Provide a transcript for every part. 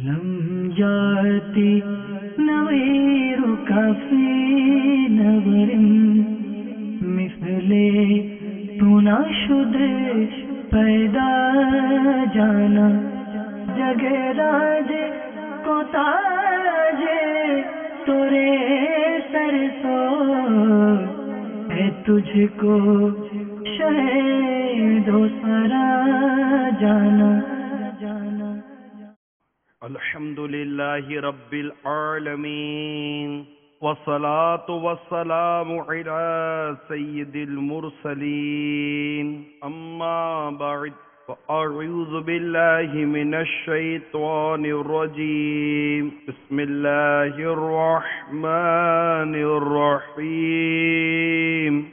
لم يأتي نظيرك في نظر مثل تناشد پیدا جانا جگ راج کو تاج تورے سر سو ہے تجھ کو شہد و سرا جانا. الحمد لله رب العالمين والصلاة والسلام على سيد المرسلين أما بعد فأعوذ بالله من الشيطان الرجيم بسم الله الرحمن الرحيم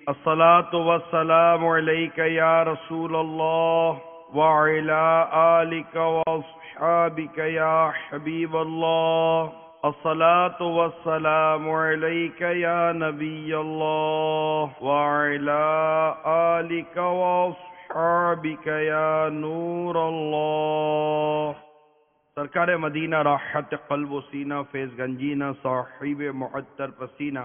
الصلاة والسلام عليك يا رسول الله وعلى آلك وأصحابك يا حبيب الله الصلاة والسلام عليك يا نبي الله وعلى آلك وأصحابك يا نور الله. سرکار مدینہ راحت قلب و سینہ فیض گنجینہ صاحب معطر پسینہ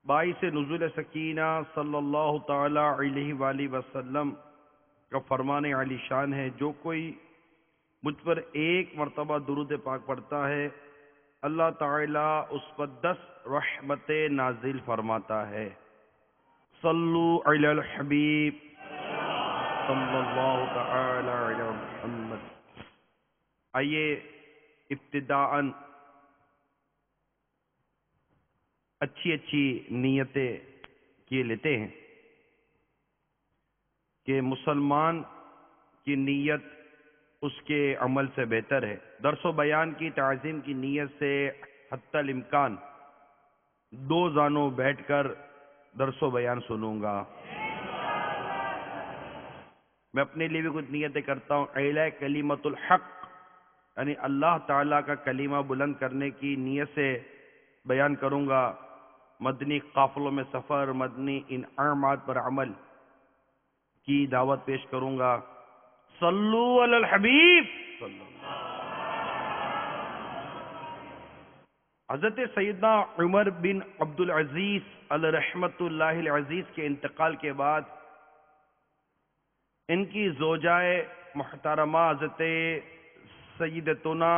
باعث نزول سکینہ صلی اللہ تعالی علیہ وآلہ وسلم کا فرمان علی شان ہے، جو کوئی مجھ پر ایک مرتبہ درود پاک پڑھتا ہے اللہ تعالیٰ اس پر 10 رحمت نازل فرماتا ہے. صلو علی الحبیب صلی اللہ تعالی علی محمد. آئیے ابتداءً اچھی نیتیں کیے لیتے ہیں کہ مسلمان کی نیت اس کے عمل سے بہتر ہے. درس و بیان کی تعظیم کی نیت سے حتی الامکان 2 زانوں بیٹھ کر درس و بیان سنوں گا. میں اپنے لیے بھی کچھ نیتیں کرتا ہوں. اعلاء کلمۃ الحق یعنی اللہ تعالیٰ کا کلمہ بلند کرنے کی نیت سے بیان کروں گا. مدنی قافلوں میں سفر، مدنی انعامات پر عمل کی دعوت پیش کروں گا. صلو علی الحبیب. حضرت سیدنا عمر بن عبدالعزیز علیہ رحمت اللہ العزیز کے انتقال کے بعد ان کی زوجائے محترمہ حضرت سیدتنا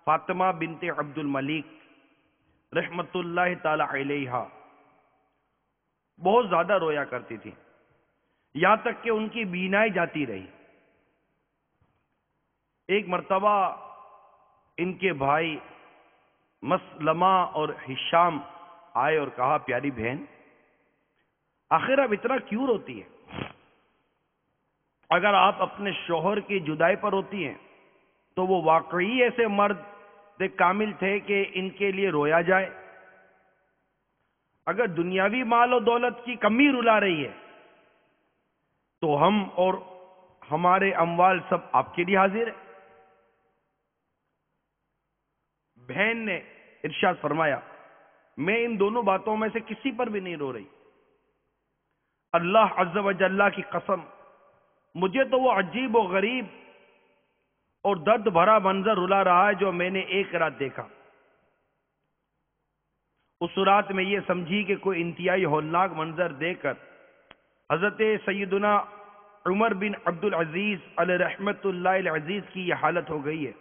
فاطمہ بنت عبد الملک رحمت اللہ تعالی علیہ بہت زیادہ رویا کرتی تھی، یہاں تک کہ ان کی بینائی جاتی رہی. ایک مرتبہ ان کے بھائی مسلمہ اور ہشام آئے اور کہا پیاری بہن آخر اب اتنا کیوں روتی ہے؟ اگر آپ اپنے شوہر کی جدائی پر ہوتی ہیں تو وہ واقعی ایسے مرد کامل تھے کہ ان کے لیے رویا جائے. اگر دنیاوی مال و دولت کی کمی رلا رہی ہے تو ہم اور ہمارے اموال سب آپ کے لیے حاضر ہے. بہن نے ارشاد فرمایا میں ان دونوں باتوں میں سے کسی پر بھی نہیں رو رہی. اللہ عز و جل کی قسم مجھے تو وہ عجیب و غریب اور درد بھرا منظر رلا رہا ہے جو میں نے ایک رات دیکھا. اس رات میں یہ سمجھی کہ کوئی انتہائی ہولناک منظر دیکھ کر حضرت سیدنا عمر بن عبدالعزیز علیہ رحمت اللہ العزیز کی یہ حالت ہو گئی ہے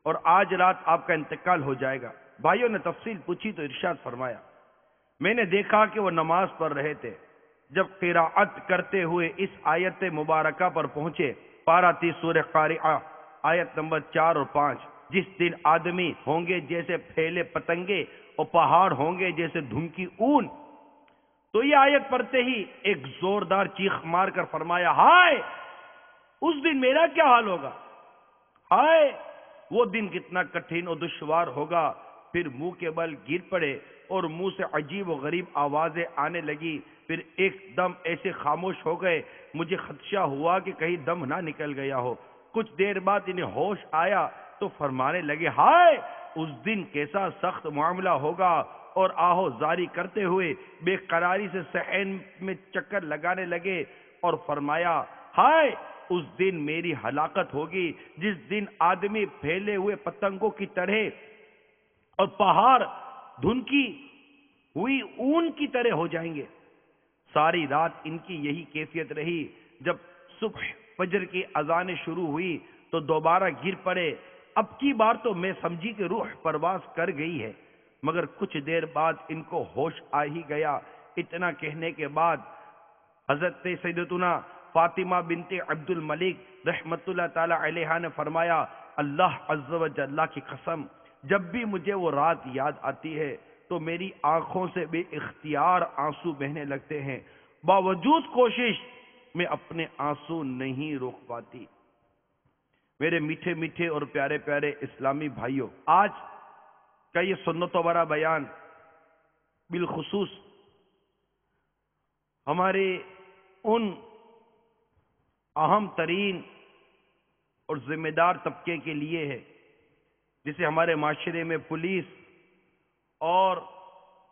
اور آج رات آپ کا انتقال ہو جائے گا. بھائیوں نے تفصیل پوچھی تو ارشاد فرمایا میں نے دیکھا کہ وہ نماز پڑھ رہے تھے. جب قراءت کرتے ہوئے اس آیت مبارکہ پر پہنچے، پارہ 30 سورہ قارعہ آیت نمبر 4 اور 5، جس دن آدمی ہوں گے جیسے پھیلے پتنگے اور پہاڑ ہوں گے جیسے دھمکی اون، تو یہ آیت پڑھتے ہی ایک زوردار چیخ مار کر فرمایا ہائے اس دن میرا کیا حال ہوگا، ہائے وہ دن کتنا کٹھن اور دشوار ہوگا. پھر منہ کے بل گر پڑے اور منہ سے عجیب و غریب آوازیں آنے لگی. پھر ایک دم ایسے خاموش ہو گئے مجھے خدشہ ہوا کہ کہیں دم نہ نکل گیا ہو. کچھ دیر بعد انہیں ہوش آیا تو فرمانے لگے ہائے اس دن کیسا سخت معاملہ ہوگا، اور آہو زاری کرتے ہوئے بے قراری سے صحن میں چکر لگانے لگے اور فرمایا ہائے اس دن میری ہلاکت ہوگی، جس دن آدمی پھیلے ہوئے پتنگوں کی طرح اور پہاڑ دھنکی ہوئی اون کی طرح ہو جائیں گے۔ ساری رات ان کی یہی کیفیت رہی۔ جب صبح فجر کی اذانیں شروع ہوئی تو دوبارہ گر پڑے۔ اب کی بار تو میں سمجھی کہ روح پرواز کر گئی ہے، مگر کچھ دیر بعد ان کو ہوش آ ہی گیا۔ اتنا کہنے کے بعد حضرت سیدتنا فاطمہ بنت عبد الملک رحمت اللہ تعالی علیہ نے فرمایا، اللہ عز و جل کی قسم، جب بھی مجھے وہ رات یاد آتی ہے تو میری آنکھوں سے بے اختیار آنسو بہنے لگتے ہیں، باوجود کوشش میں اپنے آنسو نہیں روک پاتی۔ میرے میٹھے میٹھے اور پیارے پیارے اسلامی بھائیوں، آج کا یہ سنت و برا بیان بالخصوص ہمارے ان اہم ترین اور ذمہ دار طبقے کے لیے ہے جسے ہمارے معاشرے میں پولیس اور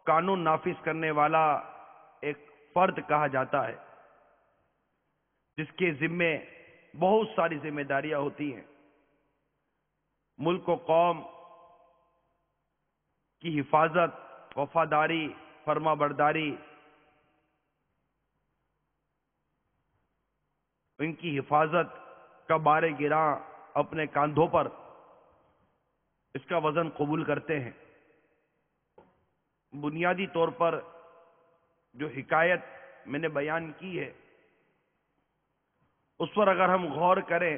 قانون نافذ کرنے والا ایک فرد کہا جاتا ہے، جس کے ذمے بہت ساری ذمہ داریاں ہوتی ہیں۔ ملک و قوم کی حفاظت، وفاداری، فرما برداری، ان کی حفاظت کا بار گراں اپنے کاندھوں پر اس کا وزن قبول کرتے ہیں۔ بنیادی طور پر جو حکایت میں نے بیان کی ہے اس پر اگر ہم غور کریں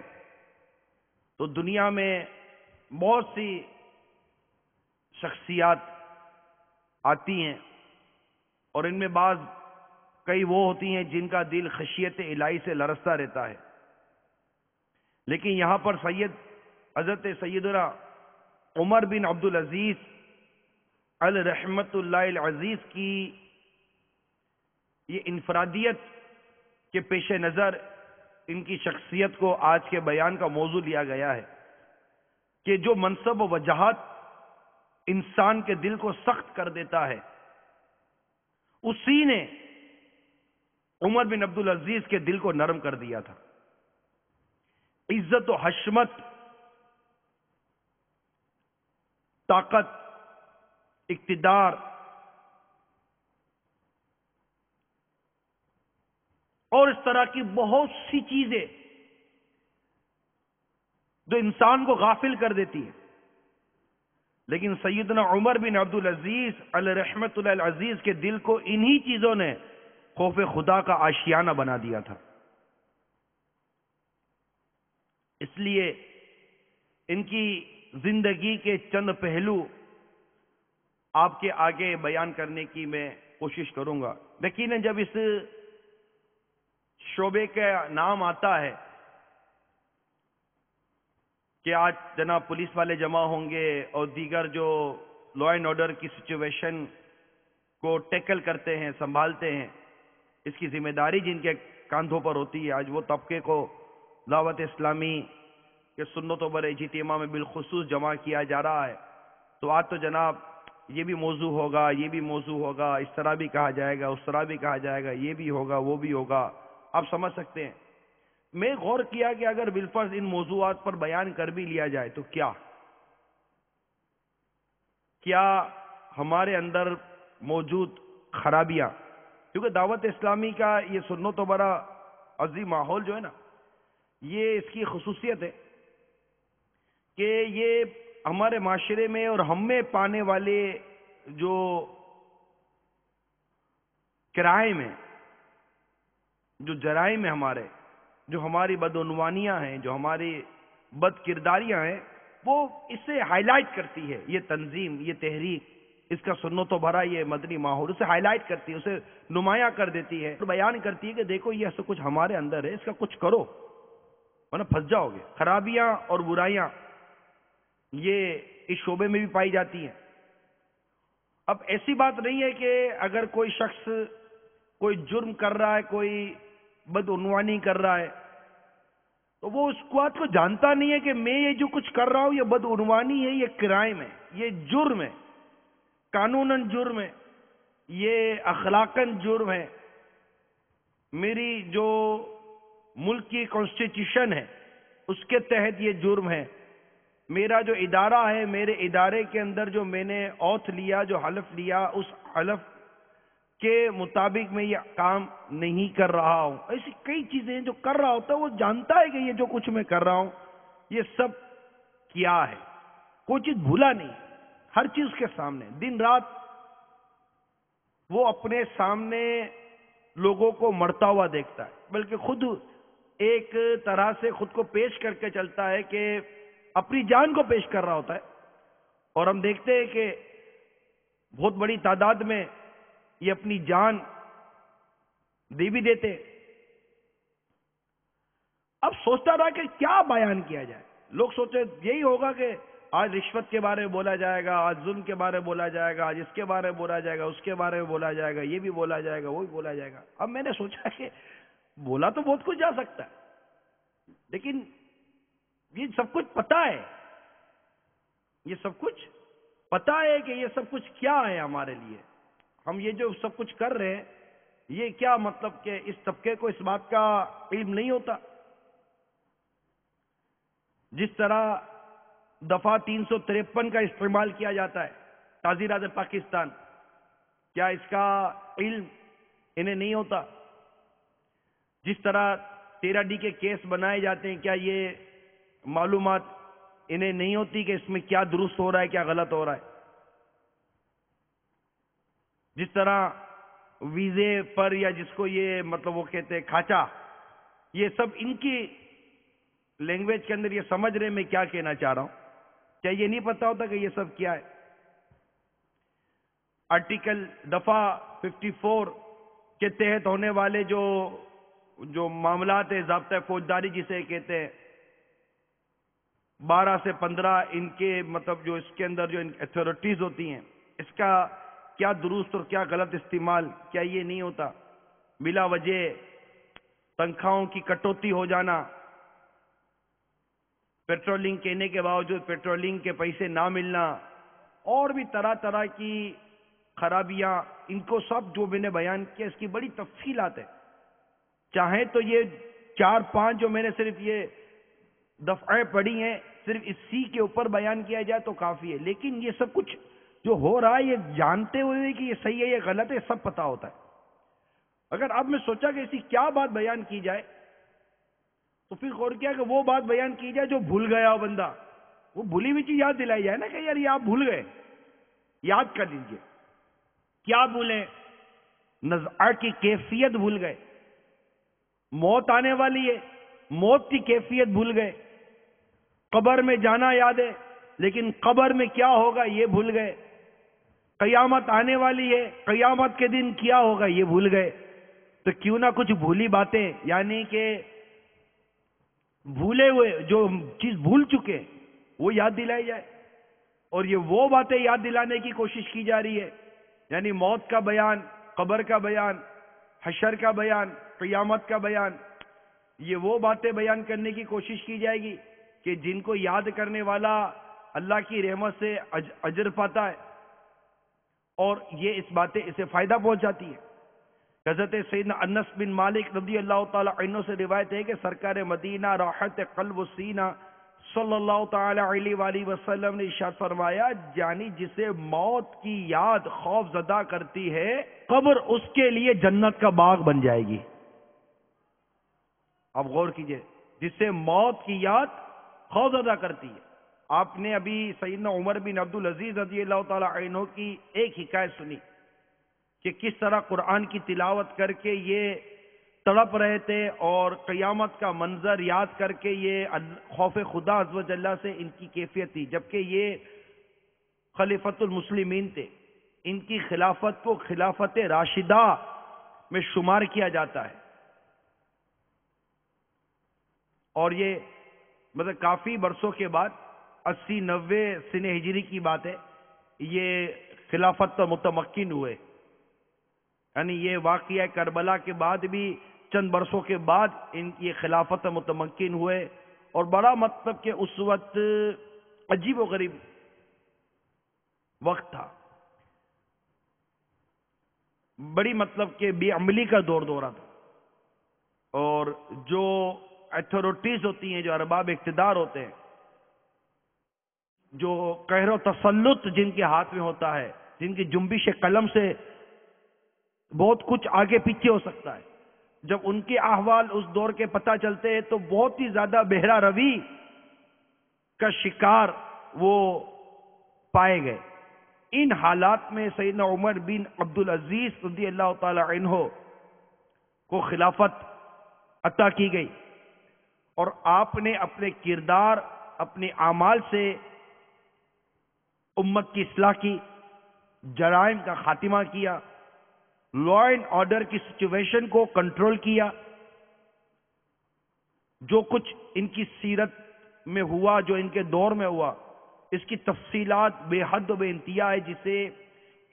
تو دنیا میں بہت سی شخصیات آتی ہیں اور ان میں بعض کئی وہ ہوتی ہیں جن کا دل خشیت الہی سے لرزتا رہتا ہے، لیکن یہاں پر حضرت سیدنا عمر بن عبد العزیز الرحمت اللہ العزیز کی یہ انفرادیت کے پیش نظر ان کی شخصیت کو آج کے بیان کا موضوع لیا گیا ہے کہ جو منصب و وجاہت انسان کے دل کو سخت کر دیتا ہے، اسی نے عمر بن عبد العزیز کے دل کو نرم کر دیا تھا۔ عزت و حشمت، طاقت، اقتدار اور اس طرح کی بہت سی چیزیں جو انسان کو غافل کر دیتی ہیں، لیکن سیدنا عمر بن عبد العزیز علیہ رحمت اللہ العزیز کے دل کو انہی چیزوں نے خوف خدا کا آشیانہ بنا دیا تھا۔ اس لیے ان کی زندگی کے چند پہلو آپ کے آگے بیان کرنے کی میں کوشش کروں گا۔ یقیناً جب اس شعبے کا نام آتا ہے کہ آج جناب پولیس والے جمع ہوں گے اور دیگر جو لا اینڈ آرڈر کی سچویشن کو ٹیکل کرتے ہیں، سنبھالتے ہیں، اس کی ذمہ داری جن کے کاندھوں پر ہوتی ہے، آج وہ طبقے کو دعوت اسلامی کے سنت و بر اجتماع میں بالخصوص جمع کیا جا رہا ہے۔ تو آج تو جناب یہ بھی موضوع ہوگا، یہ بھی موضوع ہوگا، اس طرح بھی کہا جائے گا، اس طرح بھی کہا جائے گا، یہ بھی ہوگا، وہ بھی ہوگا، آپ سمجھ سکتے ہیں۔ میں غور کیا کہ اگر بالفرض ان موضوعات پر بیان کر بھی لیا جائے تو کیا ہمارے اندر موجود خرابیاں، کیونکہ دعوت اسلامی کا یہ سنت و بڑا عظیم ماحول جو ہے نا، یہ اس کی خصوصیت ہے کہ یہ ہمارے معاشرے میں اور ہم میں پانے والے جو کرائم ہیں، جو جرائم ہیں، جو ہماری بدعنوانیاں ہیں، جو ہماری بد کرداریاں ہیں، وہ اسے ہائی لائٹ کرتی ہے۔ یہ تنظیم، یہ تحریک، اس کا سنت و بھرا یہ مدنی ماحول اسے ہائی لائٹ کرتی ہے، اسے نمایاں کر دیتی ہے، بیان کرتی ہے کہ دیکھو یہ ایسا کچھ ہمارے اندر ہے، اس کا کچھ کرو ورنہ پھنس جاؤ گے۔ خرابیاں اور برائیاں یہ اس شعبے میں بھی پائی جاتی ہیں۔ اب ایسی بات نہیں ہے کہ اگر کوئی شخص کوئی جرم کر رہا ہے، کوئی بدعنوانی کر رہا ہے، تو وہ اس بات کو جانتا نہیں ہے کہ میں یہ جو کچھ کر رہا ہوں یہ بدعنوانی ہے، یہ کرائم ہے، یہ جرم ہے، قانوناً جرم ہے، یہ اخلاقاً جرم ہے۔ میری جو ملک کی کانسٹیٹیوشن ہے اس کے تحت یہ جرم ہے. میرا جو ادارہ ہے، میرے ادارے کے اندر جو میں نے اوتھ لیا، جو حلف لیا، اس حلف کے مطابق میں یہ کام نہیں کر رہا ہوں. ایسی کئی چیزیں ہیں جو کر رہا ہوتا ہے، وہ جانتا ہے کہ یہ جو کچھ میں کر رہا ہوں یہ سب کیا ہے، کوئی چیز بھولا نہیں، ہر چیز کے سامنے دن رات وہ اپنے سامنے لوگوں کو مرتا ہوا دیکھتا ہے، بلکہ خود ایک طرح سے خود کو پیش کر کے چلتا ہے کہ اپنی جان کو پیش کر رہا ہوتا ہے. اور ہم دیکھتے ہیں کہ بہت بڑی تعداد میں یہ اپنی جان دے بھی دیتے. اب سوچتا رہا کہ کیا بیان کیا جائے. لوگ سوچے یہی ہوگا کہ آج رشوت کے بارے میں بولا جائے گا، آج ظلم کے بارے میں بولا جائے گا، آج اس کے بارے میں بولا جائے گا، اس کے بارے میں بولا جائے گا، یہ بھی بولا جائے گا، وہ بھی بولا جائے گا. اب میں نے سوچا کہ بولا تو بہت کچھ جا سکتا ہے، لیکن یہ سب کچھ پتا ہے، یہ سب کچھ پتا ہے کہ یہ سب کچھ کیا ہے ہمارے لیے. ہم یہ جو سب کچھ کر رہے ہیں یہ کیا مطلب کہ اس طبقے کو اس بات کا علم نہیں ہوتا. جس طرح دفعہ 353 کا استعمال کیا جاتا ہے تعزیرات پاکستان، کیا اس کا علم انہیں نہیں ہوتا؟ جس طرح 13D کے کیس بنائے جاتے ہیں، کیا یہ معلومات انہیں نہیں ہوتی کہ اس میں کیا درست ہو رہا ہے، کیا غلط ہو رہا ہے؟ جس طرح ویزے پر یا جس کو یہ مطلب وہ کہتے ہیں کھاچا، یہ سب ان کی لینگویج کے اندر یہ سمجھ رہے میں کیا کہنا چاہ رہا ہوں. کیا یہ نہیں پتا ہوتا کہ یہ سب کیا ہے؟ آرٹیکل دفعہ 54 کے تحت ہونے والے جو معاملات ہیں، ضابطۂ فوجداری جسے کہتے ہیں، 12 سے 15 ان کے مطلب جو اس کے اندر جو اتھارٹیز ہوتی ہیں، اس کا کیا درست اور کیا غلط استعمال، کیا یہ نہیں ہوتا؟ بلا وجہ تنخواہوں کی کٹوتی ہو جانا، پیٹرولنگ کہنے کے باوجود پیٹرولنگ کے پیسے نہ ملنا، اور بھی طرح طرح کی خرابیاں، ان کو سب جو میں نے بیان کیا اس کی بڑی تفصیلات ہے. چاہیں تو یہ 4-5 جو میں نے صرف یہ دفعیں پڑھی ہیں صرف اسی کے اوپر بیان کیا جائے تو کافی ہے، لیکن یہ سب کچھ جو ہو رہا ہے یہ جانتے ہوئے کہ یہ صحیح ہے یہ غلط ہے سب پتا ہوتا ہے. اگر اب میں سوچا کہ ایسی کیا بات بیان کی جائے تو پھر غور کیا کہ وہ بات بیان کی جائے جو بھول گیا ہو بندہ، وہ بھولی ہوئی چیز یاد دلائی جائے نا کہ یار یہ آپ بھول گئے، یاد کر لیجئے. کیا بھولیں؟ نزع کی کیفیت بھول گئے. موت آنے والی ہے، موت کی کیفیت بھول گئے. قبر میں جانا یاد ہے لیکن قبر میں کیا ہوگا یہ بھول گئے. قیامت آنے والی ہے، قیامت کے دن کیا ہوگا یہ بھول گئے. تو کیوں نہ کچھ بھولی باتیں، یعنی کہ بھولے ہوئے جو چیز بھول چکے وہ یاد دلائی جائے. اور یہ وہ باتیں یاد دلانے کی کوشش کی جا رہی ہے، یعنی موت کا بیان، قبر کا بیان، حشر کا بیان، قیامت کا بیان. یہ وہ باتیں بیان کرنے کی کوشش کی جائے گی کہ جن کو یاد کرنے والا اللہ کی رحمت سے اجر پاتا ہے، اور یہ اس باتیں اسے فائدہ پہنچاتی ہے. حضرت سیدنا انس بن مالک رضی اللہ تعالی عنہ سے روایت ہے کہ سرکار مدینہ راحت قلب و سینہ صلی اللہ تعالی علیہ وآلہ وسلم نے ارشاد فرمایا، یعنی جسے موت کی یاد خوف زدہ کرتی ہے قبر اس کے لیے جنت کا باغ بن جائے گی. اب غور کیجئے، جسے موت کی یاد خوف زدہ کرتی ہے. آپ نے ابھی سیدنا عمر بن عبدالعزیز رضی اللہ تعالی عنہ کی ایک حکایت سنی کہ کس طرح قرآن کی تلاوت کر کے یہ تڑپ رہے تھے اور قیامت کا منظر یاد کر کے یہ خوف خدا عز و جل سے ان کی کیفیت تھی. جبکہ یہ خلیفۃ المسلمین تھے، ان کی خلافت کو خلافت راشدہ میں شمار کیا جاتا ہے. اور یہ مطلب کافی برسوں کے بعد 80-90 سنہ ہجری کی بات ہے، یہ خلافت پر متمکن ہوئے. یعنی یہ واقعہ کربلا کے بعد بھی چند برسوں کے بعد ان کی خلافت متمکن ہوئے. اور بڑا مطلب کہ اس وقت عجیب و غریب وقت تھا، بڑی مطلب کہ بے عملی کا دور دورہ تھا. اور جو ایتھارٹیز ہوتی ہیں، جو ارباب اقتدار ہوتے ہیں، جو قہر و تسلط جن کے ہاتھ میں ہوتا ہے، جن کی جنبش قلم سے بہت کچھ آگے پیچھے ہو سکتا ہے، جب ان کے احوال اس دور کے پتہ چلتے ہیں تو بہت ہی زیادہ بہرا روی کا شکار وہ پائے گئے۔ ان حالات میں سیدنا عمر بن عبدالعزیز رضی اللہ تعالی عنہ کو خلافت عطا کی گئی، اور آپ نے اپنے کردار، اپنے اعمال سے امت کی اصلاح کی، جرائم کا خاتمہ کیا، لا اینڈ آرڈر کی سچویشن کو کنٹرول کیا۔ جو کچھ ان کی سیرت میں ہوا، جو ان کے دور میں ہوا، اس کی تفصیلات بے حد و بے انتہا ہے، جسے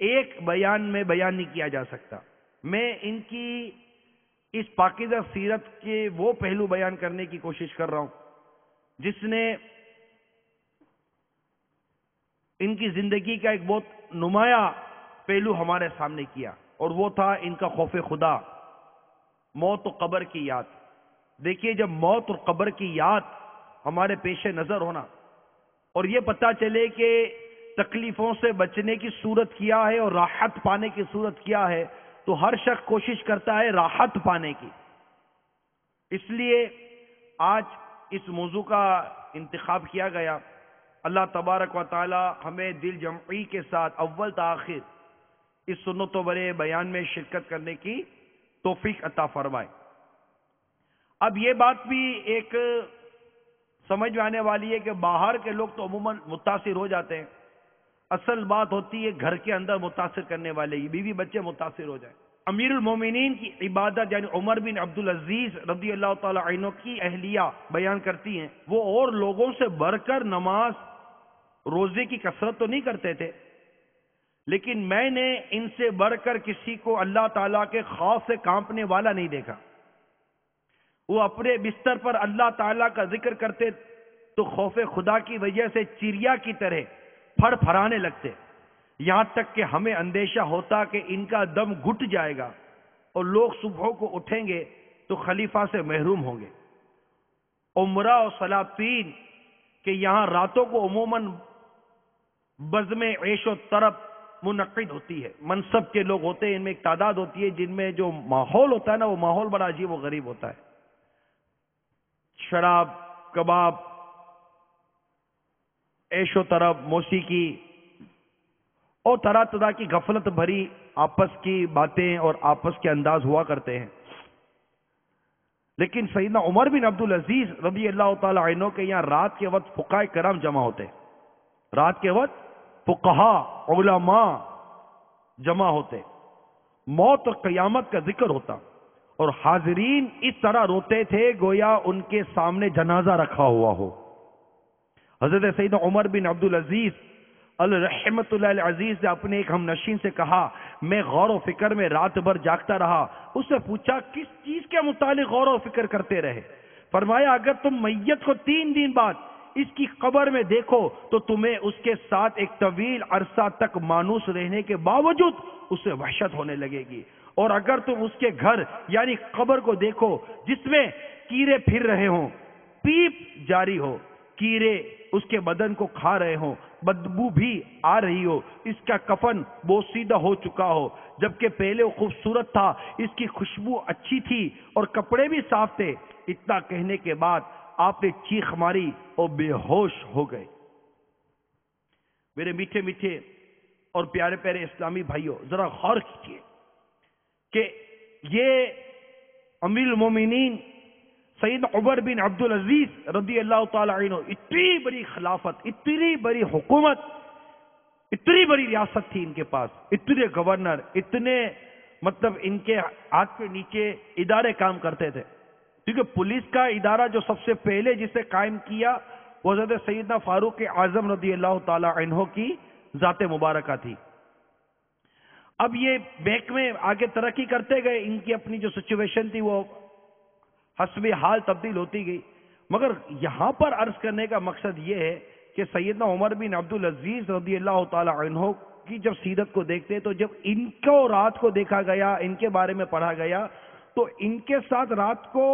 ایک بیان میں بیان نہیں کیا جا سکتا۔ میں ان کی اس پاکیزہ سیرت کے وہ پہلو بیان کرنے کی کوشش کر رہا ہوں جس نے ان کی زندگی کا ایک بہت نمایاں پہلو ہمارے سامنے کیا، اور وہ تھا ان کا خوف خدا، موت و قبر کی یاد۔ دیکھیے، جب موت اور قبر کی یاد ہمارے پیش نظر ہونا، اور یہ پتہ چلے کہ تکلیفوں سے بچنے کی صورت کیا ہے اور راحت پانے کی صورت کیا ہے، تو ہر شخص کوشش کرتا ہے راحت پانے کی۔ اس لیے آج اس موضوع کا انتخاب کیا گیا۔ اللہ تبارک و تعالی ہمیں دل جمعی کے ساتھ اول تا آخر اس سنت و برے بیان میں شرکت کرنے کی توفیق عطا فرمائے۔ اب یہ بات بھی ایک سمجھ میں آنے والی ہے کہ باہر کے لوگ تو عموماً متاثر ہو جاتے ہیں، اصل بات ہوتی ہے گھر کے اندر متاثر کرنے والے، بیوی بچے متاثر ہو جائیں۔ امیر المومنین کی عبادت یعنی عمر بن عبدالعزیز رضی اللہ تعالی عنہ کی اہلیہ بیان کرتی ہیں، وہ اور لوگوں سے بڑھ کر نماز روزے کی کثرت تو نہیں کرتے تھے، لیکن میں نے ان سے بڑھ کر کسی کو اللہ تعالیٰ کے خوف سے کانپنے والا نہیں دیکھا۔ وہ اپنے بستر پر اللہ تعالیٰ کا ذکر کرتے تو خوف خدا کی وجہ سے چڑیا کی طرح پھڑ پھڑانے لگتے، یہاں تک کہ ہمیں اندیشہ ہوتا کہ ان کا دم گھٹ جائے گا اور لوگ صبح کو اٹھیں گے تو خلیفہ سے محروم ہوں گے۔ عمرہ اور سلاطین کہ یہاں راتوں کو عموماً بزم عیش و طرب منعقد ہوتی ہے، منصب کے لوگ ہوتے ہیں، ان میں ایک تعداد ہوتی ہے جن میں جو ماحول ہوتا ہے نا، وہ ماحول بڑا عجیب و غریب ہوتا ہے۔ شراب، کباب، عیش و طرب، موسیقی اور طرح طرح کی غفلت بھری آپس کی باتیں اور آپس کے انداز ہوا کرتے ہیں۔ لیکن سیدنا عمر بن عبدالعزیز رضی اللہ تعالی عنہ کے یہاں رات کے وقت فقہاء کرام جمع ہوتے، رات کے وقت فقہاء علماء جمع ہوتے، موت اور قیامت کا ذکر ہوتا، اور حاضرین اس طرح روتے تھے گویا ان کے سامنے جنازہ رکھا ہوا ہو۔ حضرت سیدنا عمر بن عبدالعزیز الرحمت اللہ العزیز نے اپنے ایک ہم نشین سے کہا، میں غور و فکر میں رات بھر جاگتا رہا۔ اس سے پوچھا کس چیز کے متعلق غور و فکر کرتے رہے؟ فرمایا اگر تم میت کو 3 دن بعد اس کی قبر میں دیکھو تو تمہیں اس کے ساتھ ایک طویل عرصہ تک مانوس رہنے کے باوجود اسے وحشت ہونے لگے گی، اور اگر تم اس کے گھر یعنی قبر کو دیکھو جس میں کیڑے پھر رہے ہوں، پیپ جاری ہو، کیڑے اس کے بدن کو کھا رہے ہوں، بدبو بھی آ رہی ہو، اس کا کفن بوسیدہ ہو چکا ہو، جبکہ پہلے وہ خوبصورت تھا، اس کی خوشبو اچھی تھی اور کپڑے بھی صاف تھے، اتنا کہنے کے بعد آپ نے چیخ ماری اور بے ہوش ہو گئے۔ میرے میٹھے میٹھے اور پیارے پیارے اسلامی بھائیوں، ذرا غور کیجیے کہ یہ امیر المومنین سید عمر بن عبدالعزیز رضی اللہ تعالی عنہ، اتنی بڑی خلافت، اتنی بڑی حکومت، اتنی بڑی ریاست تھی ان کے پاس، اتنے گورنر، اتنے مطلب ان کے ہاتھ کے نیچے ادارے کام کرتے تھے، کیونکہ پولیس کا ادارہ جو سب سے پہلے جسے قائم کیا وہ حضرت سیدنا فاروق اعظم رضی اللہ تعالی عنہ کی ذات مبارکہ تھی۔ اب یہ بینک میں آگے ترقی کرتے گئے، ان کی اپنی جو سچویشن تھی وہ حسب حال تبدیل ہوتی گئی، مگر یہاں پر عرض کرنے کا مقصد یہ ہے کہ سیدنا عمر بن عبدالعزیز رضی اللہ تعالی عنہ کی جب سیرت کو دیکھتے تو جب ان کو رات کو دیکھا گیا، ان کے بارے میں پڑھا گیا تو ان کے ساتھ رات کو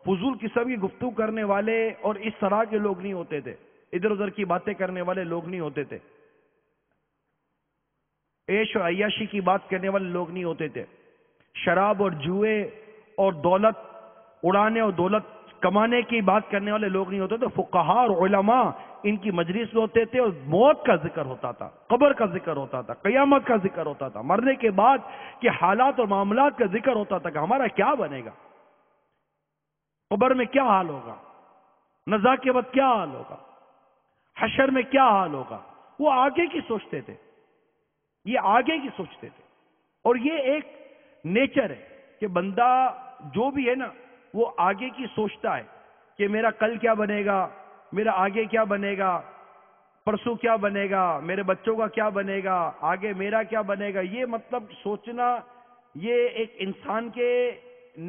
فضول قسم کی گفتگو کرنے والے اور اس طرح کے لوگ نہیں ہوتے تھے، ادھر ادھر کی باتیں کرنے والے لوگ نہیں ہوتے تھے، عیش اور عیاشی کی بات کرنے والے لوگ نہیں ہوتے تھے، شراب اور جوئے اور دولت اڑانے اور دولت کمانے کی بات کرنے والے لوگ نہیں ہوتے تھے۔ فقہا اور علماء ان کی مجلس میں ہوتے تھے اور موت کا ذکر ہوتا تھا، قبر کا ذکر ہوتا تھا، قیامت کا ذکر ہوتا تھا، مرنے کے بعد کے حالات اور معاملات کا ذکر ہوتا تھا کہ ہمارا کیا بنے گا، قبر میں کیا حال ہوگا، نزا کے بعد کیا حال ہوگا، حشر میں کیا حال ہوگا۔ وہ آگے کی سوچتے تھے، یہ آگے کی سوچتے تھے، اور یہ ایک نیچر ہے کہ بندہ جو بھی ہے نا وہ آگے کی سوچتا ہے کہ میرا کل کیا بنے گا، میرا آگے کیا بنے گا، پرسوں کیا بنے گا، میرے بچوں کا کیا بنے گا، آگے میرا کیا بنے گا۔ یہ مطلب سوچنا یہ ایک انسان کے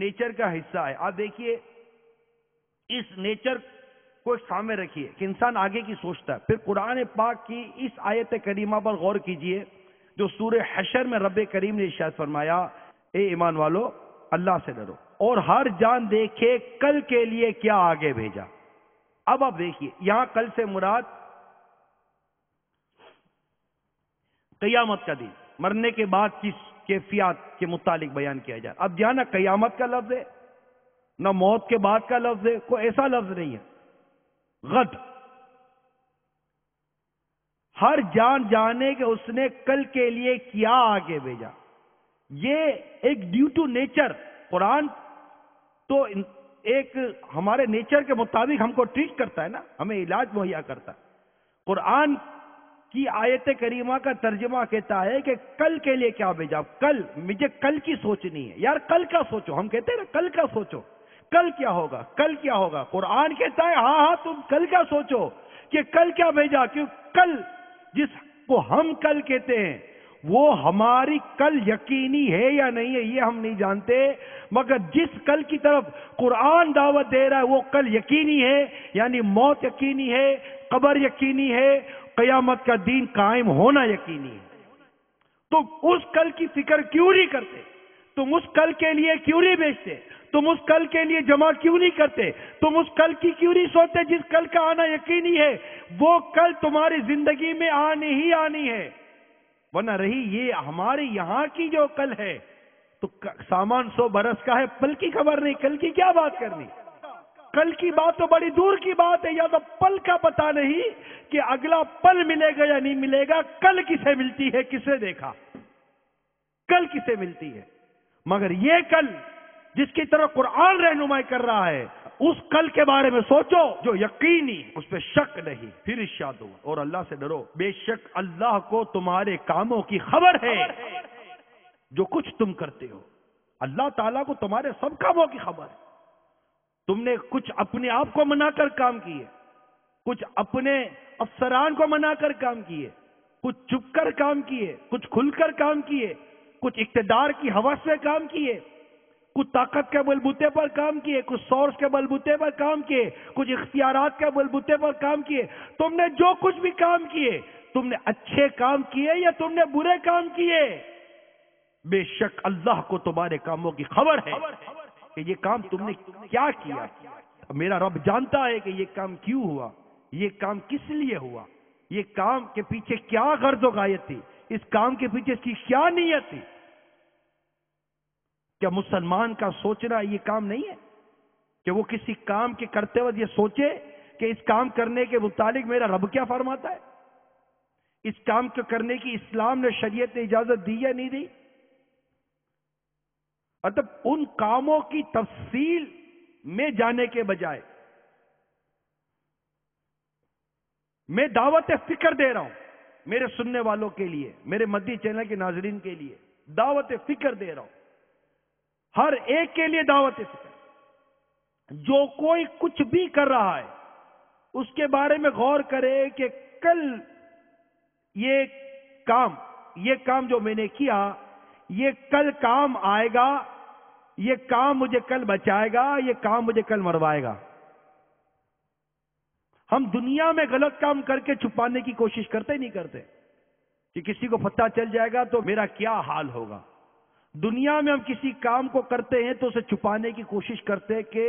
نیچر کا حصہ ہے۔ آپ دیکھیے اس نیچر کو سامنے رکھیے کہ انسان آگے کی سوچتا ہے۔ پھر قرآن پاک کی اس آیت کریمہ پر غور کیجئے جو سورہ حشر میں رب کریم نے ارشاد فرمایا، اے ایمان والو اللہ سے ڈرو اور ہر جان دیکھے کل کے لیے کیا آگے بھیجا۔ اب آپ دیکھیے یہاں کل سے مراد قیامت کا دن، مرنے کے بعد کس کیفیات کے متعلق بیان کیا جائے۔ اب جانا قیامت کا لفظ ہے نہ موت کے بعد کا لفظ ہے، کوئی ایسا لفظ نہیں ہے۔ غد، ہر جان جانے کہ اس نے کل کے لیے کیا آگے بھیجا۔ یہ ایک ڈیو ٹو نیچر، قرآن تو ایک ہمارے نیچر کے مطابق ہم کو ٹریٹ کرتا ہے نا، ہمیں علاج مہیا کرتا ہے۔ قرآن کی آیت کریمہ کا ترجمہ کہتا ہے کہ کل کے لیے کیا بھیجا، کل مجھے کل کی سوچنی ہے۔ یار کل کا سوچو، ہم کہتے ہیں نا کل کا سوچو، کل کیا ہوگا، کل کیا ہوگا۔ قرآن کہتا ہے ہاں تم کل کا سوچو کہ کل کیا بھیجا، کیوں کل جس کو ہم کل کہتے ہیں وہ ہماری کل یقینی ہے یا نہیں ہے یہ ہم نہیں جانتے، مگر جس کل کی طرف قرآن دعوت دے رہا ہے وہ کل یقینی ہے، یعنی موت یقینی ہے، قبر یقینی ہے، قیامت کا دین قائم ہونا یقینی ہے۔ تم اس کل کی فکر کیوں نہیں کرتے؟ تم اس کل کے لیے کیوں نہیں بیچتے؟ تم اس کل کے لیے جمع کیوں نہیں کرتے؟ تم اس کل کی کیوں نہیں سوچتے جس کل کا آنا یقینی ہے؟ وہ کل تمہاری زندگی میں آنی ہی آنی ہے، ورنہ رہی یہ ہمارے یہاں کی جو کل ہے تو سامان 100 برس کا ہے، پل کی خبر نہیں، کل کی کیا بات کرنی۔ کل کی بات تو بڑی دور کی بات ہے، یا تو پل کا پتہ نہیں کہ اگلا پل ملے گا یا نہیں ملے گا، کل کسے ملتی ہے کسے دیکھا، کل کسے ملتی ہے۔ مگر یہ کل جس کی طرف قرآن رہنمائی کر رہا ہے اس کل کے بارے میں سوچو جو یقینی، اس پہ شک نہیں۔ پھر ارشاد ہوا اور اللہ سے ڈرو، بے شک اللہ کو تمہارے کاموں کی خبر ہے، جو کچھ تم کرتے ہو اللہ تعالیٰ کو تمہارے سب کاموں کی خبر ہے۔ تم نے کچھ اپنے آپ کو منا کر کام کیے، کچھ اپنے افسران کو منا کر کام کیے، کچھ چپ کر کام کیے، کچھ کھل کر کام کیے، کچھ اقتدار کی ہوس سے کام کیے، کچھ طاقت کے بلبوتے پر کام کیے، کچھ سورس کے بلبوتے پر کام کیے، کچھ اختیارات کے بلبوتے پر کام کیے۔ تم نے جو کچھ بھی کام کیے تم نے اچھے کام کیے یا تم نے برے کام کیے، بے شک اللہ کو تمہارے کاموں کی خبر ہے کہ یہ کام تم نے کیا کیا۔ میرا رب جانتا ہے کہ یہ کام کیوں ہوا، یہ کام کس لیے ہوا، یہ کام کے پیچھے کیا غرض و غایت تھی، اس کام کے پیچھے اس کی کیا نیت تھی۔ کیا مسلمان کا سوچنا یہ کام نہیں ہے کہ وہ کسی کام کے کرتے وقت یہ سوچے کہ اس کام کرنے کے متعلق میرا رب کیا فرماتا ہے، اس کام کو کرنے کی اسلام نے، شریعت نے اجازت دی یا نہیں دی۔ مطلب ان کاموں کی تفصیل میں جانے کے بجائے میں دعوت فکر دے رہا ہوں میرے سننے والوں کے لیے، میرے مدی چینل کے ناظرین کے لیے دعوت فکر دے رہا ہوں، ہر ایک کے لیے دعوت فکر۔ جو کوئی کچھ بھی کر رہا ہے اس کے بارے میں غور کرے کہ کل یہ کام جو میں نے کیا یہ کل کام آئے گا، یہ کام مجھے کل بچائے گا، یہ کام مجھے کل مروائے گا۔ ہم دنیا میں غلط کام کر کے چھپانے کی کوشش کرتے نہیں کرتے کہ کسی کو پتہ چل جائے گا تو میرا کیا حال ہوگا۔ دنیا میں ہم کسی کام کو کرتے ہیں تو اسے چھپانے کی کوشش کرتے ہیں کہ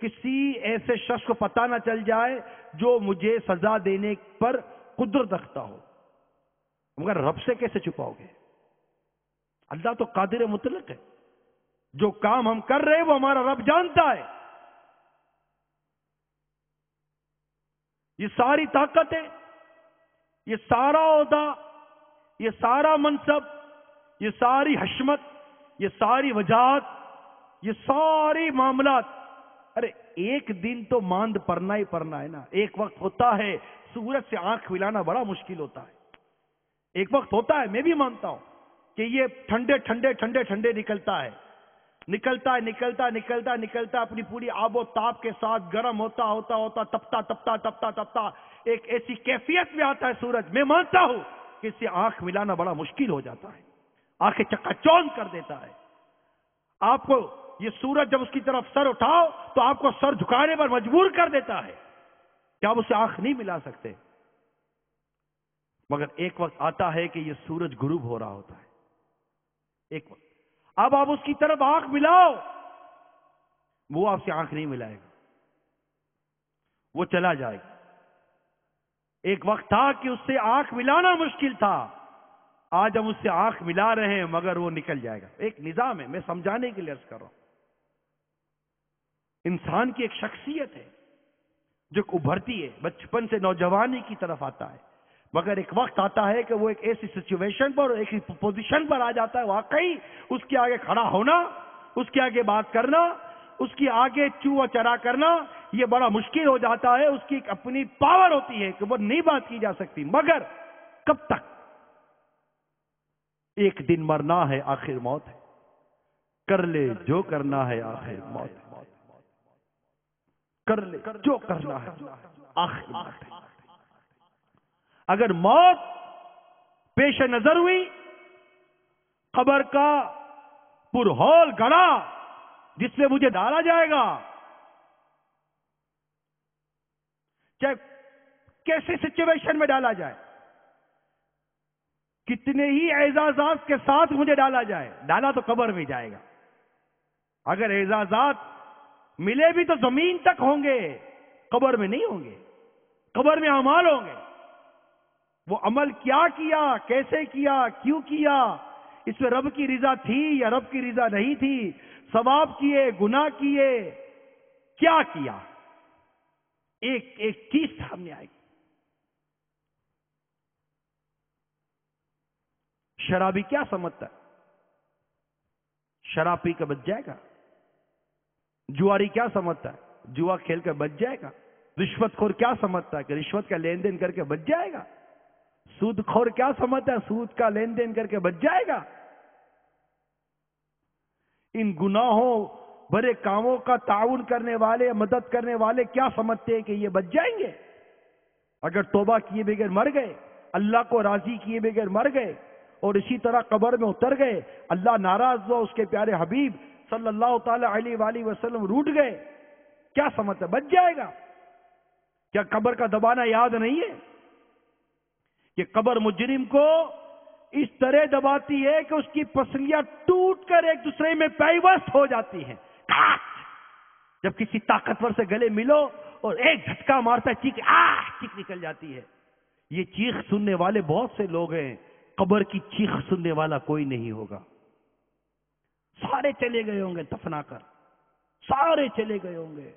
کسی ایسے شخص کو پتہ نہ چل جائے جو مجھے سزا دینے پر قدرت رکھتا ہو، مگر رب سے کیسے چھپاؤ گے؟ اللہ تو قادر مطلق ہے، جو کام ہم کر رہے ہیں وہ ہمارا رب جانتا ہے. یہ ساری طاقتیں، یہ سارا عہدہ، یہ سارا منصب، یہ ساری حشمت، یہ ساری وجاہت، یہ ساری معاملات، ارے ایک دن تو ماند پڑنا ہی پڑنا ہے نا. ایک وقت ہوتا ہے سورج سے آنکھ ملانا بڑا مشکل ہوتا ہے. ایک وقت ہوتا ہے، میں بھی مانتا ہوں کہ یہ ٹھنڈے ٹھنڈے ٹھنڈے ٹھنڈے نکلتا ہے، نکلتا ہے نکلتا نکلتا نکلتا اپنی پوری آب و تاب کے ساتھ گرم ہوتا ہوتا ہوتا تپتا تپتا تپتا تپتا ایک ایسی کیفیت میں آتا ہے سورج. میں مانتا ہوں کہ اس سے آنکھ ملانا بڑا مشکل ہو جاتا ہے، آنکھیں چکا چوند کر دیتا ہے. آپ کو یہ سورج جب اس کی طرف سر اٹھاؤ تو آپ کو سر جھکانے پر مجبور کر دیتا ہے کہ آپ اسے آنکھ نہیں ملا سکتے. مگر ایک وقت آتا ہے کہ یہ سورج غروب ہو رہا ہوتا ہے، ایک وقت اب آپ اس کی طرف آنکھ ملاؤ، وہ آپ سے آنکھ نہیں ملائے گا، وہ چلا جائے گا. ایک وقت تھا کہ اس سے آنکھ ملانا مشکل تھا، آج ہم اس سے آنکھ ملا رہے ہیں مگر وہ نکل جائے گا. ایک نظام ہے، میں سمجھانے کے لیے عرض کر رہا ہوں. انسان کی ایک شخصیت ہے جو ابھرتی ہے، بچپن سے نوجوانی کی طرف آتا ہے، مگر ایک وقت آتا ہے کہ وہ ایک ایسی سچویشن پر، ایک پوزیشن پر آ جاتا ہے، واقعی اس کے آگے کھڑا ہونا، اس کے آگے بات کرنا، اس کے آگے چوہ چرا کرنا یہ بڑا مشکل ہو جاتا ہے. اس کی ایک اپنی پاور ہوتی ہے کہ وہ نہیں بات کی جا سکتی. مگر کب تک؟ ایک دن مرنا ہے، آخر موت ہے، کر لے جو کرنا ہے آخر موت ہے، کر لے جو کرنا ہے آخر موت ہے. اگر موت پیش نظر ہوئی، قبر کا پرہول گڑھا جس میں مجھے ڈالا جائے گا، چاہے کیسے سچویشن میں ڈالا جائے، کتنے ہی اعزازات کے ساتھ مجھے ڈالا جائے، ڈالا تو قبر میں جائے گا. اگر اعزازات ملے بھی تو زمین تک ہوں گے، قبر میں نہیں ہوں گے. قبر میں اعمال ہوں گے، وہ عمل کیا کیا، کیسے کیا، کیوں کیا، اس میں رب کی رضا تھی یا رب کی رضا نہیں تھی، ثواب کیے، گناہ کیے، کیا کیا، ایک ایک چیز سامنے آئے گی. شرابی کیا سمجھتا ہے؟ شراب پی کر بچ جائے گا. جواری کیا سمجھتا ہے؟ جوا کھیل کر بچ جائے گا. رشوت خور کیا سمجھتا ہے کہ رشوت کا لین دین کر کے بچ جائے گا. سود خور کیا سمجھتا ہے؟ سود کا لین دین کر کے بچ جائے گا. ان گناہوں بڑے کاموں کا تعاون کرنے والے، مدد کرنے والے کیا سمجھتے ہیں کہ یہ بچ جائیں گے؟ اگر توبہ کیے بغیر مر گئے، اللہ کو راضی کیے بغیر مر گئے اور اسی طرح قبر میں اتر گئے، اللہ ناراض ہوا، اس کے پیارے حبیب صلی اللہ تعالی علیہ وآلہ وسلم روٹ گئے، کیا سمجھتا ہے بچ جائے گا؟ کیا قبر کا دبانا یاد نہیں ہے کہ قبر مجرم کو اس طرح دباتی ہے کہ اس کی پسلیاں ٹوٹ کر ایک دوسرے میں پیوست ہو جاتی ہیں. جب کسی طاقتور سے گلے ملو اور ایک جھٹکا مارتا ہے، چیخ نکل جاتی ہے. یہ چیخ سننے والے بہت سے لوگ ہیں، قبر کی چیخ سننے والا کوئی نہیں ہوگا. سارے چلے گئے ہوں گے دفنا کر، سارے چلے گئے ہوں گے،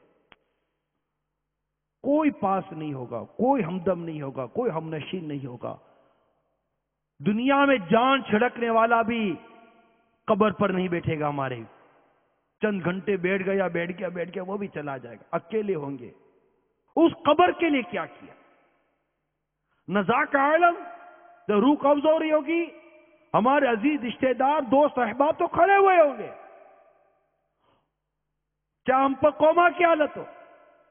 کوئی پاس نہیں ہوگا، کوئی ہمدم نہیں ہوگا، کوئی ہمنشین نہیں ہوگا. دنیا میں جان چھڑکنے والا بھی قبر پر نہیں بیٹھے گا. ہمارے چند گھنٹے بیٹھ گیا وہ بھی چلا جائے گا. اکیلے ہوں گے. اس قبر کے لیے کیا کیا؟ نزا کا عالم جب روح قبض ہو رہی ہوگی، ہمارے عزیز رشتے دار، دوست، احباب تو کھڑے ہوئے ہوں گے. چاہے ہم پر کوما کی حالت ہو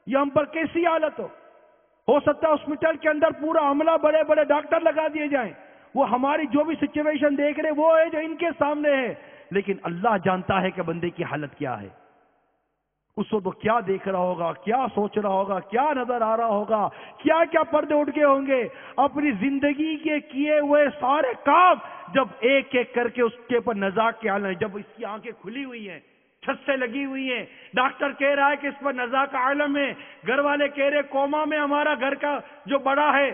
یا ہم پر کیسی حالت ہو سکتا ہے ہاسپٹل کے اندر پورا عملہ، بڑے بڑے ڈاکٹر لگا دیے جائیں، وہ ہماری جو بھی سچویشن دیکھ رہے وہ ہے جو ان کے سامنے ہے، لیکن اللہ جانتا ہے کہ بندے کی حالت کیا ہے. اس وقت وہ کیا دیکھ رہا ہوگا، کیا سوچ رہا ہوگا، کیا نظر آ رہا ہوگا، کیا کیا پردے اٹھ گئے ہوں گے. اپنی زندگی کے کیے ہوئے سارے کام جب ایک ایک کر کے اس کے اوپر نظر کے عالم، جب اس کی آنکھیں کھلی ہوئی ہیں، چھت سے لگی ہوئی ہیں، ڈاکٹر کہہ رہا ہے کہ اس پر نزا کا عالم ہے، گھر والے کہہ رہے کوما میں ہمارا گھر کا جو بڑا ہے،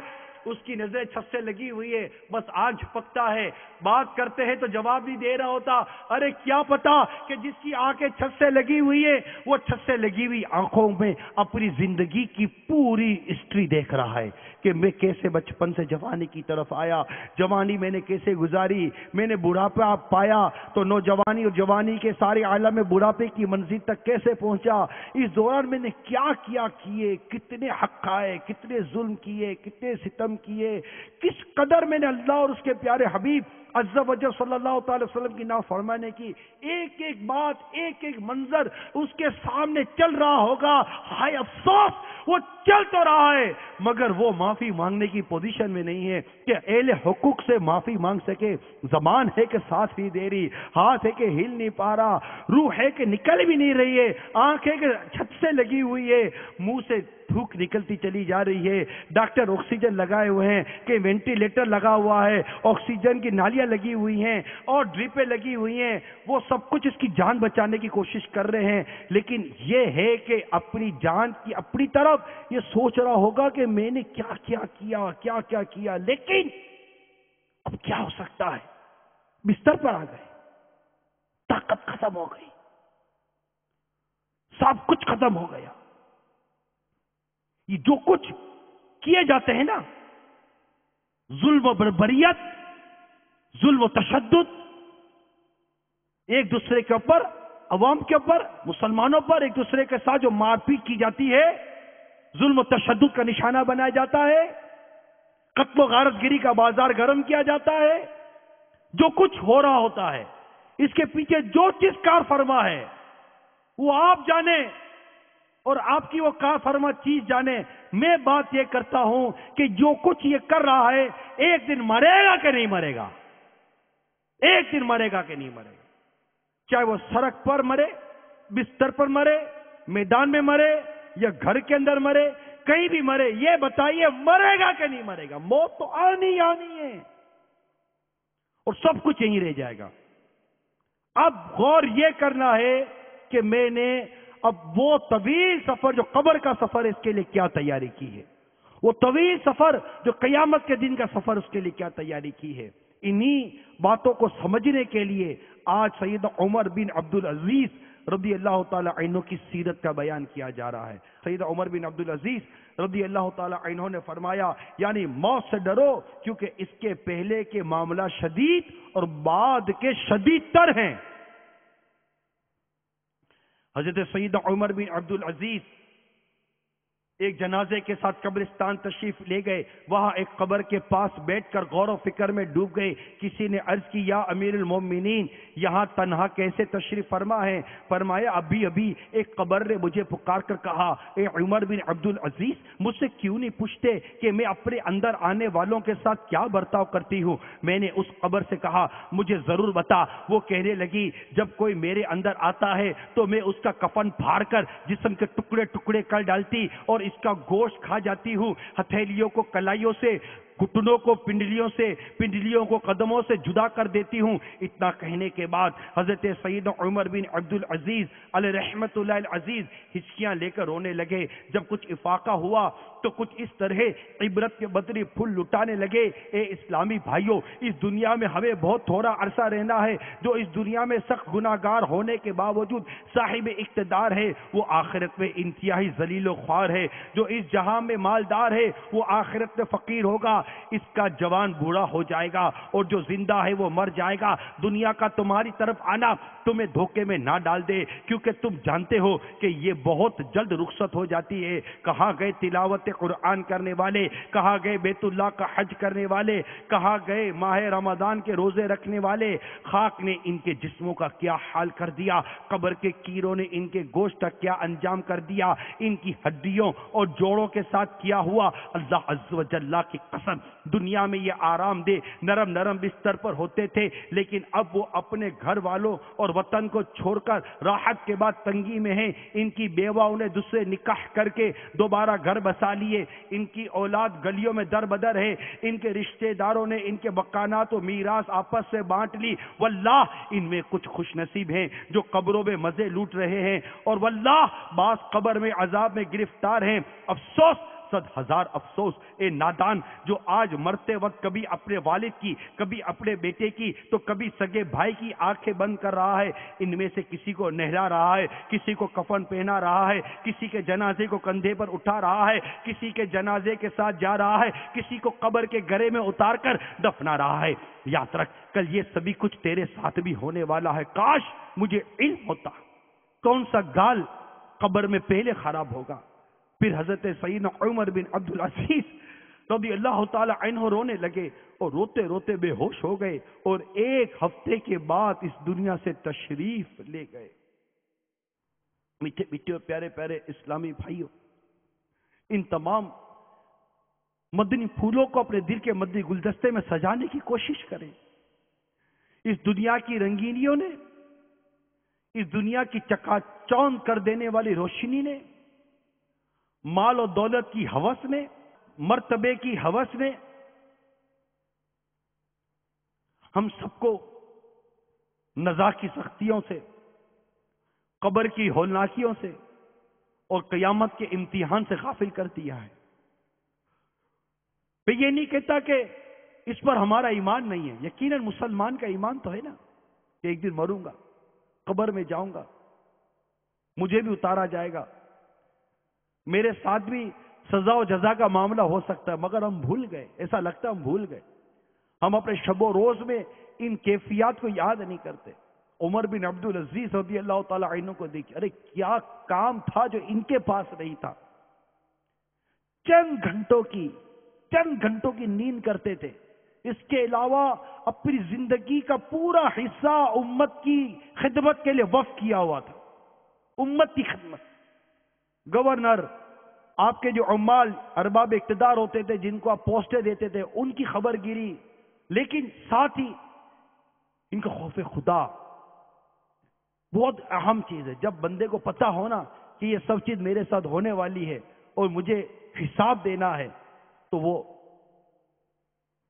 اس کی نظریں چھت سے لگی ہوئی ہے، بس آنکھ جھپکتا ہے، بات کرتے ہیں تو جواب نہیں دے رہا ہوتا. ارے کیا پتا کہ جس کی آنکھیں چھت سے لگی ہوئی ہے وہ چھت سے لگی ہوئی آنکھوں میں اپنی زندگی کی پوری ہسٹری دیکھ رہا ہے کہ میں کیسے بچپن سے جوانی کی طرف آیا، جوانی میں نے کیسے گزاری، میں نے بڑھاپا پایا تو نوجوانی اور جوانی کے سارے عالم میں بڑھاپے کی منزل تک کیسے پہنچا، اس دوران میں نے کیا کیا کیے، کتنے حق کھائے، کتنے ظلم کیے، کتنے ستم کیے، کس قدر میں نے اللہ اور اس کے پیارے حبیب عز و جل صلی اللہ تعالی وسلم کی نافرمانی کی. ایک ایک بات، ایک ایک منظر اس کے سامنے چل رہا ہوگا. ہائے افسوس، وہ چل تو رہا ہے مگر وہ معافی مانگنے کی پوزیشن میں نہیں ہے کہ اہل حقوق سے معافی مانگ سکے. زبان ہے کہ ساتھ نہیں دے رہی، ہاتھ ہے کہ ہل نہیں پا رہا، روح ہے کہ نکل بھی نہیں رہی ہے، آنکھ ہے کہ چھت سے لگی ہوئی ہے، منہ سے تھوک نکلتی چلی جا رہی ہے، ڈاکٹر آکسیجن لگائے ہوئے ہیں کہ وینٹیلیٹر لگا ہوا ہے، آکسیجن کی نالیاں لگی ہوئی ہیں اور ڈرپیں لگی ہوئی ہیں، وہ سب کچھ اس کی جان بچانے کی کوشش کر رہے ہیں. لیکن یہ ہے کہ اپنی جان کی اپنی طرف یہ سوچ رہا ہوگا کہ میں نے کیا کیا کیا، کیا کیا کیا. لیکن اب کیا ہو سکتا ہے، بستر پر آ گئے، طاقت ختم ہو گئی، سب کچھ ختم ہو گیا. یہ جو کچھ کیے جاتے ہیں نا، ظلم و بربریت، ظلم و تشدد، ایک دوسرے کے اوپر، عوام کے اوپر، مسلمانوں پر ایک دوسرے کے ساتھ جو مار پیٹ کی جاتی ہے، ظلم و تشدد کا نشانہ بنایا جاتا ہے، قتل و غارت گری کا بازار گرم کیا جاتا ہے، جو کچھ ہو رہا ہوتا ہے اس کے پیچھے جو چیز کار فرما ہے وہ آپ جانے اور آپ کی وہ کار فرما چیز جانے. میں بات یہ کرتا ہوں کہ جو کچھ یہ کر رہا ہے ایک دن مرے گا کہ نہیں مرے گا، ایک دن مرے گا کہ نہیں مرے گا. چاہے وہ سڑک پر مرے، بستر پر مرے، میدان میں مرے یا گھر کے اندر مرے، کہیں بھی مرے، یہ بتائیے مرے گا کہ نہیں مرے گا. موت تو آنی آنی ہے اور سب کچھ یہیں رہ جائے گا. اب غور یہ کرنا ہے کہ میں نے اب وہ طویل سفر جو قبر کا سفر ہے اس کے لیے کیا تیاری کی ہے، وہ طویل سفر جو قیامت کے دن کا سفر اس کے لیے کیا تیاری کی ہے. انہی باتوں کو سمجھنے کے لیے آج سید عمر بن عبدالعزیز رضی اللہ تعالی عنہ کی سیرت کا بیان کیا جا رہا ہے. سید عمر بن عبدالعزیز رضی اللہ تعالی عنہ نے فرمایا، یعنی موت سے ڈرو کیونکہ اس کے پہلے کے معاملہ شدید اور بعد کے شدید تر ہیں. حضرت سید عمر بن عبدالعزیز ایک جنازے کے ساتھ قبرستان تشریف لے گئے. وہاں ایک قبر کے پاس بیٹھ کر غور و فکر میں ڈوب گئے. کسی نے عرض کی، یا امیر المومنین یہاں تنہا کیسے تشریف فرما ہے؟ فرمایا، ابھی ابھی ایک قبر نے مجھے پکار کر کہا، اے عمر بن عبدالعزیز مجھ سے کیوں نہیں پوچھتے کہ میں اپنے اندر آنے والوں کے ساتھ کیا برتاؤ کرتی ہوں؟ میں نے اس قبر سے کہا، مجھے ضرور بتا. وہ کہنے لگی، جب کوئی میرے اندر آتا ہے تو میں اس کا کفن پھاڑ کر جسم کے ٹکڑے ٹکڑے کر ڈالتی اور اس کا گوشت کھا جاتی ہوں، ہتھیلیوں کو کلائیوں سے، گھٹنوں کو پنڈلیوں سے، پنڈلیوں کو قدموں سے جدا کر دیتی ہوں. اتنا کہنے کے بعد حضرت سید عمر بن عبدالعزیز علیہ رحمت اللہ العزیز ہچکیاں لے کر رونے لگے. جب کچھ افاقہ ہوا تو کچھ اس طرح عبرت کے بدری پھول لٹانے لگے. اے اسلامی بھائیوں، اس دنیا میں ہمیں بہت تھوڑا عرصہ رہنا ہے. جو اس دنیا میں سخت گناہگار ہونے کے باوجود صاحب اقتدار ہے وہ آخرت میں انتہائی ذلیل و خوار ہے. جو اس جہاں میں مالدار ہے وہ آخرت میں فقیر ہوگا. اس کا جوان بوڑھا ہو جائے گا اور جو زندہ ہے وہ مر جائے گا. دنیا کا تمہاری طرف آنا تمہیں دھوکے میں نہ ڈال دے، کیونکہ تم جانتے ہو کہ یہ بہت جلد رخصت ہو جاتی ہے. کہاں گئے تلاوت قرآن کرنے والے؟ کہاں گئے بیت اللہ کا حج کرنے والے؟ کہاں گئے ماہ رمضان کے روزے رکھنے والے؟ خاک نے ان کے جسموں کا کیا حال کر دیا، قبر کے کیڑوں نے ان کے گوشت کا کیا انجام کر دیا. ان کی ہڈیوں اور جوڑوں کے ساتھ کیا ہوا، اللہ عز و جل کی قسم وسلم دنیا میں یہ آرام دہ نرم نرم بستر پر ہوتے تھے، لیکن اب وہ اپنے گھر والوں اور وطن کو چھوڑ کر راحت کے بعد تنگی میں ہیں۔ ان کی بیواؤں نے دوسرے نکاح کر کے دوبارہ گھر بسا لیے، ان کی اولاد گلیوں میں در بدر ہے، ان کے رشتہ داروں نے ان کے مکانات و میراث آپس سے بانٹ لی۔ واللہ ان میں کچھ خوش نصیب ہیں جو قبروں میں مزے لوٹ رہے ہیں، اور واللہ بعض قبر میں عذاب میں گرفتار ہیں۔ افسوس، صد ہزار افسوس اے نادان جو آج مرتے وقت کبھی اپنے والد کی، کبھی اپنے بیٹے کی، تو کبھی سگے بھائی کی آنکھیں بند کر رہا ہے۔ ان میں سے کسی کو نہلا رہا ہے، کسی کو کفن پہنا رہا ہے، کسی کے جنازے کو کندھے پر اٹھا رہا ہے، کسی کے جنازے کے ساتھ جا رہا ہے، کسی کو قبر کے گرے میں اتار کر دفنا رہا ہے۔ یاد رکھ، کل یہ سبھی کچھ تیرے ساتھ بھی ہونے والا ہے۔ کاش مجھے علم ہوتا کون سا گال قبر میں پہلے خراب ہوگا۔ پھر حضرت سیدنا عمر بن عبدالعزیز رضی اللہ تعالی عنہ رونے لگے اور روتے روتے بے ہوش ہو گئے، اور ایک ہفتے کے بعد اس دنیا سے تشریف لے گئے۔ میٹھے میٹھے اور پیارے پیارے اسلامی بھائیوں، ان تمام مدنی پھولوں کو اپنے دل کے مدنی گلدستے میں سجانے کی کوشش کریں۔ اس دنیا کی رنگینیوں نے، اس دنیا کی چکا چوند کر دینے والی روشنی نے، مال و دولت کی ہوس نے، مرتبے کی ہوس نے ہم سب کو نزا کی سختیوں سے، قبر کی ہولناکیوں سے اور قیامت کے امتحان سے غافل کر دیا ہے۔ میں یہ نہیں کہتا کہ اس پر ہمارا ایمان نہیں ہے، یقیناً مسلمان کا ایمان تو ہے نا کہ ایک دن مروں گا، قبر میں جاؤں گا، مجھے بھی اتارا جائے گا، میرے ساتھ بھی سزا و جزا کا معاملہ ہو سکتا ہے، مگر ہم بھول گئے، ایسا لگتا ہے ہم بھول گئے۔ ہم اپنے شب و روز میں ان کیفیات کو یاد نہیں کرتے۔ عمر بن عبدالعزیز رضی اللہ تعالی عنہ کو دیکھیں، ارے کیا کام تھا جو ان کے پاس نہیں تھا۔ چند گھنٹوں کی نیند کرتے تھے، اس کے علاوہ اپنی زندگی کا پورا حصہ امت کی خدمت کے لیے وقف کیا ہوا تھا۔ امت کی خدمت، گورنر، آپ کے جو عمال ارباب اقتدار ہوتے تھے جن کو آپ پوسٹیں دیتے تھے، ان کی خبر گیری، لیکن ساتھ ہی ان کا خوف خدا بہت اہم چیز ہے۔ جب بندے کو پتہ ہونا کہ یہ سب چیز میرے ساتھ ہونے والی ہے اور مجھے حساب دینا ہے، تو وہ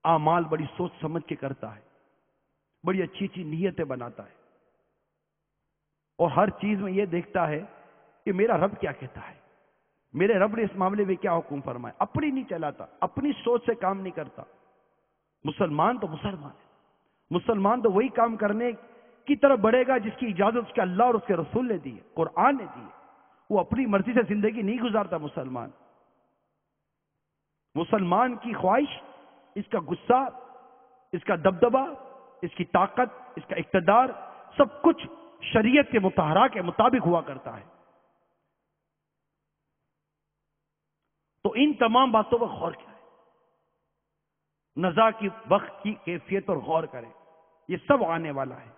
اعمال بڑی سوچ سمجھ کے کرتا ہے، بڑی اچھی اچھی نیتیں بناتا ہے، اور ہر چیز میں یہ دیکھتا ہے کہ میرا رب کیا کہتا ہے، میرے رب نے اس معاملے میں کیا حکم فرمایا۔ اپنی نہیں چلاتا، اپنی سوچ سے کام نہیں کرتا۔ مسلمان تو مسلمان ہے، مسلمان تو وہی کام کرنے کی طرف بڑھے گا جس کی اجازت اس کے اللہ اور اس کے رسول نے دی ہے، قرآن نے دی ہے۔ وہ اپنی مرضی سے زندگی نہیں گزارتا۔ مسلمان کی خواہش، اس کا غصہ، اس کا دبدبہ، اس کی طاقت، اس کا اقتدار، سب کچھ شریعت کے مطالعہ کے مطابق ہوا کرتا ہے۔ تو ان تمام باتوں پر غور کریں، نزا کی وقت کی کیفیت پر غور کریں، یہ سب آنے والا ہے۔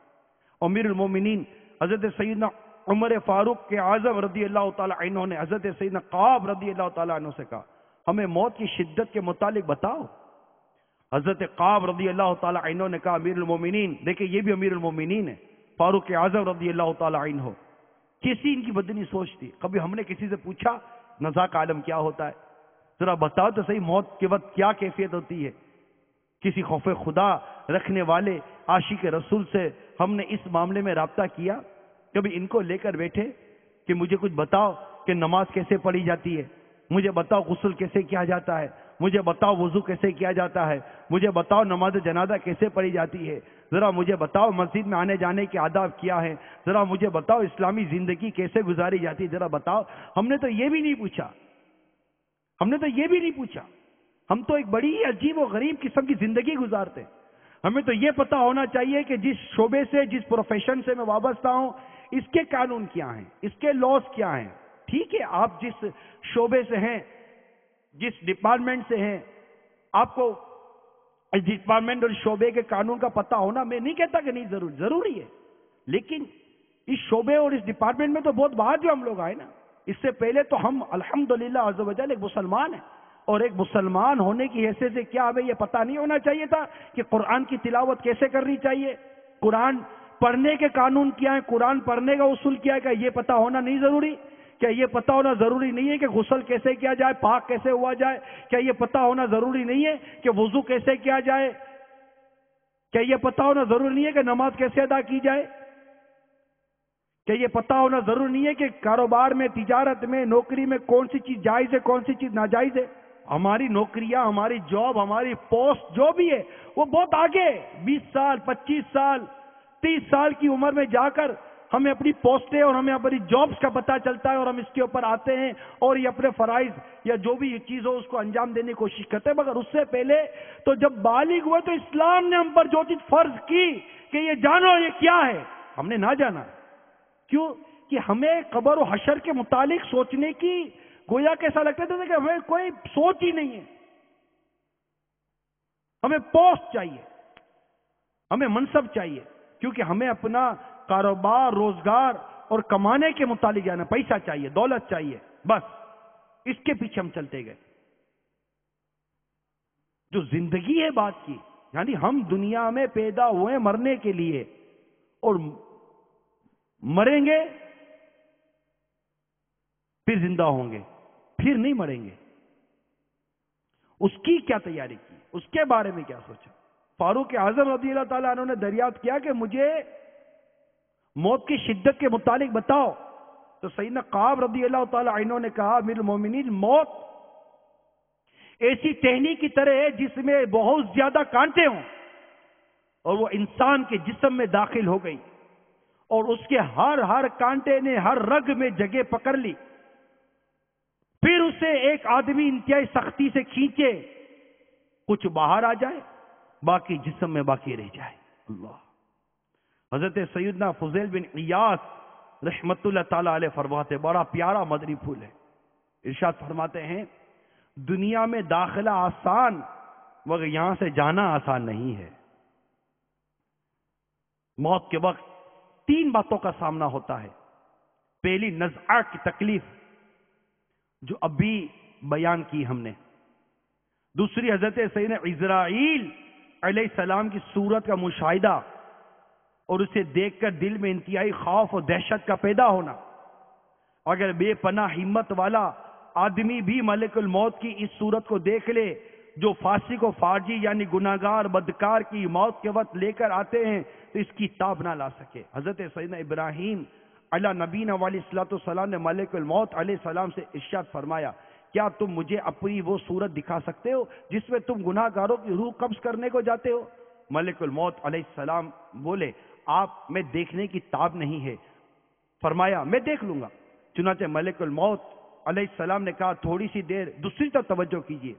امیر المومنین حضرت سیدنا عمر فاروق کے اعظم رضی اللہ تعالی عنہ نے حضرت سیدنا قعب رضی اللہ تعالی عنہ سے کہا، ہمیں موت کی شدت کے متعلق بتاؤ۔ حضرت قعب رضی اللہ تعالی عنہ نے کہا، امیر المومنین، دیکھیں یہ بھی امیر المومنین ہے، فاروق اعظم رضی اللہ تعالی عنہ، کیسی ان کی بدنی سوچ تھی۔ کبھی ہم نے کسی سے پوچھا نزا کا عالم کیا ہوتا ہے؟ ذرا بتاؤ تو صحیح، موت کے وقت کیا کیفیت ہوتی ہے؟ کسی خوف خدا رکھنے والے عاشق رسول سے ہم نے اس معاملے میں رابطہ کیا؟ کبھی ان کو لے کر بیٹھے کہ مجھے کچھ بتاؤ کہ نماز کیسے پڑھی جاتی ہے، مجھے بتاؤ غسل کیسے کیا جاتا ہے، مجھے بتاؤ وضو کیسے کیا جاتا ہے، مجھے بتاؤ نماز جنازہ کیسے پڑھی جاتی ہے، ذرا مجھے بتاؤ مسجد میں آنے جانے کے آداب کیا ہے، ذرا مجھے بتاؤ اسلامی زندگی کیسے گزاری جاتی ہے، ذرا بتاؤ۔ ہم نے تو یہ بھی نہیں پوچھا، ہم تو ایک بڑی ہی عجیب و غریب قسم کی زندگی گزارتے۔ ہمیں تو یہ پتا ہونا چاہیے کہ جس شعبے سے، جس پروفیشن سے میں وابستہ ہوں، اس کے قانون کیا ہیں، اس کے لاز کیا ہیں۔ ٹھیک ہے، آپ جس شعبے سے ہیں، جس ڈپارٹمنٹ سے ہیں، آپ کو اس ڈپارٹمنٹ اور شعبے کے قانون کا پتہ ہونا، میں نہیں کہتا کہ نہیں ضروری ہے، لیکن اس شعبے اور اس ڈپارٹمنٹ میں تو بہت بعد جو ہم لوگ آئے نا، اس سے پہلے تو ہم الحمدللہ عز و جل ایک مسلمان ہیں، اور ایک مسلمان ہونے کی حیثیت سے کیا ہمیں یہ پتہ نہیں ہونا چاہیے تھا کہ قرآن کی تلاوت کیسے کرنی چاہیے؟ قرآن پڑھنے کے قانون کیا ہے؟ قرآن پڑھنے کا اصول کیا ہے؟ کہ یہ پتہ ہونا نہیں ضروری؟ کیا یہ پتہ ہونا ضروری نہیں ہے کہ غسل کیسے کیا جائے، پاک کیسے ہوا جائے؟ کیا یہ پتہ ہونا ضروری نہیں ہے کہ وضو کیسے کیا جائے؟ کیا یہ پتہ ہونا ضروری نہیں ہے کہ نماز کیسے ادا کی جائے؟ کیا یہ پتہ ہونا ضروری نہیں ہے کہ کاروبار میں، تجارت میں، نوکری میں کون سی چیز جائز ہے، کون سی چیز ناجائز ہے؟ ہماری نوکریاں، ہماری جاب، ہماری پوسٹ جو بھی ہے وہ بہت آگے، 20 سال، 25 سال، 30 سال کی عمر میں جا کر ہمیں اپنی پوسٹیں اور ہمیں اپنی جابز کا پتہ چلتا ہے، اور ہم اس کے اوپر آتے ہیں اور یہ اپنے فرائض یا جو بھی چیز ہو اس کو انجام دینے کی کوشش کرتے ہیں۔ مگر اس سے پہلے تو جب بالغ ہوئے تو اسلام نے ہم پر جو چیز فرض کی کہ یہ جانو یہ کیا ہے، ہم نے نہ جانا۔ کیوں کہ ہمیں قبر و حشر کے متعلق سوچنے کی گویا کیسا لگتا تھا کہ ہمیں کوئی سوچ ہی نہیں ہے۔ ہمیں پوسٹ چاہیے، ہمیں منصب چاہیے، کیونکہ ہمیں اپنا کاروبار، روزگار اور کمانے کے متعلق جانا، پیسہ چاہیے، دولت چاہیے، بس اس کے پیچھے ہم چلتے گئے۔ جو زندگی ہے بات کی، یعنی ہم دنیا میں پیدا ہوئے مرنے کے لیے، اور مریں گے پھر زندہ ہوں گے، پھر نہیں مریں گے۔ اس کی کیا تیاری کی، اس کے بارے میں کیا سوچا؟ فاروق اعظم رضی اللہ تعالیٰ عنہ نے دریافت کیا کہ مجھے موت کی شدت کے متعلق بتاؤ، تو سیدنا کعب رضی اللہ تعالیٰ عنہ نے کہا امیر المومنین، موت ایسی ٹہنی کی طرح ہے جس میں بہت زیادہ کانٹے ہوں، اور وہ انسان کے جسم میں داخل ہو گئی، اور اس کے ہر کانٹے نے ہر رگ میں جگہ پکڑ لی، پھر اسے ایک آدمی انتہائی سختی سے کھینچے، کچھ باہر آ جائے، باقی جسم میں باقی رہ جائے۔ اللہ! حضرت سیدنا فضیل بن عیاض رحمت اللہ تعالیٰ علیہ فرماتے، بڑا پیارا مدنی پھول ہے، ارشاد فرماتے ہیں دنیا میں داخلہ آسان مگر یہاں سے جانا آسان نہیں ہے۔ موت کے وقت 3 باتوں کا سامنا ہوتا ہے۔ پہلی نزعہ کی تکلیف جو ابھی بیان کی ہم نے، دوسری حضرت سیدنا عزرائیل علیہ السلام کی صورت کا مشاہدہ اور اسے دیکھ کر دل میں انتہائی خوف اور دہشت کا پیدا ہونا۔ اگر بے پناہ ہمت والا آدمی بھی ملک الموت کی اس صورت کو دیکھ لے جو فاسق و فاجی یعنی گناہگار بدکار کی موت کے وقت لے کر آتے ہیں تو اس کی تاب نہ لا سکے۔ حضرت سیدنا ابراہیم علیہ نبینا علیہ السلام نے ملک الموت علیہ السلام سے ارشاد فرمایا، کیا تم مجھے اپنی وہ صورت دکھا سکتے ہو جس میں تم گناہگاروں کی روح قبض کرنے کو جاتے ہو؟ ملک الموت علیہ السلام بولے، آپ میں دیکھنے کی تاب نہیں ہے۔ فرمایا میں دیکھ لوں گا۔ چنانچہ ملک الموت علیہ السلام نے کہا تھوڑی سی دیر دوسری طرف توجہ کیجیے۔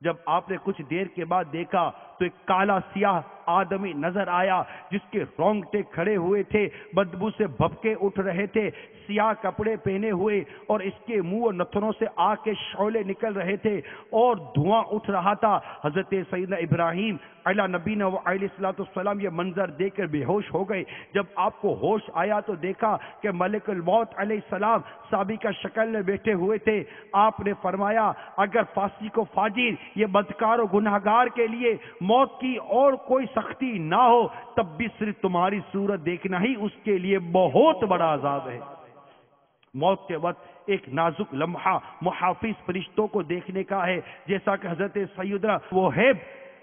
جب آپ نے کچھ دیر کے بعد دیکھا تو ایک کالا سیاہ آدمی نظر آیا جس کے رونگٹے کھڑے ہوئے تھے، بدبو سے بھبکے اٹھ رہے تھے، سیاہ کپڑے پہنے ہوئے، اور اس کے منہ اور نتنوں سے آگ کے شعلے نکل رہے تھے اور دھواں اٹھ رہا تھا۔ حضرت سیدنا ابراہیم علیہ نبینا علیہ السلام یہ منظر دیکھ کر بے ہوش ہو گئے۔ جب آپ کو ہوش آیا تو دیکھا کہ ملک الموت علیہ السلام سابقہ شکل میں بیٹھے ہوئے تھے۔ آپ نے فرمایا اگر فاسق و فاجر یہ بدکار و گناہگار کے لیے موت کی اور کوئی سختی نہ ہو تب بھی صرف تمہاری صورت دیکھنا ہی اس کے لیے بہت بڑا عذاب ہے۔ موت کے وقت ایک نازک لمحہ محافظ فرشتوں کو دیکھنے کا ہے، جیسا کہ حضرت سیدنا وہیب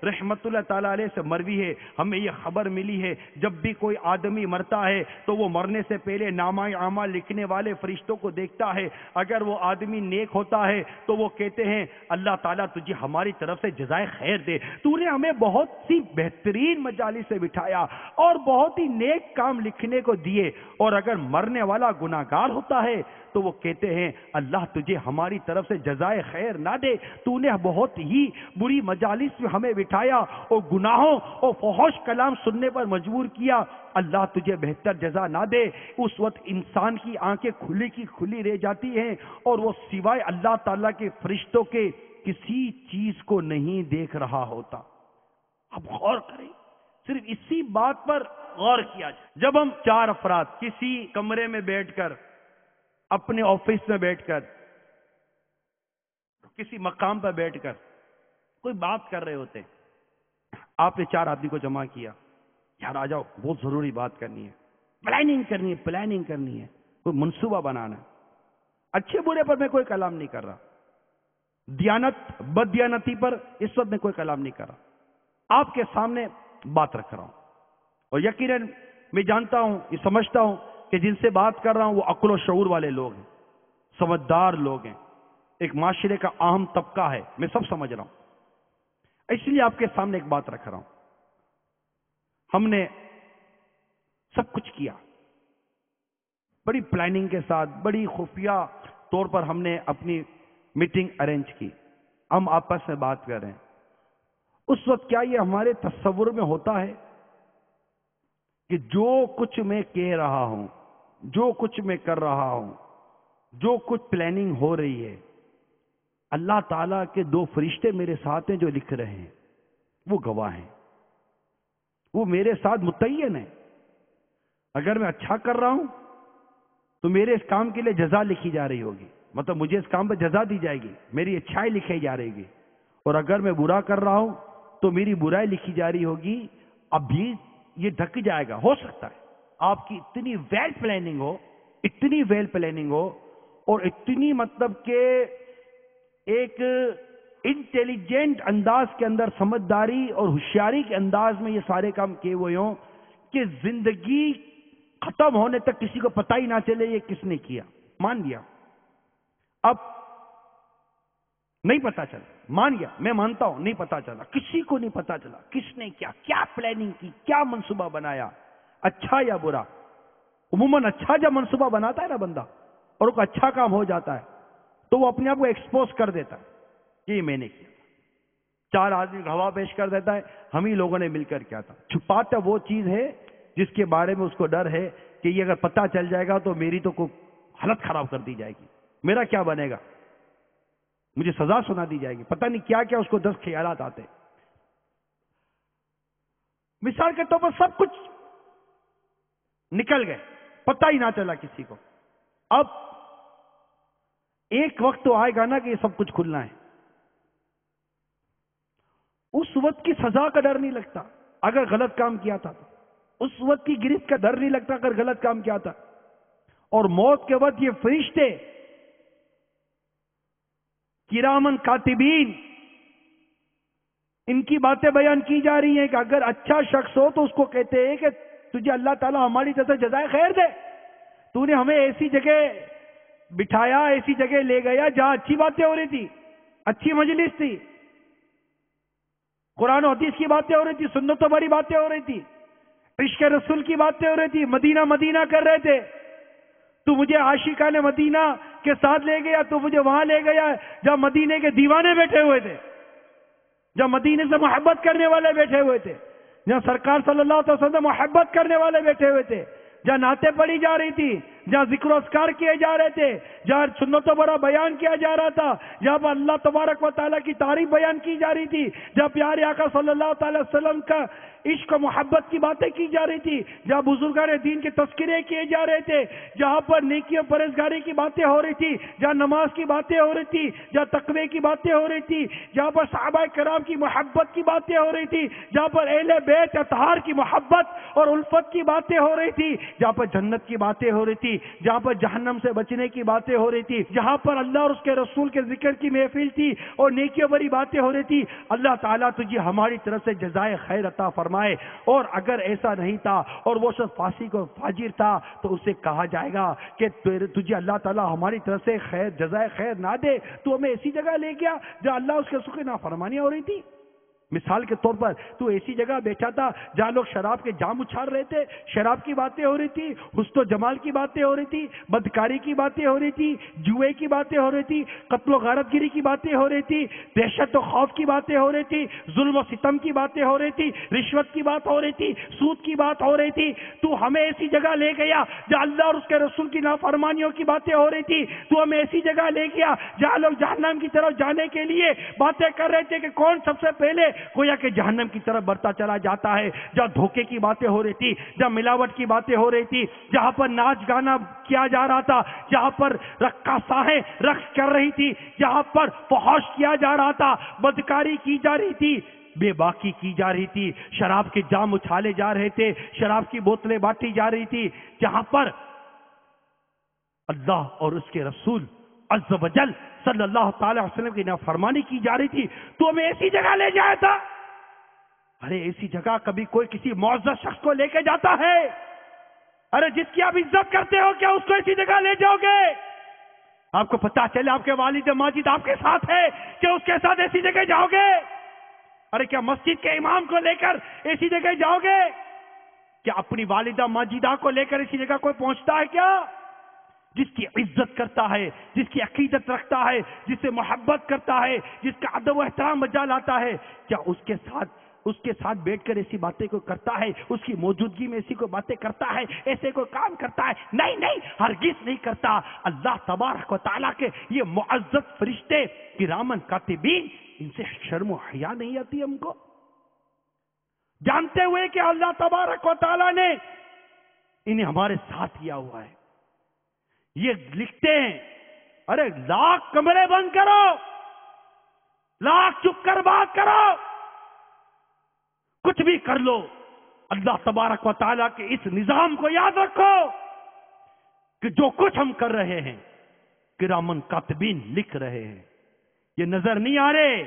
رحمت اللہ تعالیٰ علیہ سے مروی ہے، ہمیں یہ خبر ملی ہے جب بھی کوئی آدمی مرتا ہے تو وہ مرنے سے پہلے نامہ اعمال لکھنے والے فرشتوں کو دیکھتا ہے۔ اگر وہ آدمی نیک ہوتا ہے تو وہ کہتے ہیں اللہ تعالیٰ تجھے ہماری طرف سے جزائے خیر دے، تو نے ہمیں بہت سی بہترین مجالس سے بٹھایا اور بہت ہی نیک کام لکھنے کو دیے، اور اگر مرنے والا گناہگار ہوتا ہے تو وہ کہتے ہیں اللہ تجھے ہماری طرف سے جزائے خیر نہ دے، تو نے بہت ہی بری مجالس میں ہمیں بٹھایا اور گناہوں اور فحش کلام سننے پر مجبور کیا، اللہ تجھے بہتر جزا نہ دے۔ اس وقت انسان کی آنکھیں کھلی کی کھلی رہ جاتی ہیں اور وہ سوائے اللہ تعالیٰ کے فرشتوں کے کسی چیز کو نہیں دیکھ رہا ہوتا۔ اب غور کریں، صرف اسی بات پر غور کیا جائے۔ جب ہم 4 افراد کسی کمرے میں بیٹھ کر، اپنے آفس میں بیٹھ کر کسی مقام پر بیٹھ کر کوئی بات کر رہے ہوتے، آپ نے 4 آدمی کو جمع کیا، یار آ جاؤ بہت ضروری بات کرنی ہے، پلاننگ کرنی ہے، کوئی منصوبہ بنانا ہے۔ اچھے برے پر میں کوئی کلام نہیں کر رہا، دیانت بد دیانتی پر اس وقت میں کوئی کلام نہیں کر رہا، آپ کے سامنے بات رکھ رہا ہوں، اور یقیناً میں جانتا ہوں، یہ سمجھتا ہوں کہ جن سے بات کر رہا ہوں وہ عقل و شعور والے لوگ ہیں، سمجھدار لوگ ہیں، ایک معاشرے کا اہم طبقہ ہے، میں سب سمجھ رہا ہوں، اس لیے آپ کے سامنے ایک بات رکھ رہا ہوں۔ ہم نے سب کچھ کیا، بڑی پلاننگ کے ساتھ، بڑی خفیہ طور پر ہم نے اپنی میٹنگ ارینج کی، ہم آپس میں بات کر رہے ہیں۔ اس وقت کیا یہ ہمارے تصور میں ہوتا ہے کہ جو کچھ میں کہہ رہا ہوں، جو کچھ میں کر رہا ہوں، جو کچھ پلاننگ ہو رہی ہے، اللہ تعالیٰ کے 2 فرشتے میرے ساتھ ہیں جو لکھ رہے ہیں، وہ گواہ ہیں، وہ میرے ساتھ متعین ہیں۔ اگر میں اچھا کر رہا ہوں تو میرے اس کام کے لیے جزا لکھی جا رہی ہوگی، مطلب مجھے اس کام پہ جزا دی جائے گی، میری اچھائی لکھی جا رہی ہوگی، اور اگر میں برا کر رہا ہوں تو میری برائی لکھی جا رہی ہوگی۔ اب بھی یہ ڈھک جائے گا، ہو سکتا ہے آپ کی اتنی ویل پلاننگ ہو اور اتنی مطلب کہ ایک انٹیلیجنٹ انداز کے اندر، سمجھداری اور ہوشیاری کے انداز میں یہ سارے کام کیے ہوئے ہوں کہ زندگی ختم ہونے تک کسی کو پتہ ہی نہ چلے یہ کس نے کیا۔ مان لیا، اب نہیں پتا چلا، مان گیا، میں مانتا ہوں نہیں پتا چلا، کسی کو نہیں پتا چلا کس نے کیا پلاننگ کی، کیا منصوبہ بنایا، اچھا یا برا۔ عموماً اچھا جب منصوبہ بناتا ہے نا بندہ اور وہ اچھا کام ہو جاتا ہے تو وہ اپنے آپ کو ایکسپوز کر دیتا ہے کہ یہ میں نے کیا، 4 آدمی گواہ پیش کر دیتا ہے، ہم ہی لوگوں نے مل کر کیا تھا۔ چھپاتا وہ چیز ہے جس کے بارے میں اس کو ڈر ہے کہ یہ اگر پتہ چل جائے گا تو میری تو کوئی حالت خراب کر دی جائے گی، میرا کیا بنے گا، مجھے سزا سنا دی جائے گی، پتہ نہیں کیا کیا اس کو 10 خیالات آتے۔ مثال کے طور پر سب کچھ نکل گئے، پتہ ہی نہ چلا کسی کو۔ اب ایک وقت تو آئے گا نا کہ یہ سب کچھ کھلنا ہے، اس وقت کی سزا کا ڈر نہیں لگتا اگر غلط کام کیا تھا تو، اس وقت کی گرفت کا ڈر نہیں لگتا اگر غلط کام کیا تھا، اور موت کے وقت یہ فرشتے کرامن کاتبین ان کی باتیں بیان کی جا رہی ہیں کہ اگر اچھا شخص ہو تو اس کو کہتے ہیں کہ تجھے اللہ تعالیٰ ہماری طرف سے جزائے خیر دے، تو نے ہمیں ایسی جگہ بٹھایا، ایسی جگہ لے گیا جہاں اچھی باتیں ہو رہی تھی، اچھی مجلس تھی، قرآن و حدیث کی باتیں ہو رہی تھی، سنتوں بری باتیں ہو رہی تھی، عشق رسول کی باتیں ہو رہی تھی، مدینہ کر رہے تھے، تو مجھے عاشقان مدینہ کے ساتھ لے گیا، تو مجھے وہاں لے گیا جہاں مدینے کے دیوانے بیٹھے ہوئے تھے، جہاں مدینے سے محبت کرنے والے بیٹھے ہوئے تھے، جہاں سرکار صلی اللہ علیہ وسلم سے محبت کرنے والے بیٹھے ہوئے تھے، جہاں نعتیں پڑھی جا رہی تھی، جہاں ذکر و اذکار کیے جا رہے تھے، جہاں سنتوں بڑا بیان کیا جا رہا تھا، جہاں پر اللہ تبارک و تعالیٰ کی تعریف بیان کی جا رہی تھی، جہاں پیارے آقا صلی اللہ تعالی وسلم کا عشق و محبت کی باتیں کی جا رہی تھی، جہاں بزرگان دین کے تذکرے کیے جا رہے تھے، جہاں پر نیکی و پرہیزگاری کی باتیں ہو رہی تھی، جہاں نماز کی باتیں ہو رہی تھی، جہاں تقوی کی باتیں ہو رہی تھی، جہاں پر صحابہ کرام کی محبت کی باتیں ہو رہی تھی، جہاں پر اہل بیت اطہار کی محبت اور الفت کی باتیں ہو رہی تھی، جہاں پر جنت کی باتیں ہو رہی تھی، جہاں پر جہنم سے بچنے کی باتیں ہو رہی تھی، جہاں پر اللہ اور اس کے رسول کے ذکر کی محفل تھی اور نیکی و بری باتیں ہو رہی تھی، اللہ تعالیٰ تجھے ہماری طرف سے جزائے خیر عطا فرمائے۔ اور اگر ایسا نہیں تھا اور وہ شخص فاسق و فاجر تھا تو اسے کہا جائے گا کہ تجھے اللہ تعالیٰ ہماری طرف سے خیر جزائے خیر نہ دے، تو ہمیں ایسی جگہ لے گیا جہاں اللہ اس کے رسول کی نافرمانیاں ہو رہی تھی۔ مثال کے طور پر تو ایسی جگہ بیٹھا تھا جہاں لوگ شراب کے جام اچھال رہے تھے، شراب کی باتیں ہو رہی تھی، حسن و جمال کی باتیں ہو رہی تھی، بدکاری کی باتیں ہو رہی تھی، جوئے کی باتیں ہو رہی تھی، قتل و غارت گیری کی باتیں ہو رہی تھی، دہشت و خوف کی باتیں ہو رہی تھی، ظلم و ستم کی باتیں ہو رہی تھی، رشوت کی بات ہو رہی تھی، سود کی بات ہو رہی تھی۔ تو ہمیں ایسی جگہ لے گیا جہاں اللہ اور اس کے رسول کی نافرمانیوں کی باتیں ہو رہی تھی، تو ہمیں ایسی جگہ لے گیا جہاں لوگ جہنم کی طرف جانے کے لیے باتیں کر رہے تھے کہ کون سب سے پہلے گویا کہ جہنم کی طرف بڑھتا چلا جاتا ہے. جہاں دھوکے کی باتیں ہو رہی تھی, جہاں ملاوٹ کی باتیں ہو رہی تھی, جہاں پر ناچ گانا کیا جا رہا تھا, جہاں پر رقاصائیں رقص کر رہی تھی, جہاں پر فحش کیا جا رہا تھا, بدکاری کی جا رہی تھی, بے باکی کی جا رہی تھی, شراب کے جام اچھالے جا رہے تھے, شراب کی بوتلیں بانٹی جا رہی تھی, جہاں پر اللہ اور اس کے رسول عز و جل صلی اللہ تعالی وسلم کی نافرمانی کی جا رہی تھی, تو ہمیں ایسی جگہ لے جایا تھا. ارے ایسی جگہ کبھی کوئی کسی معزز شخص کو لے کے جاتا ہے؟ ارے جس کی آپ عزت کرتے ہو, کیا اس کو ایسی جگہ لے جاؤ گے؟ آپ کو پتا چلے آپ کے والد ماجد آپ کے ساتھ ہے, کیا اس کے ساتھ ایسی جگہ جاؤ گے؟ ارے کیا مسجد کے امام کو لے کر ایسی جگہ جاؤ گے؟ کیا اپنی والدہ ماجدہ کو لے کر ایسی جگہ کوئی پہنچتا ہے کیا؟ جس کی عزت کرتا ہے, جس کی عقیدت رکھتا ہے, جس سے محبت کرتا ہے, جس کا ادب و احترام بجا لاتا ہے, کیا اس کے ساتھ بیٹھ کر ایسی باتیں کوئی کرتا ہے؟ اس کی موجودگی میں ایسی کوئی باتیں کرتا ہے, ایسے کوئی کام کرتا ہے؟ نہیں نہیں, ہرگز نہیں کرتا. اللہ تبارک و تعالیٰ کے یہ معزز فرشتے کرامن کاتبین, ان سے شرم و حیا نہیں آتی ہم کو؟ جانتے ہوئے کہ اللہ تبارک و تعالیٰ نے انہیں ہمارے ساتھ کیا ہوا ہے, یہ لکھتے ہیں ارے لاکھ کمرے بند کرو, لاکھ چپ کر بات کرو, کچھ بھی کر لو, اللہ تبارک و تعالیٰ کے اس نظام کو یاد رکھو کہ جو کچھ ہم کر رہے ہیں کرامن کاتبین لکھ رہے ہیں. یہ نظر نہیں آ رہے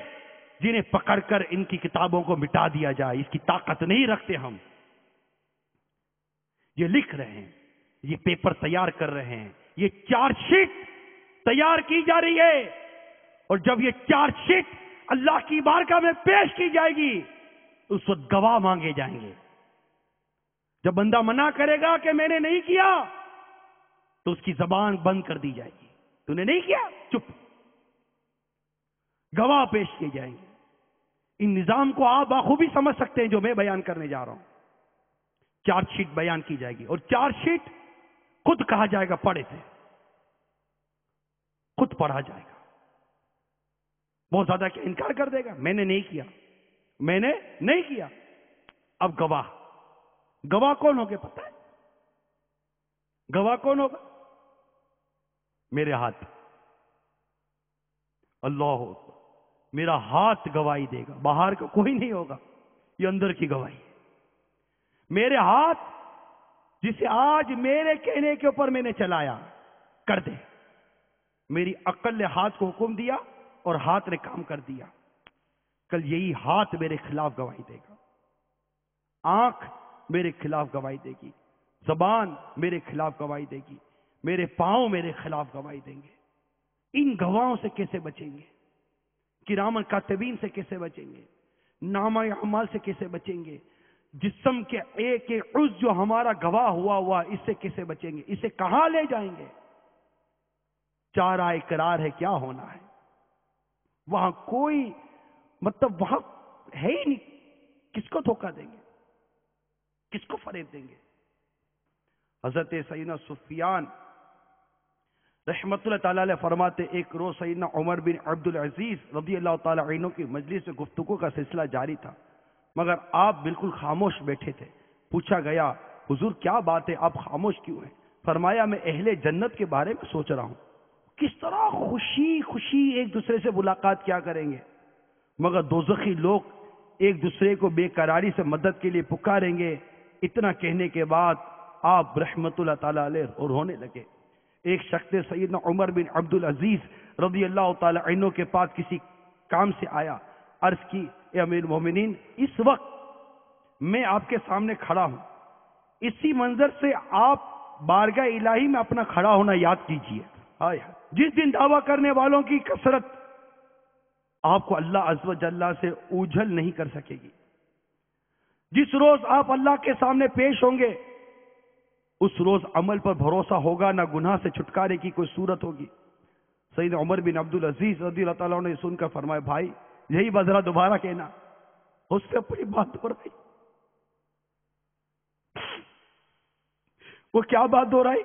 جنہیں پکڑ کر ان کی کتابوں کو مٹا دیا جائے, اس کی طاقت نہیں رکھتے ہم. یہ لکھ رہے ہیں, یہ پیپر تیار کر رہے ہیں, یہ چارج شیٹ تیار کی جا رہی ہے, اور جب یہ چارج شیٹ اللہ کی بارگاہ میں پیش کی جائے گی اس وقت گواہ مانگے جائیں گے. جب بندہ منع کرے گا کہ میں نے نہیں کیا تو اس کی زبان بند کر دی جائے گی, تو نے نہیں کیا, چپ. گواہ پیش کیے جائیں گے. ان نظام کو آپ بخوبی سمجھ سکتے ہیں جو میں بیان کرنے جا رہا ہوں. چارج شیٹ بیان کی جائے گی, اور چارج شیٹ خود کہا جائے گا پڑھے تھے, خود پڑھا جائے گا. بہت زیادہ کیا انکار کر دے گا, میں نے نہیں کیا, میں نے نہیں کیا. اب گواہ کون ہوگے پتہ ہے؟ گواہ کون ہوگا؟ میرے ہاتھ. اللہ اکبر, میرا ہاتھ گواہی دے گا, باہر کا کوئی نہیں ہوگا, یہ اندر کی گواہی ہے. میرے ہاتھ جسے آج میرے کہنے کے اوپر میں نے چلایا کر دے. میری عقل نے ہاتھ کو حکم دیا اور ہاتھ نے کام کر دیا. کل یہی ہاتھ میرے خلاف گواہی دے گا, آنکھ میرے خلاف گواہی دے گی, زبان میرے خلاف گواہی دے گی, میرے پاؤں میرے خلاف گواہی دیں گے. ان گواہوں سے کیسے بچیں گے؟ کرامن کاتبین سے کیسے بچیں گے؟ نامہ اعمال سے کیسے بچیں گے؟ جسم کے ایک ایک عضو جو ہمارا گواہ ہوا اس سے کیسے بچیں گے؟ اسے کہاں لے جائیں گے؟ چارہ اقرار ہے, کیا ہونا ہے وہاں؟ کوئی مطلب وہاں ہے ہی نہیں. کس کو دھوکہ دیں گے؟ کس کو فریب دیں گے؟ حضرت سیدنا سفیان رحمت اللہ تعالی علیہ فرماتے, ایک روز سیدنا عمر بن عبد العزیز رضی اللہ تعالی عنہ کی مجلس میں گفتگو کا سلسلہ جاری تھا, مگر آپ بالکل خاموش بیٹھے تھے. پوچھا گیا حضور کیا بات ہے, آپ خاموش کیوں ہیں؟ فرمایا میں اہل جنت کے بارے میں سوچ رہا ہوں, کس طرح خوشی خوشی ایک دوسرے سے ملاقات کیا کریں گے, مگر دوزخی لوگ ایک دوسرے کو بے قراری سے مدد کے لیے پکاریں گے. اتنا کہنے کے بعد آپ رحمت اللہ تعالی علیہ اور رونے لگے. ایک شخص سیدنا عمر بن عبد العزیز رضی اللہ تعالی عنہ کے پاس کسی کام سے آیا, عرض کی اے امیر المومنین, اس وقت میں آپ کے سامنے کھڑا ہوں, اسی منظر سے آپ بارگاہ الہی میں اپنا کھڑا ہونا یاد کیجئے. جس دن دعویٰ کرنے والوں کی کثرت آپ کو اللہ عز و جل سے اوجھل نہیں کر سکے گی. جس روز آپ اللہ کے سامنے پیش ہوں گے اس روز عمل پر بھروسہ ہوگا, نہ گناہ سے چھٹکارے کی کوئی صورت ہوگی. سیدنا عمر بن عبد العزیز رضی اللہ تعالیٰ نے سن کر فرمایا, بھائی یہی بذرا دوبارہ کہنا. اس سے اپنی بات ہو رہی, وہ کیا بات ہو رہی؟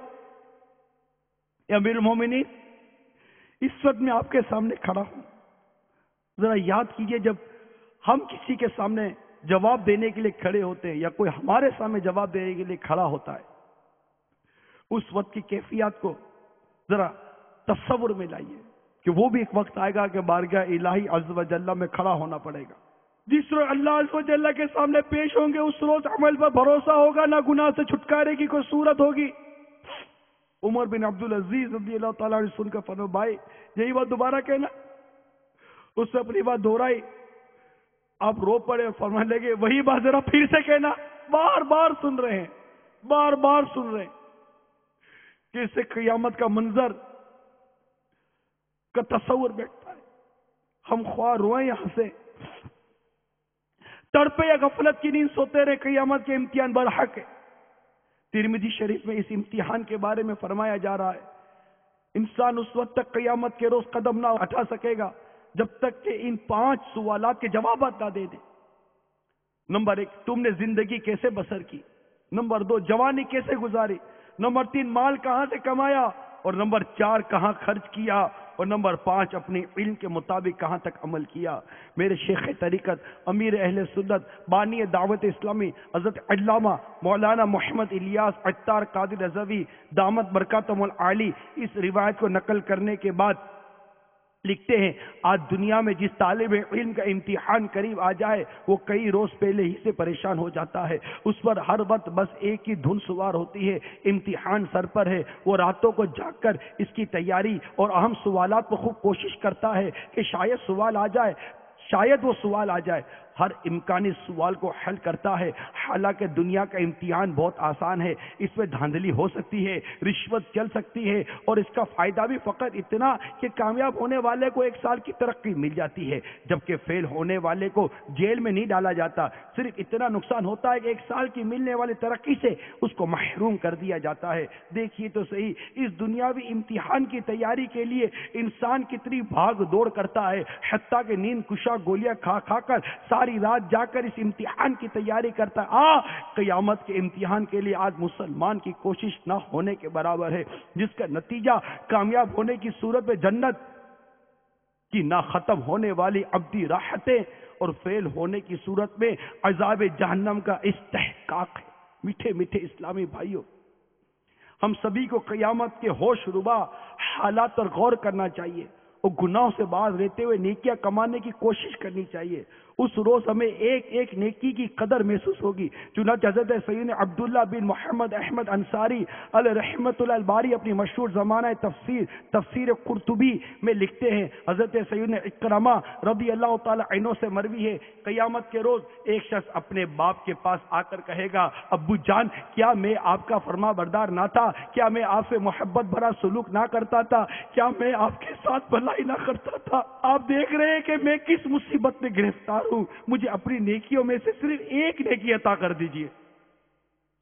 امیر المومنین, اس وقت میں آپ کے سامنے کھڑا ہوں, ذرا یاد کیجئے جب ہم کسی کے سامنے جواب دینے کے لیے کھڑے ہوتے ہیں یا کوئی ہمارے سامنے جواب دینے کے لیے کھڑا ہوتا ہے، اس وقت کی کیفیات کو ذرا تصور میں لائیے کہ وہ بھی ایک وقت آئے گا کہ بارگاہ الہی عز و جل میں کھڑا ہونا پڑے گا. جس روز اللہ عز و جل کے سامنے پیش ہوں گے اس روز عمل پر بھروسہ ہوگا، نہ گناہ سے چھٹکارے کی کوئی صورت ہوگی. عمر بن عبدالعزیز رضی اللہ تعالیٰ عنہ سن کر فرمایا بھائی یہی بات دوبارہ کہنا. اس نے اپنی بات دہرائی، آپ رو پڑے اور فرمانے لگے وہی بات ذرا پھر سے کہنا. بار بار سن رہے ہیں، بار بار سن رہے ہیں کہ اس سے قیامت کا منظر کا تصور بیٹھتا ہے. ہم خواہ روئیں یا ہنسیں، تڑپے یا غفلت کی نیند سوتے رہے، قیامت کے امتحان برحق ہے. ترمذی شریف میں اس امتحان کے بارے میں فرمایا جا رہا ہے انسان اس وقت تک قیامت کے روز قدم نہ اٹھا سکے گا جب تک کہ ان 5 سوالات کے جوابات نہ دے دے. نمبر 1، تم نے زندگی کیسے بسر کی. نمبر 2، جوانی کیسے گزاری. نمبر 3، مال کہاں سے کمایا. اور نمبر 4، کہاں خرچ کیا. اور نمبر 5، اپنے علم کے مطابق کہاں تک عمل کیا. میرے شیخ طریقت امیر اہل سنت بانی دعوت اسلامی حضرت علامہ مولانا محمد الیاس عطار قادری رضوی دامت برکاتہم العالی اس روایت کو نقل کرنے کے بعد لکھتے ہیں آج دنیا میں جس طالب علم کا امتحان قریب آ جائے وہ کئی روز پہلے ہی سے پریشان ہو جاتا ہے. اس پر ہر وقت بس ایک ہی دھن سوار ہوتی ہے، امتحان سر پر ہے. وہ راتوں کو جاگ کر اس کی تیاری اور اہم سوالات پر خوب کوشش کرتا ہے کہ شاید سوال آ جائے، شاید وہ سوال آ جائے. ہر امکانی سوال کو حل کرتا ہے. حالانکہ دنیا کا امتحان بہت آسان ہے، اس میں دھاندلی ہو سکتی ہے، رشوت چل سکتی ہے اور اس کا فائدہ بھی فقط اتنا کہ کامیاب ہونے والے کو 1 سال کی ترقی مل جاتی ہے، جبکہ فیل ہونے والے کو جیل میں نہیں ڈالا جاتا. صرف اتنا نقصان ہوتا ہے کہ 1 سال کی ملنے والی ترقی سے اس کو محروم کر دیا جاتا ہے. دیکھیے تو صحیح اس دنیاوی امتحان کی تیاری کے لیے انسان کتنی بھاگ دوڑ کرتا ہے، حتیٰ کہ نیند کشا گولیاں کھا کھا کر ساری رات جا کر اس امتحان کی تیاری کرتا ہے. قیامت کے امتحان کے لیے آج مسلمان کی کوشش نہ ہونے کے برابر ہے، جس کا نتیجہ کامیاب ہونے کی صورت میں جنت کی نہ ختم ہونے والی ابدی راحتیں اور فیل ہونے کی صورت میں عذاب جہنم کا استحقاق ہے. میٹھے میٹھے اسلامی بھائیوں، ہم سبھی کو قیامت کے ہوش ربا حالات پر غور کرنا چاہیے اور گناہوں سے باز رہتے ہوئے نیکیاں کمانے کی کوشش کرنی چاہیے. اس روز ہمیں ایک ایک نیکی کی قدر محسوس ہوگی. چنانچہ حضرت سیدنا عبداللہ بن محمد احمد انصاری علیہ رحمت اللہ الباری اپنی مشہور زمانہ تفسیر قرطبی میں لکھتے ہیں حضرت سیدنا اکرمہ رضی اللہ تعالی عنہ سے مروی ہے قیامت کے روز ایک شخص اپنے باپ کے پاس آ کر کہے گا ابو جان کیا میں آپ کا فرما بردار نہ تھا؟ کیا میں آپ سے محبت بھرا سلوک نہ کرتا تھا؟ کیا میں آپ کے ساتھ بھلائی نہ کرتا تھا؟ آپ دیکھ رہے ہیں کہ میں کس مصیبت میں گرفتار ہوں، مجھے اپنی نیکیوں میں سے صرف ایک نیکی عطا کر دیجئے،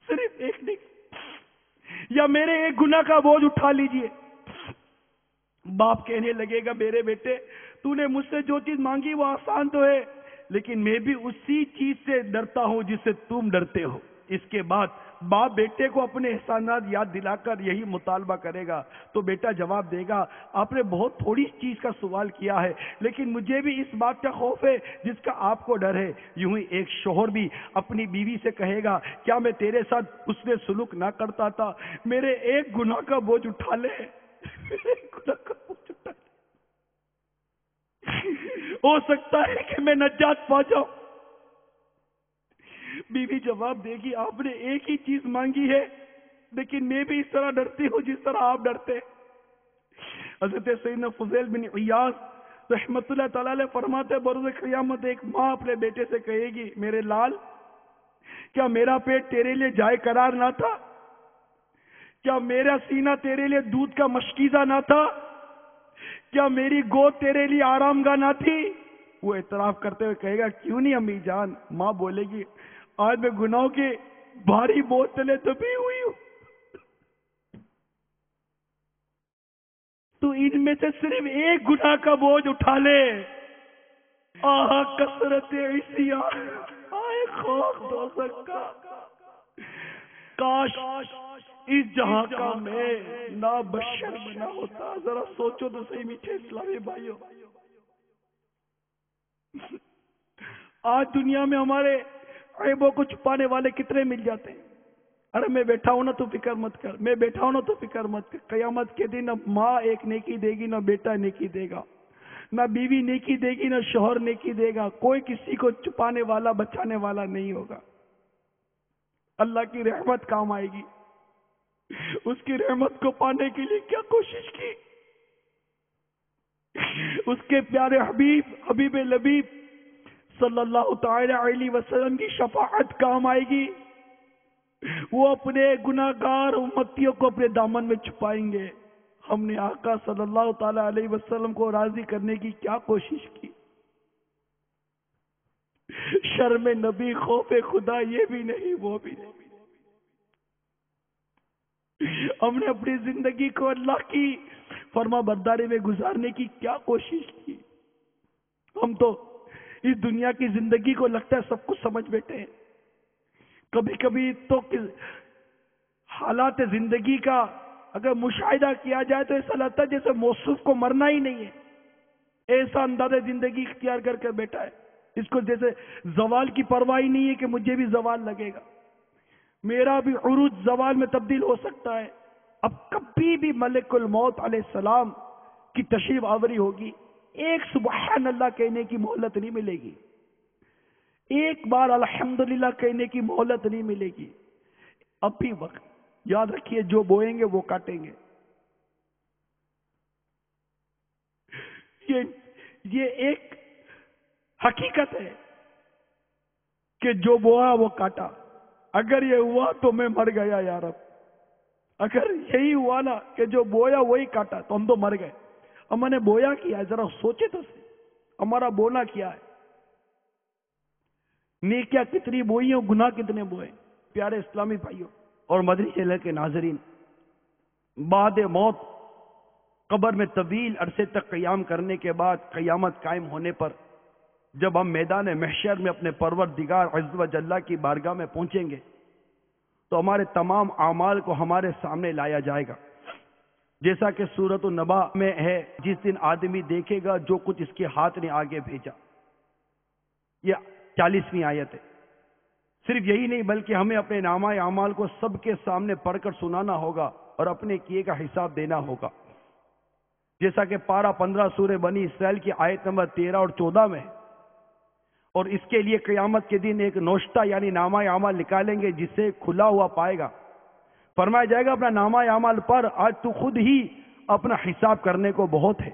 صرف ایک نیکی، یا میرے ایک گناہ کا بوجھ اٹھا لیجئے. باپ کہنے لگے گا میرے بیٹے تو نے مجھ سے جو چیز مانگی وہ آسان تو ہے، لیکن میں بھی اسی چیز سے ڈرتا ہوں جس سے تم ڈرتے ہو. اس کے بعد باپ بیٹے کو اپنے احسانات یاد دلا کر یہی مطالبہ کرے گا تو بیٹا جواب دے گا آپ نے بہت تھوڑی چیز کا سوال کیا ہے، لیکن مجھے بھی اس بات کا خوف ہے جس کا آپ کو ڈر ہے. یوں ہی ایک شوہر بھی اپنی بیوی سے کہے گا کیا میں تیرے ساتھ اس نے سلوک نہ کرتا تھا؟ میرے ایک گناہ کا بوجھ اٹھا لے، میرے ایک گناہ کا بوجھ اٹھا لے، ہو سکتا ہے کہ میں نجات پا جاؤں. بیوی جواب دے گی آپ نے ایک ہی چیز مانگی ہے، لیکن میں بھی اس طرح ڈرتی ہوں جس طرح آپ ڈرتے. حضرت سیدنا فضیل بن عیاض رحمت اللہ تعالی علیہ فرماتے بروز قیامت ایک ماں اپنے بیٹے سے کہے گی میرے لال کیا میرا پیٹ تیرے لیے جائے قرار نہ تھا؟ کیا میرا سینہ تیرے لیے دودھ کا مشکیزہ نہ تھا؟ کیا میری گود تیرے لیے آرام گاہ نہ تھی؟ وہ اعتراف کرتے ہوئے کہے گا کیوں نہیں امی جان. ماں بولے گی آج میں گناہوں کے بھاری بوجھ تلے دبی ہوئی ہوں، تو ان میں سے صرف ایک گناہ کا بوجھ اٹھا لے. آہا کثرت عصیان، آئے خوف دوزخ کا، کاش اس جہاں کا میں نا بشر بنا ہوتا. ذرا سوچو تو صحیح میٹھے اسلامی بھائیوں، آج دنیا میں ہمارے عیبوں کو چھپانے والے کتنے مل جاتے ہیں. ارے میں بیٹھا ہوں نا تو فکر مت کر، میں بیٹھا ہوں نا تو فکر مت کر. قیامت کے دن نہ ماں ایک نیکی دے گی، نہ بیٹا نیکی دے گا، نہ بیوی نیکی دے گی، نہ شوہر نیکی دے گا. کوئی کسی کو چھپانے والا بچانے والا نہیں ہوگا. اللہ کی رحمت کام آئے گی. اس کی رحمت کو پانے کے لیے کیا کوشش کی. اس کے پیارے حبیب لبیب صلی اللہ تعالی علیہ وسلم کی شفاعت کام آئے گی. وہ اپنے گناہگار امتیوں کو اپنے دامن میں چھپائیں گے. ہم نے آقا صلی اللہ تعالی علیہ وسلم کو راضی کرنے کی کیا کوشش کی. شرم نبی، خوف خدا، یہ بھی نہیں وہ بھی نہیں. ہم نے اپنی زندگی کو اللہ کی فرما برداری میں گزارنے کی کیا کوشش کی. ہم تو اس دنیا کی زندگی کو لگتا ہے سب کچھ سمجھ بیٹھے ہیں. کبھی کبھی تو حالات زندگی کا اگر مشاہدہ کیا جائے تو ایسا لگتا ہے جیسے موصوف کو مرنا ہی نہیں ہے. ایسا انداز زندگی اختیار کر کر بیٹھا ہے. اس کو جیسے زوال کی پرواہ ہی نہیں ہے کہ مجھے بھی زوال لگے گا، میرا بھی عروج زوال میں تبدیل ہو سکتا ہے. اب کبھی بھی ملک الموت علیہ السلام کی تشریف آوری ہوگی، ایک سبحان اللہ کہنے کی مہلت نہیں ملے گی، ایک بار الحمدللہ کہنے کی مہلت نہیں ملے گی. اب بھی وقت یاد رکھیے، جو بوئیں گے وہ کاٹیں گے. یہ ایک حقیقت ہے کہ جو بویا وہ کاٹا. اگر یہ ہوا تو میں مر گیا یا رب. اگر یہی ہوا نا کہ جو بویا وہی کاٹا تو ہم تو مر گئے. ہم نے بویا کیا ہے، ذرا سوچے تو صحیح، ہمارا بونا کیا ہے. نیکیاں کتنی بوئی ہیں، گناہ کتنے بوئے. پیارے اسلامی بھائیوں اور مدنی چینل کے ناظرین، بعد موت قبر میں طویل عرصے تک قیام کرنے کے بعد قیامت قائم ہونے پر جب ہم میدان محشر میں اپنے پروردگار عز و جل کی بارگاہ میں پہنچیں گے تو ہمارے تمام اعمال کو ہمارے سامنے لایا جائے گا. جیسا کہ سورۃ النبا میں ہے، جس دن آدمی دیکھے گا جو کچھ اس کے ہاتھ نے آگے بھیجا. یہ 40ویں آیت ہے. صرف یہی نہیں بلکہ ہمیں اپنے نامہ اعمال کو سب کے سامنے پڑھ کر سنانا ہوگا اور اپنے کیے کا حساب دینا ہوگا. جیسا کہ پارہ 15 سورہ بنی اسرائیل کی آیت نمبر 13 اور 14 میں ہے. اور اس کے لیے قیامت کے دن ایک نوشتہ یعنی نامہ اعمال نکالیں گے جسے کھلا ہوا پائے گا. فرمایا جائے گا اپنا نامہ اعمال پر، آج تو خود ہی اپنا حساب کرنے کو بہت ہے.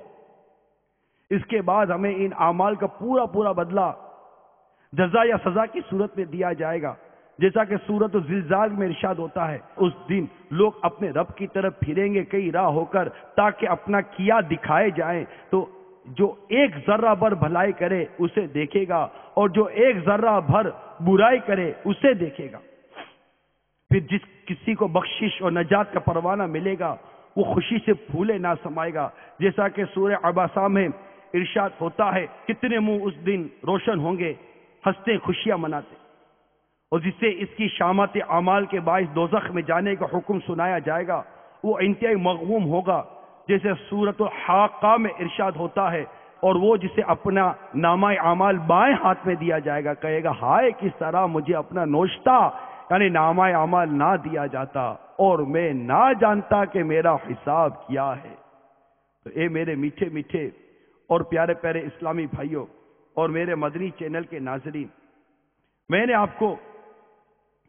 اس کے بعد ہمیں ان اعمال کا پورا بدلہ جزا یا سزا کی صورت میں دیا جائے گا. جیسا کہ سورۃ الزلزال میں ارشاد ہوتا ہے، اس دن لوگ اپنے رب کی طرف پھریں گے کئی راہ ہو کر تاکہ اپنا کیا دکھائے جائیں. تو جو ایک ذرہ بھر بھلائی کرے اسے دیکھے گا اور جو ایک ذرہ بھر برائی کرے اسے دیکھے گا. پھر جس کسی کو بخشش اور نجات کا پروانہ ملے گا وہ خوشی سے پھولے نہ سمائے گا. جیسا کہ سورہ عباسہ میں ارشاد ہوتا ہے، کتنے منہ اس دن روشن ہوں گے، ہنستے خوشیاں مناتے. اور جسے اس کی شامت اعمال کے باعث دوزخ میں جانے کا حکم سنایا جائے گا وہ انتہائی مغموم ہوگا. جیسے سورۃ الحاقہ میں ارشاد ہوتا ہے، اور وہ جسے اپنا نامہ اعمال بائیں ہاتھ میں دیا جائے گا کہے گا، ہائے کس طرح مجھے اپنا نوشتہ یعنی نامہ اعمال نہ دیا جاتا اور میں نہ جانتا کہ میرا حساب کیا ہے. تو اے میرے میٹھے میٹھے اور پیارے پیارے اسلامی بھائیوں اور میرے مدنی چینل کے ناظرین، میں نے آپ کو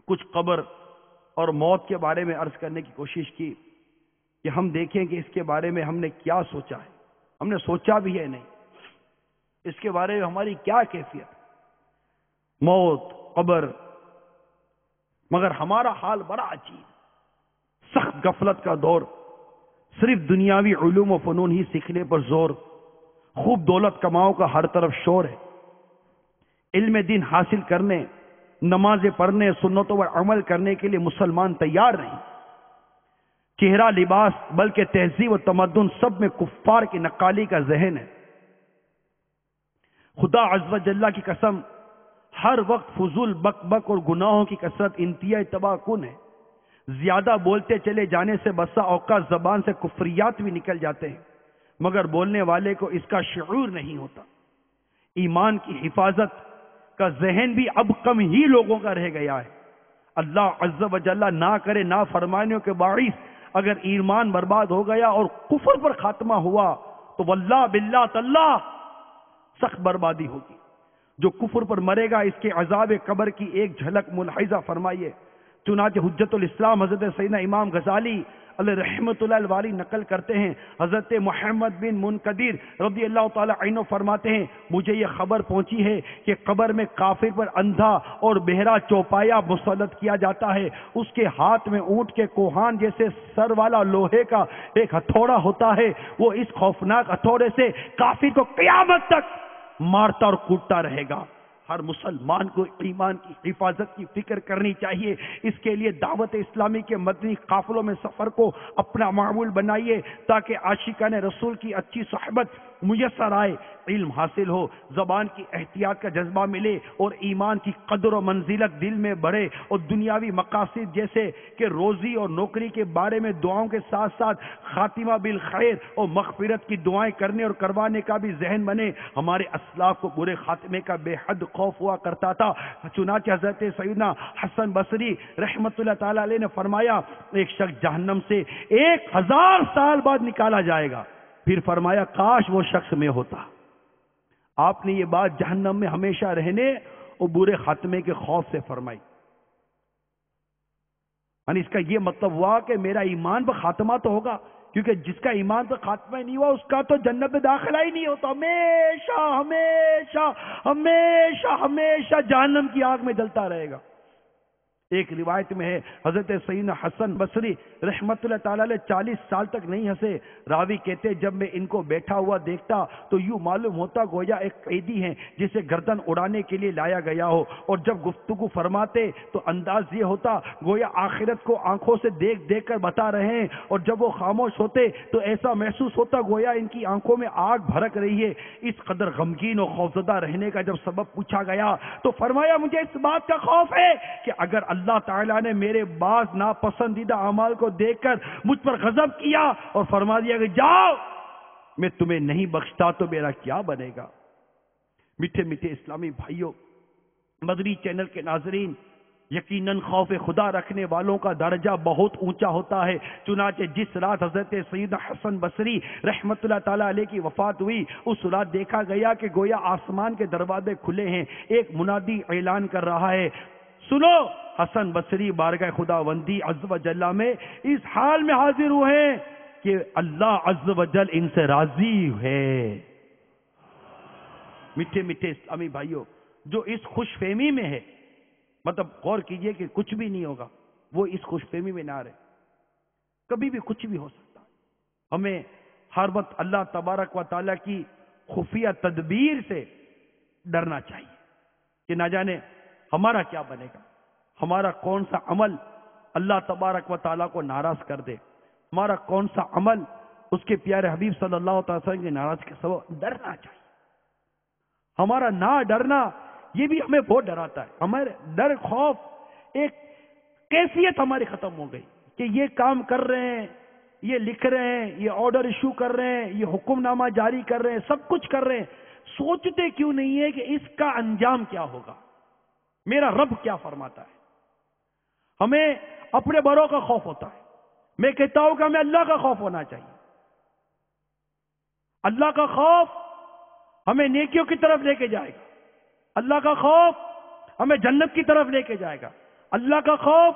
کچھ قبر اور موت کے بارے میں عرض کرنے کی کوشش کی کہ ہم دیکھیں کہ اس کے بارے میں ہم نے کیا سوچا ہے. ہم نے سوچا بھی ہے نہیں اس کے بارے میں ہماری کیا کیفیت، موت، قبر. مگر ہمارا حال بڑا عجیب، سخت غفلت کا دور، صرف دنیاوی علوم و فنون ہی سیکھنے پر زور، خوب دولت کماؤ کا ہر طرف شور ہے. علم دین حاصل کرنے، نمازیں پڑھنے، سنتوں پر عمل کرنے کے لیے مسلمان تیار نہیں. چہرہ، لباس بلکہ تہذیب و تمدن سب میں کفار کی نقالی کا ذہن ہے. خدا عز و جل کی قسم، ہر وقت فضول بک بک اور گناہوں کی کثرت انتہائی تباہ کن ہے. زیادہ بولتے چلے جانے سے بسا اوقات زبان سے کفریات بھی نکل جاتے ہیں مگر بولنے والے کو اس کا شعور نہیں ہوتا. ایمان کی حفاظت کا ذہن بھی اب کم ہی لوگوں کا رہ گیا ہے۔ اللہ عز و جل نہ کرے نافرمانیوں کے باعث اگر ایمان برباد ہو گیا اور کفر پر خاتمہ ہوا تو واللہ باللہ تاللہ سخت بربادی ہوگی۔ جو کفر پر مرے گا اس کے عذاب قبر کی ایک جھلک ملاحظہ فرمائیے۔ چنانچہ حجت الاسلام حضرت سیدنا امام غزالی علیہ رحمت اللہ الوالی نقل کرتے ہیں، حضرت محمد بن منقدر رضی اللہ تعالی عنہ فرماتے ہیں مجھے یہ خبر پہنچی ہے کہ قبر میں کافر پر اندھا اور بہرا چوپایا مسلط کیا جاتا ہے، اس کے ہاتھ میں اونٹ کے کوہان جیسے سر والا لوہے کا ایک ہتھوڑا ہوتا ہے، وہ اس خوفناک ہتھوڑے سے کافر کو قیامت تک مارتا اور کوٹتا رہے گا۔ ہر مسلمان کو ایمان کی حفاظت کی فکر کرنی چاہیے۔ اس کے لیے دعوت اسلامی کے مدنی قافلوں میں سفر کو اپنا معمول بنائیے تاکہ عاشقان رسول کی اچھی صحبت میسر آئے، علم حاصل ہو، زبان کی احتیاط کا جذبہ ملے اور ایمان کی قدر و منزلت دل میں بڑھے، اور دنیاوی مقاصد جیسے کہ روزی اور نوکری کے بارے میں دعاؤں کے ساتھ ساتھ خاتمہ بالخیر اور مغفرت کی دعائیں کرنے اور کروانے کا بھی ذہن بنے۔ ہمارے اسلاف کو برے خاتمے کا بے حد خوف ہوا کرتا تھا، چنانچہ حضرت سیدنا حسن بصری رحمت اللہ تعالی علیہ نے فرمایا ایک شخص جہنم سے 1000 سال بعد نکالا جائے گا، پھر فرمایا کاش وہ شخص میں ہوتا۔ آپ نے یہ بات جہنم میں ہمیشہ رہنے اور برے خاتمے کے خوف سے فرمائی، یعنی اس کا یہ مطلب ہوا کہ میرا ایمان پر خاتمہ تو ہوگا، کیونکہ جس کا ایمان پر خاتمہ نہیں ہوا اس کا تو جنت میں داخلہ ہی نہیں ہوتا، ہمیشہ ہمیشہ ہمیشہ ہمیشہ جہنم کی آگ میں جلتا رہے گا۔ ایک روایت میں ہے حضرت سیدنا حسن بصری رحمت اللہ تعالی علیہ 40 سال تک نہیں ہنسے۔ راوی کہتے جب میں ان کو بیٹھا ہوا دیکھتا تو یوں معلوم ہوتا گویا ایک قیدی ہیں جسے گردن اڑانے کے لیے لایا گیا ہو، اور جب گفتگو فرماتے تو انداز یہ ہوتا گویا آخرت کو آنکھوں سے دیکھ دیکھ کر بتا رہے ہیں، اور جب وہ خاموش ہوتے تو ایسا محسوس ہوتا گویا ان کی آنکھوں میں آگ بھڑک رہی ہے۔ اس قدر غمگین اور خوفزدہ رہنے کا جب سبب پوچھا گیا تو فرمایا مجھے اس بات کا خوف ہے کہ اگر اللہ تعالیٰ نے میرے بعض ناپسندیدہ اعمال کو دیکھ کر مجھ پر غضب کیا اور فرما دیا کہ جاؤ میں تمہیں نہیں بخشتا تو میرا کیا بنے گا۔ میٹھے میٹھے اسلامی بھائیوں، مدنی چینل کے ناظرین، یقیناً خوف خدا رکھنے والوں کا درجہ بہت اونچا ہوتا ہے۔ چنانچہ جس رات حضرت سیدنا حسن بصری رحمت اللہ تعالیٰ علیہ کی وفات ہوئی اس رات دیکھا گیا کہ گویا آسمان کے دروازے کھلے ہیں، ایک منادی اعلان کر رہا ہے سنو حسن بصری بارگاہ خداوندی عز و جل میں اس حال میں حاضر ہوئے ہیں کہ اللہ عز و جل ان سے راضی ہے۔ میٹھے میٹھے اسلامی بھائیوں، جو اس خوش فہمی میں ہے، مطلب غور کیجئے کہ کچھ بھی نہیں ہوگا، وہ اس خوش فہمی میں نہ رہے، کبھی بھی کچھ بھی ہو سکتا۔ ہمیں ہر وقت اللہ تبارک و تعالیٰ کی خفیہ تدبیر سے ڈرنا چاہیے کہ نہ جانے ہمارا کیا بنے گا، ہمارا کون سا عمل اللہ تبارک و تعالیٰ کو ناراض کر دے، ہمارا کون سا عمل اس کے پیارے حبیب صلی اللہ تعالی وسلم کے ناراض کے سبب۔ ڈرنا چاہیے، ہمارا نہ ڈرنا یہ بھی ہمیں بہت ڈراتا ہے۔ ہمارے ڈر خوف ایک کیفیت ہماری ختم ہو گئی کہ یہ کام کر رہے ہیں، یہ لکھ رہے ہیں، یہ آرڈر ایشو کر رہے ہیں، یہ حکم نامہ جاری کر رہے ہیں، سب کچھ کر رہے ہیں، سوچتے کیوں نہیں ہے کہ اس کا انجام کیا ہوگا، میرا رب کیا فرماتا ہے۔ ہمیں اپنے بڑوں کا خوف ہوتا ہے، میں کہتا ہوں کہ ہمیں اللہ کا خوف ہونا چاہیے۔ اللہ کا خوف ہمیں نیکیوں کی طرف لے کے جائے گا، اللہ کا خوف ہمیں جنت کی طرف لے کے جائے گا، اللہ کا خوف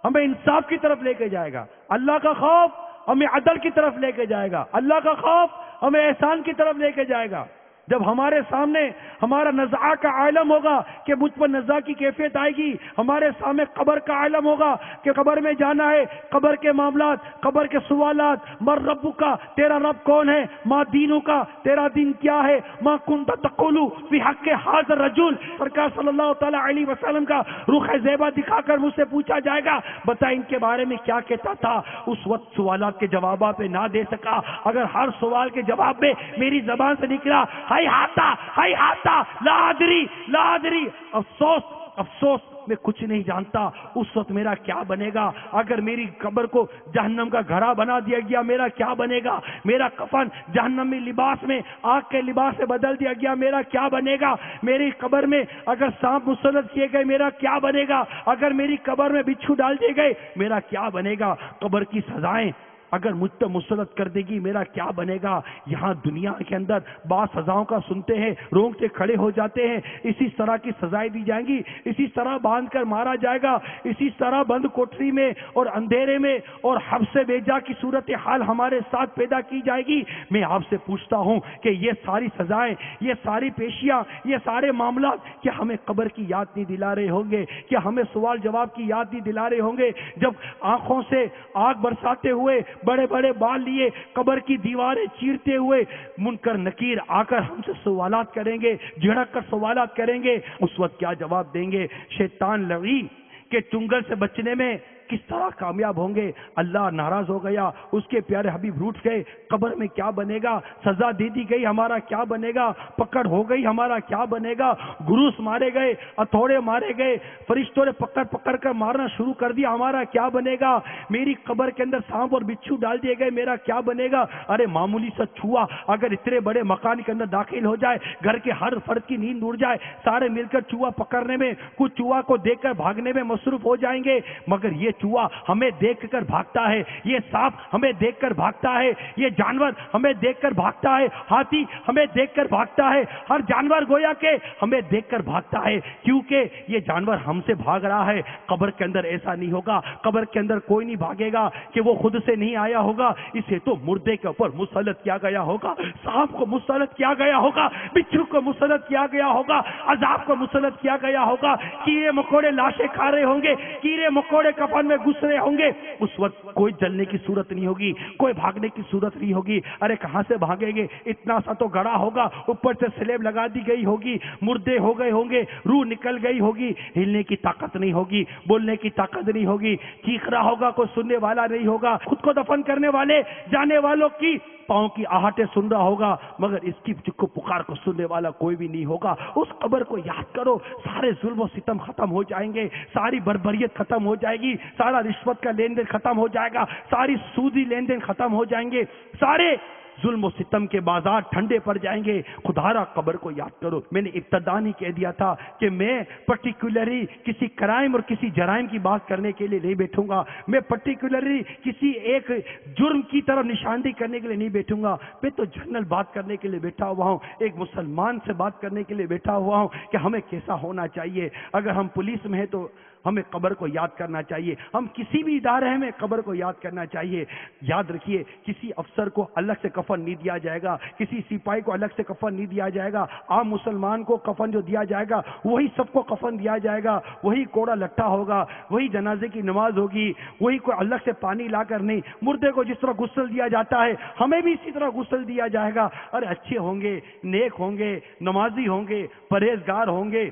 ہمیں انصاف کی طرف لے کے جائے گا، اللہ کا خوف ہمیں عدل کی طرف لے کے جائے گا، اللہ کا خوف ہمیں احسان کی طرف لے کے جائے گا۔ جب ہمارے سامنے ہمارا نزع کا عالم ہوگا کہ مجھ پر نزع کی کیفیت آئے گی، ہمارے سامنے قبر کا عالم ہوگا کہ قبر میں جانا ہے، قبر کے معاملات، قبر کے سوالات، مر رب کا، تیرا رب کون ہے، ما دینوں کا، تیرا دین کیا ہے، ما کنت تقول فی حق حاضر رجل، سرکار صلی اللہ تعالی علیہ وسلم کا رخ زیبا دکھا کر مجھ سے پوچھا جائے گا بتا ان کے بارے میں کیا کہتا تھا۔ اس وقت سوالات کے جوابات پہ نہ دے سکا، اگر ہر سوال کے جواب میں میری زبان سے نکلا ہائی ہاتا لا ادری افسوس افسوس میں کچھ نہیں جانتا اس وقت میرا کیا بنے گا؟ اگر میری قبر کو جہنم کا گھڑا بنا دیا گیا میرا کیا بنے گا؟ میرا کفن جہنم میں لباس میں آگ کے لباس سے بدل دیا گیا میرا کیا بنے گا؟ میری قبر میں اگر سانپ مسلط کیے گئے میرا کیا بنے گا؟ اگر میری قبر میں بچھو ڈال دیے گئے میرا کیا بنے گا؟ قبر کی سزائیں اگر مجھ پہ مسلط کر دے گی میرا کیا بنے گا؟ یہاں دنیا کے اندر بعض سزاؤں کا سنتے ہیں رونگٹے کھڑے ہو جاتے ہیں، اسی طرح کی سزائیں دی جائیں گی، اسی طرح باندھ کر مارا جائے گا، اسی طرح بند کوٹری میں اور اندھیرے میں اور حبس سے بیجا کی صورتحال ہمارے ساتھ پیدا کی جائے گی۔ میں آپ سے پوچھتا ہوں کہ یہ ساری سزائیں، یہ ساری پیشیاں، یہ سارے معاملات کیا ہمیں قبر کی یاد نہیں دلا رہے ہوں گے؟ کیا ہمیں سوال جواب کی یاد نہیں دلا رہے ہوں گے؟ جب آنکھوں سے آگ برساتے ہوئے بڑے بڑے بال لیے قبر کی دیواریں چیرتے ہوئے منکر نکیر آ کر ہم سے سوالات کریں گے، جھڑک کر سوالات کریں گے، اس وقت کیا جواب دیں گے؟ شیطان لعین کے چنگل سے بچنے میں کس طرح کامیاب ہوں گے؟ اللہ ناراض ہو گیا، اس کے پیارے حبیب روٹھ گئے، قبر میں کیا بنے گا؟ سزا دے دی گئی، ہمارا کیا بنے گا؟ پکڑ ہو گئی، ہمارا کیا بنے گا؟ گروس مارے گئے، ہتھوڑے مارے گئے، فرشتوں نے پکڑ پکڑ کر مارنا شروع کر دیا، ہمارا کیا بنے گا؟ میری قبر کے اندر سانپ اور بچھو ڈال دیے گئے، میرا کیا بنے گا؟ ارے معمولی سا چوہا اگر اتنے بڑے مکان کے اندر داخل ہو جائے، گھر کے ہر فرد کی نیند اڑ جائے، سارے مل کر چوہا پکڑنے میں، کچھ چوہا کو دیکھ کر بھاگنے میں مصروف ہو جائیں گے، مگر یہ چوہا ہمیں دیکھ کر بھاگتا ہے، یہ سانپ ہمیں دیکھ کر بھاگتا ہے، یہ جانور ہمیں دیکھ کر بھاگتا ہے، ہاتھی ہمیں دیکھ کر بھاگتا ہے، ہر جانور گویا کہ ہمیں دیکھ کر بھاگتا ہے، کیونکہ یہ جانور ہم سے بھاگ رہا ہے۔ قبر کے اندر ایسا نہیں ہوگا، قبر کے اندر کوئی نہیں بھاگے گا کہ وہ خود سے نہیں آیا ہوگا، اسے تو مردے کے اوپر مسلط کیا گیا ہوگا، سانپ کو مسلط کیا گیا ہوگا، بچھو کو مسلط کیا گیا ہوگا، عذاب کو مسلط کیا گیا ہوگا، کیڑے مکوڑے لاشیں کھا رہے ہوں گے، کیڑے مکوڑے کفن میں گھس رہے ہوں گے، اس وقت کوئی جلنے کی صورت نہیں ہوگی، کوئی بھاگنے کی صورت نہیں ہوگی۔ ارے کہاں سے بھاگیں گے؟ اتنا سا تو گڑا ہوگا، اوپر سے سلیب لگا دی گئی ہوگی، مردے ہو گئے ہوں گے، روح نکل گئی ہوگی، ہلنے کی طاقت نہیں ہوگی، بولنے کی طاقت نہیں ہوگی، چیخ رہا ہوگا کوئی سننے والا نہیں ہوگا، خود کو دفن کرنے والے جانے والوں کی پاؤں کی آہٹیں سن رہا ہوگا، مگر اس کی چکو پکار کو سننے والا کوئی بھی نہیں ہوگا۔ اس قبر کو یاد کرو، سارے ظلم و ستم ختم ہو جائیں گے، ساری بربریت ختم ہو جائے گی، سارا رشوت کا لین دین ختم ہو جائے گا، ساری سودی لین دین ختم ہو جائیں گے، سارے ظلم و ستم کے بازار ٹھنڈے پڑ جائیں گے۔ خدا را قبر کو یاد کرو۔ میں نے ابتدا نہیں کہہ دیا تھا کہ میں پرٹیکولرلی کسی کرائم اور کسی جرائم کی بات کرنے کے لیے نہیں بیٹھوں گا، میں پرٹیکولرلی کسی ایک جرم کی طرف نشاندہی کرنے کے لیے نہیں بیٹھوں گا، میں تو جنرل بات کرنے کے لیے بیٹھا ہوا ہوں، ایک مسلمان سے بات کرنے کے لیے بیٹھا ہوا ہوں کہ ہمیں کیسا ہونا چاہیے۔ اگر ہم پولیس میں ہیں تو ہمیں قبر کو یاد کرنا چاہیے، ہم کسی بھی ادارے میں قبر کو یاد کرنا چاہیے۔ یاد رکھیے، کسی افسر کو الگ سے کفن نہیں دیا جائے گا، کسی سپاہی کو الگ سے کفن نہیں دیا جائے گا، عام مسلمان کو کفن جو دیا جائے گا وہی سب کو کفن دیا جائے گا، وہی کوڑا لٹا ہوگا، وہی جنازے کی نماز ہوگی، وہی کوئی الگ سے پانی لا کر نہیں۔ مردے کو جس طرح غسل دیا جاتا ہے ہمیں بھی اسی طرح غسل دیا جائے گا۔ ارے اچھے ہوں گے، نیک ہوں گے، نمازی ہوں گے، پرہیزگار ہوں گے،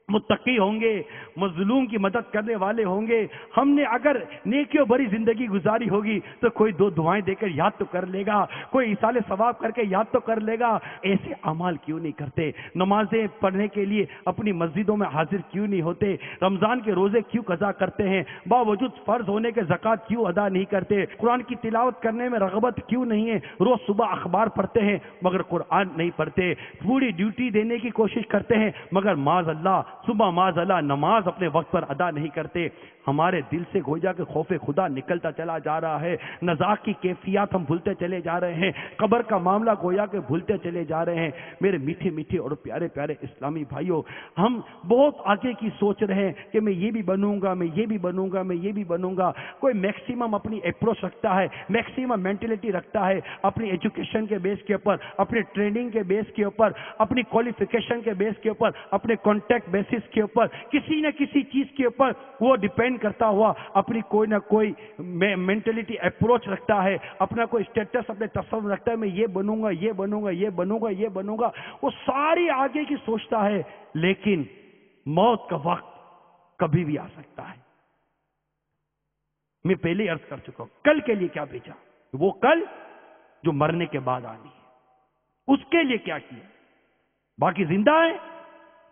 متقی ہوں گے، مظلوم کی مدد کرنے والے ہوں گے۔ ہم نے اگر نیکیوں بھری زندگی گزاری ہوگی تو کوئی دو دعائیں دے کر یاد تو کر لے گا، کوئی ایصال ثواب کر کے یاد تو کر لے گا۔ ایسے اعمال کیوں نہیں کرتے؟ نمازیں پڑھنے کے لیے اپنی مسجدوں میں حاضر کیوں نہیں ہوتے؟ رمضان کے روزے کیوں قضا کرتے ہیں؟ باوجود فرض ہونے کے زکوٰۃ کیوں ادا نہیں کرتے؟ قرآن کی تلاوت کرنے میں رغبت کیوں نہیں ہے؟ روز صبح اخبار پڑھتے ہیں مگر قرآن نہیں پڑھتے، پوری ڈیوٹی دینے کی کوشش کرتے ہیں مگر معاذ اللہ صبح معاذ اللہ نماز اپنے وقت پر ادا نہیں کرتے۔ ہمارے دل سے گویا کہ خوف خدا نکلتا چلا جا رہا ہے، نزاع کی کیفیات ہم بھولتے چلے جا رہے ہیں، قبر کا معاملہ گویا کہ بھولتے چلے جا رہے ہیں۔ میرے میٹھے میٹھے اور پیارے پیارے اسلامی بھائیوں، ہم بہت آگے کی سوچ رہے ہیں کہ میں یہ بھی بنوں گا، میں یہ بھی بنوں گا، میں یہ بھی بنوں گا۔ کوئی میکسیمم اپنی اپروچ رکھتا ہے، میکسیمم مینٹلٹی رکھتا ہے، اپنی ایجوکیشن کے بیس کے اوپر، اپنی ٹریننگ کے بیس کے اوپر، اپنی کوالیفیکیشن کے بیس کے اوپر، اپنے کانٹیکٹ بیسس کے اوپر، کسی نہ کسی چیز کے اوپر وہ ڈیپینڈ کرتا ہوا اپنی کوئی نہ کوئی مینٹلٹی اپروچ رکھتا ہے، اپنا کوئی اسٹیٹس، اپنے تصور رکھتا ہے، میں یہ بنوں گا، یہ بنوں گا، یہ بنوں گا، یہ بنوں گا۔ وہ ساری آگے کی سوچتا ہے، لیکن موت کا وقت کبھی بھی آ سکتا ہے۔ میں پہلے ہی عرض کر چکا ہوں، کل کے لیے کیا بھیجا؟ وہ کل جو مرنے کے بعد آنی ہے، اس کے لیے کیا کیا؟ باقی زندہ ہے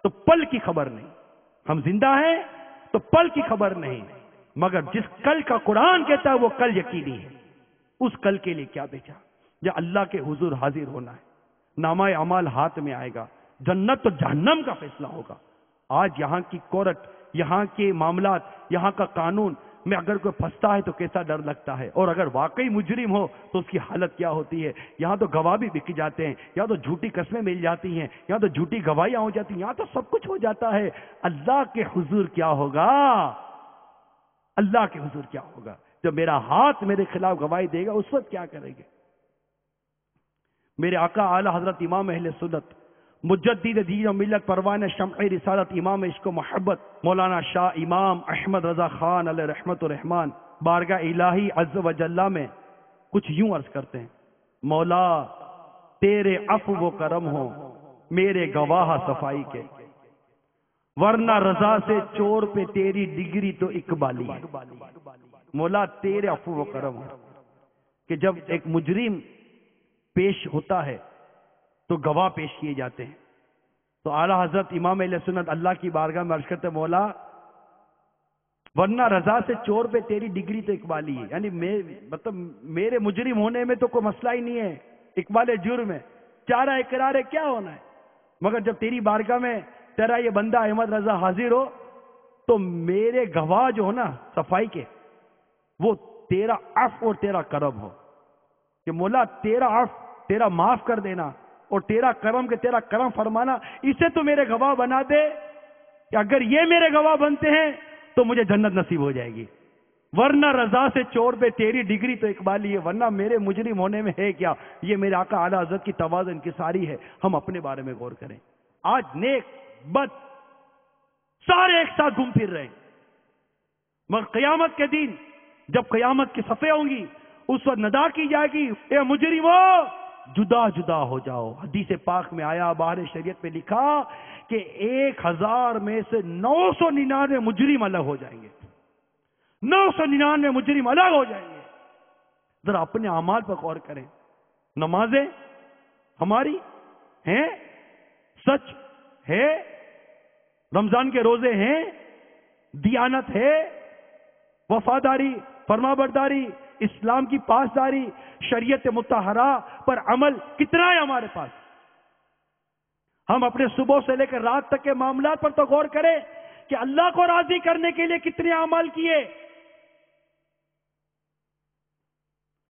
تو پل کی خبر نہیں، ہم زندہ ہیں تو پل کی خبر نہیں، مگر جس کل کا قرآن کہتا ہے وہ کل یقینی ہے، اس کل کے لیے کیا بیچا؟ یا اللہ کے حضور حاضر ہونا ہے، نامہ اعمال ہاتھ میں آئے گا، جنت تو جہنم کا فیصلہ ہوگا۔ آج یہاں کی کورٹ، یہاں کے معاملات، یہاں کا قانون میں اگر کوئی پھنستا ہے تو کیسا ڈر لگتا ہے، اور اگر واقعی مجرم ہو تو اس کی حالت کیا ہوتی ہے۔ یہاں تو گواہ بھی بک جاتے ہیں، یہاں تو جھوٹی قسمیں مل جاتی ہیں، یہاں تو جھوٹی گواہیاں ہو جاتی ہیں، یہاں تو سب کچھ ہو جاتا ہے۔ اللہ کے حضور کیا ہوگا؟ اللہ کے حضور کیا ہوگا؟ جب میرا ہاتھ میرے خلاف گواہی دے گا اس وقت کیا کریں گے؟ میرے آقا اعلی حضرت امام اہل سنت مجدد دین و ملت پروان شمع رسالت امام عشق و محبت مولانا شاہ امام احمد رضا خان علیہ رحمت و رحمان بارگاہ الہی عز و جلہ میں کچھ یوں عرض کرتے ہیں: مولا تیرے عفو و کرم ہو میرے گواہ صفائی کے، ورنہ رضا سے چور پہ تیری ڈگری تو اقبالی ہے۔ مولا تیرے عفو و کرم ہو کہ جب ایک مجرم پیش ہوتا ہے تو گواہ پیش کیے جاتے ہیں، تو اعلیٰ حضرت امام اہل سنت اللہ کی بارگاہ میں عرض کرتے ہیں: مولا ورنہ رضا سے چور پہ تیری ڈگری تو اقبالی ہے، یعنی مطلب میرے مجرم ہونے میں تو کوئی مسئلہ ہی نہیں ہے، اقبال جرم ہے، چارہ اقرار ہے، کیا ہونا ہے، مگر جب تیری بارگاہ میں تیرا یہ بندہ احمد رضا حاضر ہو تو میرے گواہ جو ہو نا صفائی کے، وہ تیرا عفو اور تیرا کرم ہو کہ مولا تیرا عفو، تیرا معاف کر دینا، اور تیرا کرم کہ تیرا کرم فرمانا، اسے تو میرے گواہ بنا دے کہ اگر یہ میرے گواہ بنتے ہیں تو مجھے جنت نصیب ہو جائے گی، ورنہ رضا سے چور پہ تیری ڈگری تو اقبالی ہے، ورنہ میرے مجرم ہونے میں ہے کیا؟ یہ میرے آقا اعلیٰ حضرت کی تواضع انکساری ہے۔ ہم اپنے بارے میں غور کریں۔ آج نیک بد سارے ایک ساتھ گھوم پھر رہے ہیں، مگر قیامت کے دن جب قیامت کی صفیں ہوں گی اس وقت ندا کی جائے گی: اے مجرمو جدا جدا ہو جاؤ۔ حدیث پاک میں آیا، باہر شریعت میں لکھا کہ 1000 میں سے 999 مجرم الگ ہو جائیں گے، 999 مجرم الگ ہو جائیں گے۔ ذرا اپنے اعمال پر غور کریں۔ نمازیں ہماری ہیں، سچ ہے، رمضان کے روزے ہیں، دیانت ہے، وفاداری، فرما برداری، اسلام کی پاسداری، شریعت مطہرہ پر عمل کتنا ہے ہمارے پاس؟ ہم اپنے صبح سے لے کر رات تک کے معاملات پر تو غور کریں کہ اللہ کو راضی کرنے کے لیے کتنے اعمال کیے،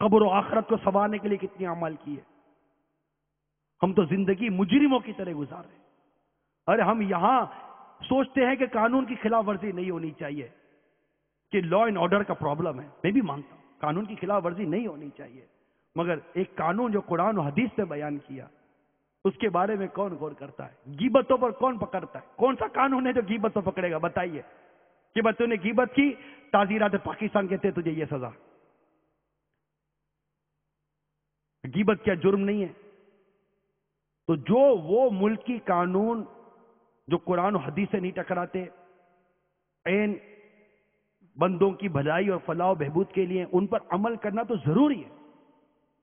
قبر و آخرت کو سنوارنے کے لیے کتنے اعمال کیے۔ ہم تو زندگی مجرموں کی طرح گزار رہے ہیں۔ ارے ہم یہاں سوچتے ہیں کہ قانون کی خلاف ورزی نہیں ہونی چاہیے، کہ لا اینڈ آرڈر کا پرابلم ہے، میں بھی مانتا ہوں قانون کی خلاف ورزی نہیں ہونی چاہیے، مگر ایک قانون جو قرآن و حدیث نے بیان کیا اس کے بارے میں کون غور کرتا ہے؟ غیبتوں پر کون پکڑتا ہے؟ کون سا قانون ہے جو غیبت پر پکڑے گا؟ بتائیے کہ بچوں نے غیبت کی، تعزیرات پاکستان کہتے ہیں تجھے یہ سزا۔ غیبت کیا جرم نہیں ہے؟ تو جو وہ ملکی قانون جو قرآن و حدیث سے نہیں ٹکراتے، عین بندوں کی بھلائی اور فلاح و بہبود کے لیے ان پر عمل کرنا تو ضروری ہے،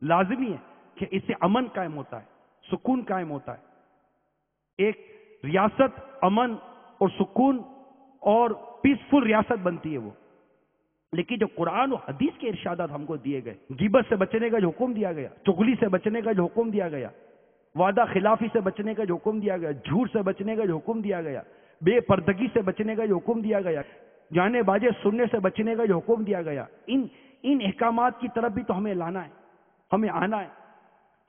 لازمی ہے کہ اس سے امن قائم ہوتا ہے، سکون قائم ہوتا ہے۔ ایک ریاست امن اور سکون اور پیسفل ریاست بنتی ہے وہ۔ لیکن جو قرآن و حدیث کے ارشادات ہم کو دیے گئے، غیبت سے بچنے کا جو حکم دیا گیا، چغلی سے بچنے کا جو حکم دیا گیا، وعدہ خلافی سے بچنے کا جو حکم دیا گیا، جھوٹ سے بچنے کا جو حکم دیا گیا، بے پردگی سے بچنے کا جو حکم دیا گیا، جانے باجے سننے سے بچنے کا جو حکم دیا گیا، ان احکامات کی طرف بھی تو ہمیں لانا ہے، ہمیں آنا ہے۔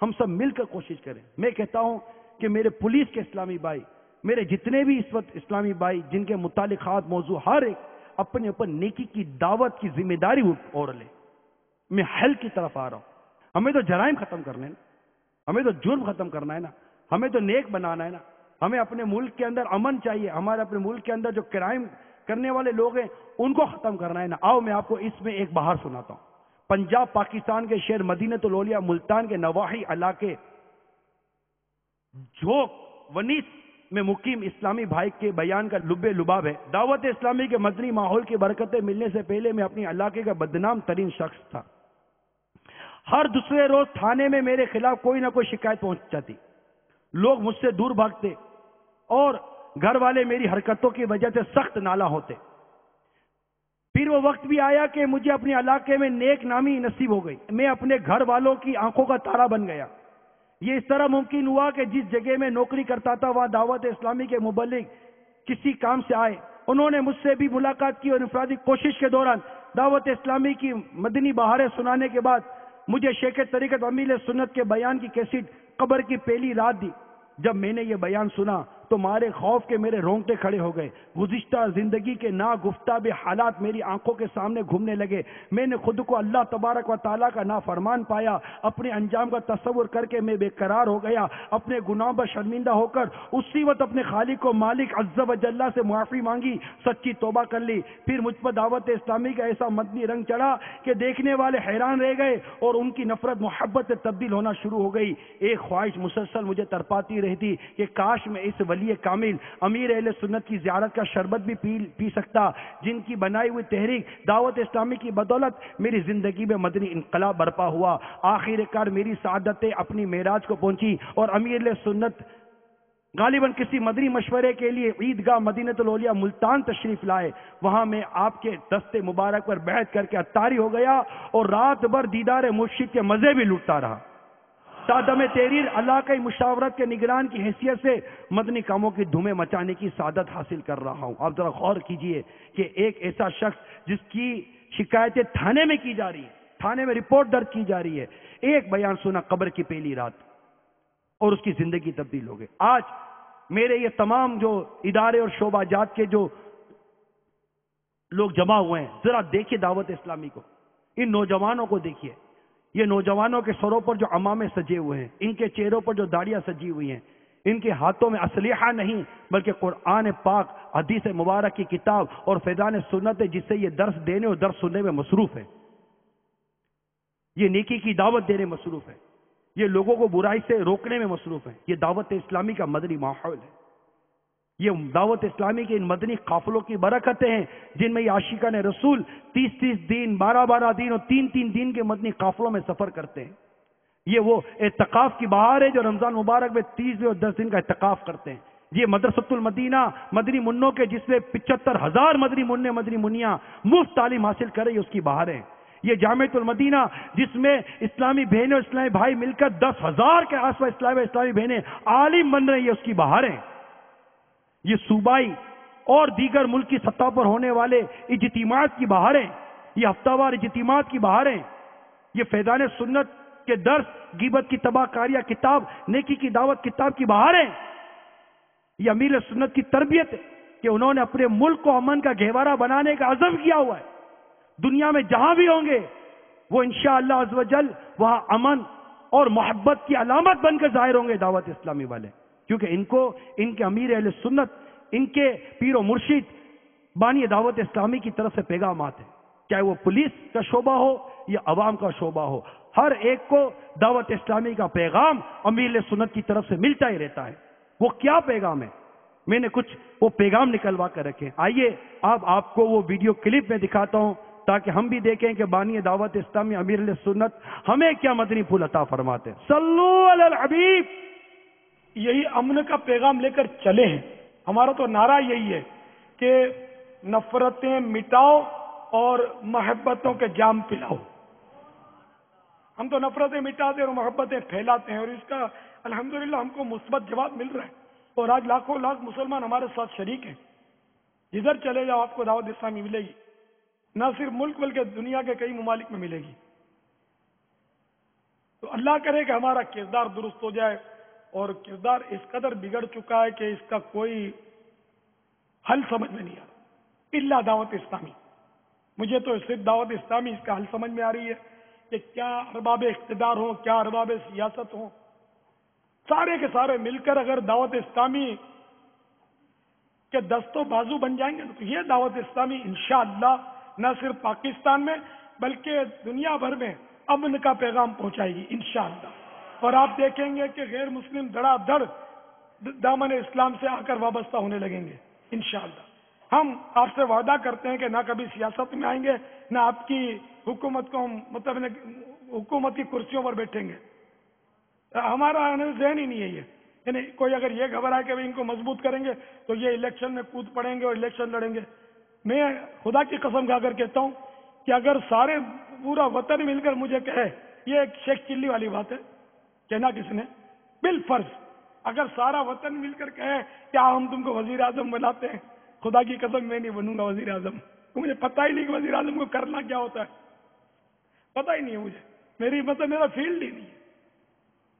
ہم سب مل کر کوشش کریں۔ میں کہتا ہوں کہ میرے پولیس کے اسلامی بھائی، میرے جتنے بھی اس وقت اسلامی بھائی جن کے متعلقات موضوع، ہر ایک اپنے اوپر نیکی کی دعوت کی ذمہ داری اوڑھ لے۔ میں حل کی طرف آ رہا ہوں۔ ہمیں تو جرائم ختم کرنے ہیں نا، ہمیں تو جرم ختم کرنا ہے نا، ہمیں تو نیک بنانا ہے نا، ہمیں اپنے ملک کے اندر امن چاہیے، ہمارے اپنے ملک کے اندر جو کرائم کرنے والے لوگ ہیں ان کو ختم کرنا ہے نا۔ آؤ میں آپ کو اس میں ایک بہار سناتا ہوں۔ پنجاب پاکستان کے شہر مدینۃ الاولیاء ملتان کے نواحی علاقے جھوک ونیس میں مقیم اسلامی بھائی کے بیان کا لب لباب ہے۔ دعوت اسلامی کے مدنی ماحول کی برکتیں ملنے سے پہلے میں اپنی علاقے کا بدنام ترین شخص تھا۔ ہر دوسرے روز تھانے میں میرے خلاف کوئی نہ کوئی شکایت پہنچ جاتی، لوگ مجھ سے دور بھاگتے اور گھر والے میری حرکتوں کی وجہ سے سخت نالا ہوتے. پھر وہ وقت بھی آیا کہ مجھے اپنے علاقے میں نیک نامی نصیب ہو گئی. میں اپنے گھر والوں کی آنکھوں کا تارا بن گیا. یہ اس طرح ممکن ہوا کہ جس جگہ میں نوکری کرتا تھا وہاں دعوت اسلامی کے مبلغ کسی کام سے آئے. انہوں نے مجھ سے بھی ملاقات کی اور انفرادی کوشش کے دوران دعوت اسلامی کی مدنی بہاریں سنانے کے بعد مجھے شیخ طریقت امیر سنت کے بیان کی کیسٹ قبر کی پہلی رات دی. جب میں نے یہ بیان سنا تو مارے خوف کے میرے رونگٹے کھڑے ہو گئے. گزشتہ زندگی کے ناگفتہ حالات میری آنکھوں کے سامنے گھومنے لگے. میں نے خود کو اللہ تبارک و تعالیٰ کا نافرمان پایا. اپنے انجام کا تصور کر کے میں بے قرار ہو گیا. اپنے گناہوں پر شرمندہ ہو کر اسی وقت اپنے خالق و مالک عز و جل سے معافی مانگی, سچی توبہ کر لی. پھر مجھ پر دعوت اسلامی کا ایسا مدنی رنگ چڑھا کہ دیکھنے والے حیران رہ گئے اور ان کی نفرت محبت سے تبدیل ہونا شروع ہو گئی. ایک خواہش مسلسل مجھے تڑپاتی رہتی کہ کاش میں اس ولی کامل امیر اہل سنت کی زیارت کا شربت بھی پی سکتا, جن کی بنائی ہوئی تحریک دعوت اسلامی کی بدولت میری زندگی میں مدنی انقلاب برپا ہوا. آخر کار میری سعادتیں اپنی معراج کو پہنچی اور امیر اہل سنت غالباً کسی مدنی مشورے کے لیے عیدگاہ مدینۃ الاولیاء ملتان تشریف لائے. وہاں میں آپ کے دست مبارک پر بیعت کر کے عطاری ہو گیا اور رات بھر دیدار مرشد کے مزے بھی لوٹتا رہا. تادم تحریر علاقائی مشاورت کے نگران کی حیثیت سے مدنی کاموں کی دھومیں مچانے کی سعادت حاصل کر رہا ہوں. آپ ذرا غور کیجئے کہ ایک ایسا شخص جس کی شکایتیں تھانے میں کی جا رہی ہیں, تھانے میں رپورٹ درج کی جا رہی ہے, ایک بیان سنا قبر کی پہلی رات اور اس کی زندگی تبدیل ہو گئی. آج میرے یہ تمام جو ادارے اور شعبہ جات کے جو لوگ جمع ہوئے ہیں, ذرا دیکھیے دعوت اسلامی کو, ان نوجوانوں کو دیکھیے. یہ نوجوانوں کے سروں پر جو عمامے سجے ہوئے ہیں, ان کے چہروں پر جو داڑیاں سجی ہوئی ہیں, ان کے ہاتھوں میں اسلحہ نہیں بلکہ قرآن پاک, حدیث مبارک کی کتاب اور فیضان سنت ہے, جس سے یہ درس دینے اور درس سننے میں مصروف ہے. یہ نیکی کی دعوت دینے میں مصروف ہے. یہ لوگوں کو برائی سے روکنے میں مصروف ہے. یہ دعوت اسلامی کا مدنی ماحول ہے. یہ دعوت اسلامی کے ان مدنی قافلوں کی برکتیں ہیں جن میں یہ عاشقان رسول 30 دن 12 دن اور 3 دن کے مدنی قافلوں میں سفر کرتے ہیں. یہ وہ اعتکاف کی بہار ہے جو رمضان مبارک میں 30 اور 10 دن کا اعتکاف کرتے ہیں. یہ مدرسۃ المدینہ مدنی منوں کے جس میں 75,000 مدنی منع مدنی منیاں مفت تعلیم حاصل کر رہی ہے اس کی بہاریں. یہ جامعۃ المدینہ جس میں اسلامی بہنیں اور اسلامی بھائی مل کر 10,000 کے آس پاس اسلامی بہنیں عالم بن رہی ہے اس کی بہاریں. یہ صوبائی اور دیگر ملک کی سطح پر ہونے والے اجتماعات کی بہاریں, یہ ہفتہ وار اجتماعات کی بہاریں, یہ فیضان سنت کے درس, غیبت کی تباہ کاریہ کتاب, نیکی کی دعوت کتاب کی بہاریں. یہ امیر سنت کی تربیت ہے کہ انہوں نے اپنے ملک کو امن کا گہوارہ بنانے کا عزم کیا ہوا ہے. دنیا میں جہاں بھی ہوں گے وہ انشاءاللہ عز و جل وہاں امن اور محبت کی علامت بن کر ظاہر ہوں گے دعوت اسلامی والے, کیونکہ ان کو ان کے امیر اہل سنت, ان کے پیر و مرشد بانی دعوت اسلامی کی طرف سے پیغامات ہیں. چاہے وہ پولیس کا شعبہ ہو یا عوام کا شعبہ ہو, ہر ایک کو دعوت اسلامی کا پیغام امیر اہل سنت کی طرف سے ملتا ہی رہتا ہے. وہ کیا پیغام ہے, میں نے کچھ وہ پیغام نکلوا کر رکھے. آئیے آپ کو وہ ویڈیو کلپ میں دکھاتا ہوں تاکہ ہم بھی دیکھیں کہ بانی دعوت اسلامی امیر اہل سنت ہمیں کیا مدنی پھول عطا فرماتے ہیں. صلو علی الحبیب. یہی امن کا پیغام لے کر چلے ہیں. ہمارا تو نعرہ یہی ہے کہ نفرتیں مٹاؤ اور محبتوں کے جام پلاؤ. ہم تو نفرتیں مٹاتے اور محبتیں پھیلاتے ہیں اور اس کا الحمدللہ ہم کو مثبت جواب مل رہا ہے. اور آج لاکھوں لاکھ مسلمان ہمارے ساتھ شریک ہیں. جدھر چلے جاؤ آپ کو دعوت اسلامی ملے گی, نہ صرف ملک بلکہ دنیا کے کئی ممالک میں ملے گی. تو اللہ کرے کہ ہمارا کردار درست ہو جائے, اور کردار اس قدر بگڑ چکا ہے کہ اس کا کوئی حل سمجھ میں نہیں آ رہا الا دعوت اسلامی. مجھے تو صرف دعوت اسلامی اس کا حل سمجھ میں آ رہی ہے کہ کیا ارباب اقتدار ہوں, کیا ارباب سیاست ہوں, سارے کے سارے مل کر اگر دعوت اسلامی کے دست و بازو بن جائیں گے تو یہ دعوت اسلامی انشاءاللہ نہ صرف پاکستان میں بلکہ دنیا بھر میں امن کا پیغام پہنچائے گی انشاءاللہ. اور آپ دیکھیں گے کہ غیر مسلم دڑا دڑ دامن اسلام سے آ کر وابستہ ہونے لگیں گے انشاءاللہ. ہم آپ سے وعدہ کرتے ہیں کہ نہ کبھی سیاست میں آئیں گے, نہ آپ کی حکومت کو مطلب حکومت کی کرسیوں پر بیٹھیں گے. ہمارا ذہن ہی نہیں ہے یہ. یعنی کوئی اگر یہ گھبرائے کہ ان کو مضبوط کریں گے تو یہ الیکشن میں کود پڑیں گے اور الیکشن لڑیں گے. میں خدا کی قسم کھا کر کہتا ہوں کہ اگر سارے پورا وطن مل کر مجھے کہے، یہ ایک شیخ چلی والی بات ہے، کہنا کس نے، بالفرض اگر سارا وطن مل کر کہے کیا ہم تم کو وزیر اعظم بناتے ہیں، خدا کی قسم میں نہیں بنوں گا وزیر اعظم. مجھے پتہ ہی نہیں کہ وزیر اعظم کو کرنا کیا ہوتا ہے، پتہ ہی نہیں ہے مجھے، میرا فیلڈ ہی نہیں ہے.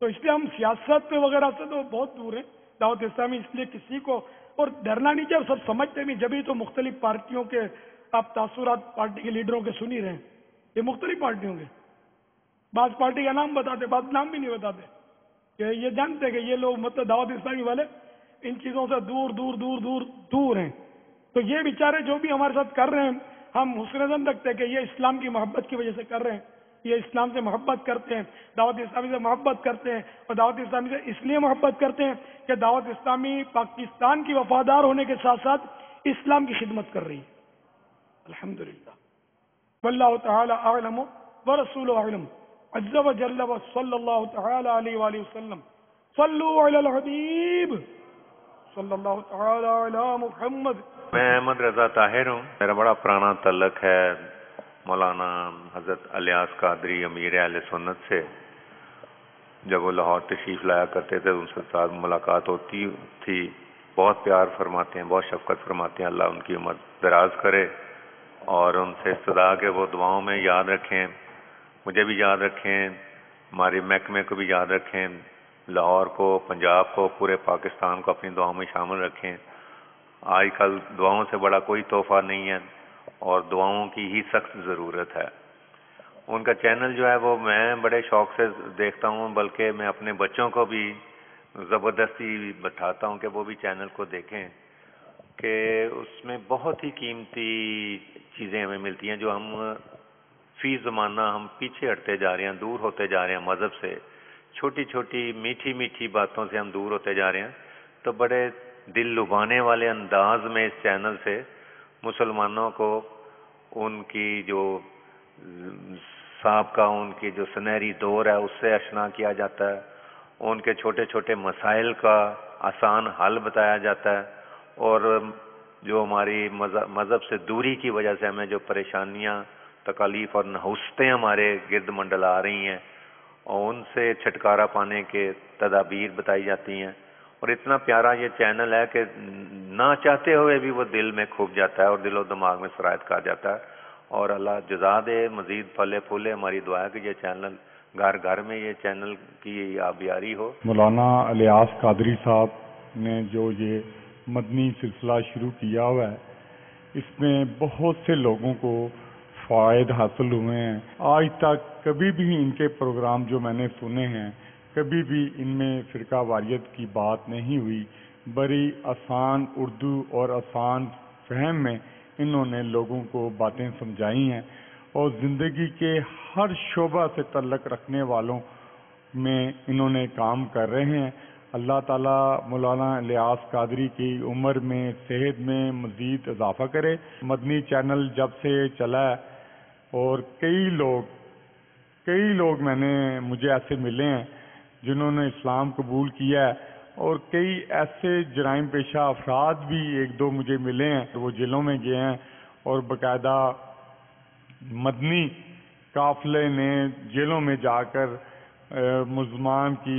تو اس لیے ہم سیاست وغیرہ سے تو بہت دور ہیں. دعوت اسلامی اس لیے کسی کو اور ڈرنا نہیں چاہیے، سب سمجھتے بھی جبھی تو مختلف پارٹیوں کے آپ تاثرات پارٹی کے لیڈروں کے سن ہی رہے ہیں. یہ مختلف پارٹیوں کے بعض پارٹی کا نام بتاتے، بعض نام بھی نہیں بتاتے، کہ یہ جانتے کہ یہ لوگ مطلب دعوت اسلامی والے ان چیزوں سے دور دور دور دور دور ہیں. تو یہ بیچارے جو بھی ہمارے ساتھ کر رہے ہیں، ہم حسن زن رکھتے ہیں کہ یہ اسلام کی محبت کی وجہ سے کر رہے ہیں، یہ اسلام سے محبت کرتے ہیں، دعوت اسلامی سے محبت کرتے ہیں. اور دعوت اسلامی سے اس لیے محبت کرتے ہیں کہ دعوت اسلامی پاکستان کی وفادار ہونے کے ساتھ ساتھ اسلام کی خدمت کر رہی ہے. الحمدللہ. واللہ تعالی اعلم ورسولہ اعلم عز وجل وصلی اللہ تعالی علیہ وآلہ وسلم. صلوا علی الحبیب صلی اللہ تعالی علی محمد. میں احمد رضا طاہر ہوں. میرا بڑا پرانا تعلق ہے مولانا حضرت الیاس قادری امیر اہل سنت سے. جب وہ لاہور تشریف لایا کرتے تھے ان سے ساتھ ملاقات ہوتی تھی. بہت پیار فرماتے ہیں، بہت شفقت فرماتے ہیں. اللہ ان کی عمر دراز کرے اور ان سے استدعا کہ وہ دعاؤں میں یاد رکھیں، مجھے بھی یاد رکھیں، ہمارے محکمے کو بھی یاد رکھیں، لاہور کو، پنجاب کو، پورے پاکستان کو اپنی دعاؤں میں شامل رکھیں. آج کل دعاؤں سے بڑا کوئی تحفہ نہیں ہے اور دعاؤں کی ہی سخت ضرورت ہے. ان کا چینل جو ہے وہ میں بڑے شوق سے دیکھتا ہوں، بلکہ میں اپنے بچوں کو بھی زبردستی بٹھاتا ہوں کہ وہ بھی چینل کو دیکھیں، کہ اس میں بہت ہی قیمتی چیزیں ہمیں ملتی ہیں جو ہم فی زمانہ ہم پیچھے ہٹتے جا رہے ہیں، دور ہوتے جا رہے ہیں مذہب سے. چھوٹی چھوٹی میٹھی میٹھی باتوں سے ہم دور ہوتے جا رہے ہیں. تو بڑے دل لبھانے والے انداز میں اس چینل سے مسلمانوں کو ان کی جو سابقہ، ان کی جو سنہری دور ہے اس سے آشنا کیا جاتا ہے. ان کے چھوٹے چھوٹے مسائل کا آسان حل بتایا جاتا ہے. اور جو ہماری مذہب سے دوری کی وجہ سے ہمیں جو پریشانیاں، تکالیف اور نحوستیں ہمارے گرد منڈل آ رہی ہیں، اور ان سے چھٹکارا پانے کے تدابیر بتائی جاتی ہیں. اور اتنا پیارا یہ چینل ہے کہ نہ چاہتے ہوئے بھی وہ دل میں کھپ جاتا ہے اور دل و دماغ میں سرایت کر جاتا ہے. اور اللہ جزا دے، مزید پھلے پھولے. ہماری دعا ہے کہ یہ چینل گھر گھر میں یہ چینل کی آبیاری ہو. مولانا الیاس قادری صاحب نے جو یہ مدنی سلسلہ شروع کیا ہوا ہے، اس میں بہت سے لوگوں کو فوائد حاصل ہوئے ہیں. آج تک کبھی بھی ان کے پروگرام جو میں نے سنے ہیں، کبھی بھی ان میں فرقہ واریت کی بات نہیں ہوئی. بڑی آسان اردو اور آسان فہم میں انہوں نے لوگوں کو باتیں سمجھائی ہیں، اور زندگی کے ہر شعبہ سے تعلق رکھنے والوں میں انہوں نے کام کر رہے ہیں. اللہ تعالیٰ مولانا الیاس قادری کی عمر میں، صحت میں مزید اضافہ کرے. مدنی چینل جب سے چلا ہے اور کئی لوگ مجھے ایسے ملے ہیں جنہوں نے اسلام قبول کیا ہے، اور کئی ایسے جرائم پیشہ افراد بھی ایک دو مجھے ملے ہیں. وہ جیلوں میں گئے ہیں اور باقاعدہ مدنی قافلے نے جیلوں میں جا کر ملزمان کی،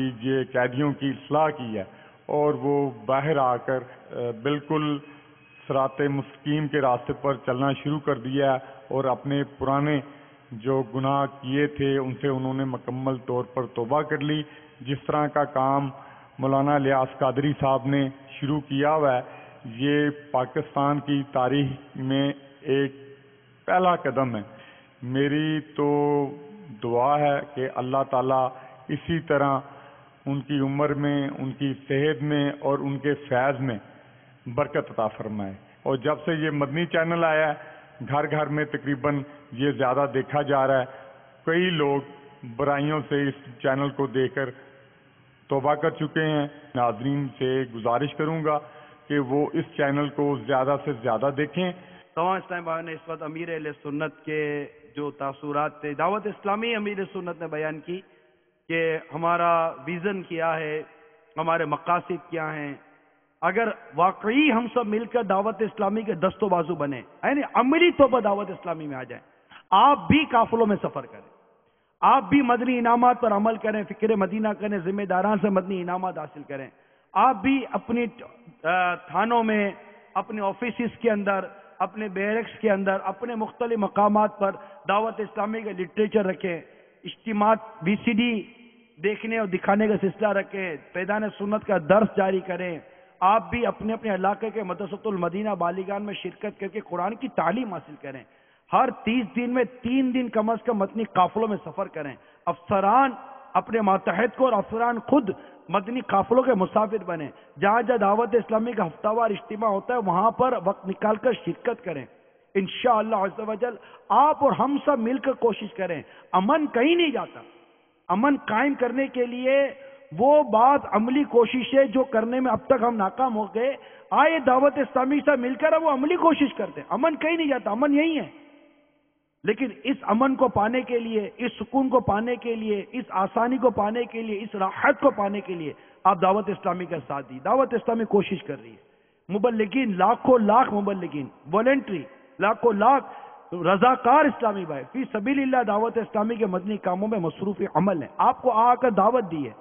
قیدیوں کی اصلاح کی ہے، اور وہ باہر آ کر بالکل صراط مستقیم کے راستے پر چلنا شروع کر دیا ہے، اور اپنے پرانے جو گناہ کیے تھے ان سے انہوں نے مکمل طور پر توبہ کر لی. جس طرح کا کام مولانا الیاس قادری صاحب نے شروع کیا ہوا ہے، یہ پاکستان کی تاریخ میں ایک پہلا قدم ہے. میری تو دعا ہے کہ اللہ تعالیٰ اسی طرح ان کی عمر میں، ان کی صحت میں اور ان کے فیض میں برکت عطا فرمائے. اور جب سے یہ مدنی چینل آیا ہے، گھر گھر میں تقریباً یہ زیادہ دیکھا جا رہا ہے. کئی لوگ برائیوں سے اس چینل کو دیکھ کر توبہ کر چکے ہیں. ناظرین سے گزارش کروں گا کہ وہ اس چینل کو زیادہ سے زیادہ دیکھیں. تمام اسلام بھائیوں نے اس وقت امیر اہل سنت کے جو تاثرات تھے، دعوت اسلامی امیر سنت نے بیان کی کہ ہمارا ویژن کیا ہے ہمارے مقاصد کیا ہیں. اگر واقعی ہم سب مل کر دعوت اسلامی کے دست و بازو بنے، یعنی عملی طور پر دعوت اسلامی میں آ جائیں، آپ بھی قافلوں میں سفر کریں، آپ بھی مدنی انعامات پر عمل کریں، فکر مدینہ کریں، ذمہ داران سے مدنی انعامات حاصل کریں، آپ بھی اپنی تھانوں میں، اپنے آفیسز کے اندر، اپنے بیرکس کے اندر، اپنے مختلف مقامات پر دعوت اسلامی کا لٹریچر رکھیں، اجتماعات VCD دیکھنے اور دکھانے کا سلسلہ رکھیں، فیضان سنت کا درس جاری کریں. آپ بھی اپنے اپنے علاقے کے مدرسۃ المدینہ بالیگان میں شرکت کر کے قرآن کی تعلیم حاصل کریں. ہر 30 دن میں 3 دن کم از کم مدنی قافلوں میں سفر کریں. افسران اپنے ماتحت کو اور افسران خود مدنی قافلوں کے مسافر بنیں. جہاں جہاں دعوت اسلامی کا ہفتہ وار اجتماع ہوتا ہے وہاں پر وقت نکال کر شرکت کریں. انشاءاللہ عز و جل آپ اور ہم سب مل کر کوشش کریں. امن کہیں نہیں جاتا. امن قائم کرنے کے لیے وہ بات عملی کوششیں جو کرنے میں اب تک ہم ناکام ہو گئے، آئے دعوت اسلامی سے مل کر اب وہ عملی کوشش کرتے ہیں. امن کہیں نہیں جاتا، امن یہی ہے. لیکن اس امن کو پانے کے لیے، اس سکون کو پانے کے لیے، اس آسانی کو پانے کے لیے، اس راحت کو پانے کے لیے آپ دعوت اسلامی کا ساتھ دی. دعوت اسلامی کوشش کر رہی ہے. مبلغین لاکھوں لاکھ مبلغین، والنٹری لاکھوں لاکھ رضاکار اسلامی بھائی فی سبیل اللہ دعوت اسلامی کے مدنی کاموں میں مصروف عمل ہیں. آپ کو آ کر دعوت دی ہے،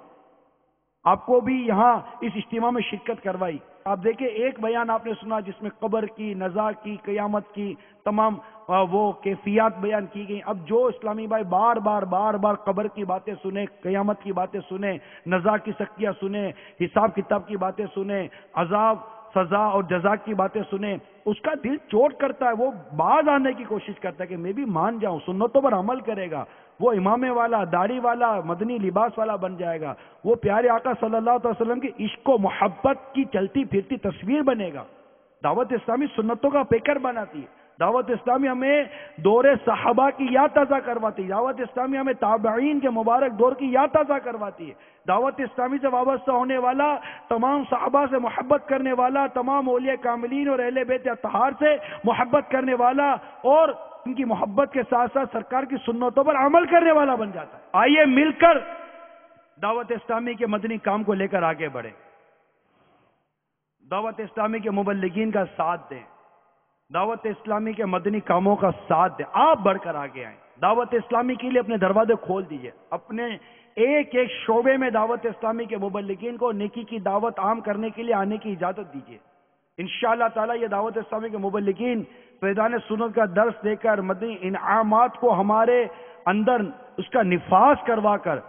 آپ کو بھی یہاں اس اجتماع میں شرکت کروائی. آپ دیکھیں ایک بیان آپ نے سنا جس میں قبر کی، نزا کی، قیامت کی تمام وہ کیفیات بیان کی گئی. اب جو اسلامی بھائی بار بار قبر کی باتیں سنیں، قیامت کی باتیں سنیں، نزا کی سختیاں سنیں، حساب کتاب کی باتیں سنیں، عذاب سزا اور جزا کی باتیں سنیں، اس کا دل چوٹ کرتا ہے. وہ باز آنے کی کوشش کرتا ہے کہ میں بھی مان جاؤں، سنتوں پر عمل کرے گا، وہ امامے والا، داڑھی والا، مدنی لباس والا بن جائے گا، وہ پیارے آقا صلی اللہ علیہ وسلم کی عشق و محبت کی چلتی پھرتی تصویر بنے گا. دعوت اسلامی سنتوں کا پیکر بناتی ہے. دعوت اسلامی ہمیں دور صحابہ کی یاد تازہ کرواتی ہے. دعوت اسلامی ہمیں تابعین کے مبارک دور کی یاد تازہ کرواتی ہے. دعوت اسلامی سے وابستہ ہونے والا، تمام صحابہ سے محبت کرنے والا، تمام اولیاء کاملین اور اہل بیت اطہار سے محبت کرنے والا اور ان کی محبت کے ساتھ ساتھ سرکار کی سنتوں پر عمل کرنے والا بن جاتا ہے. آئیے مل کر دعوت اسلامی کے مدنی کام کو لے کر آگے بڑھیں. دعوت اسلامی کے مبلغین کا ساتھ دیں، دعوت اسلامی کے مدنی کاموں کا ساتھ دیں. آپ بڑھ کر آگے آئیں. دعوت اسلامی کے لیے اپنے دروازے کھول دیجئے. اپنے ایک ایک شعبے میں دعوت اسلامی کے مبلغین کو نیکی کی دعوت عام کرنے کے لیے آنے کی اجازت دیجئے. انشاءاللہ تعالی یہ دعوت اسلامی کے مبلغین فیضان سنت کا درس دے کر، مدنی انعامات کو ہمارے اندر اس کا نفاذ کروا کر،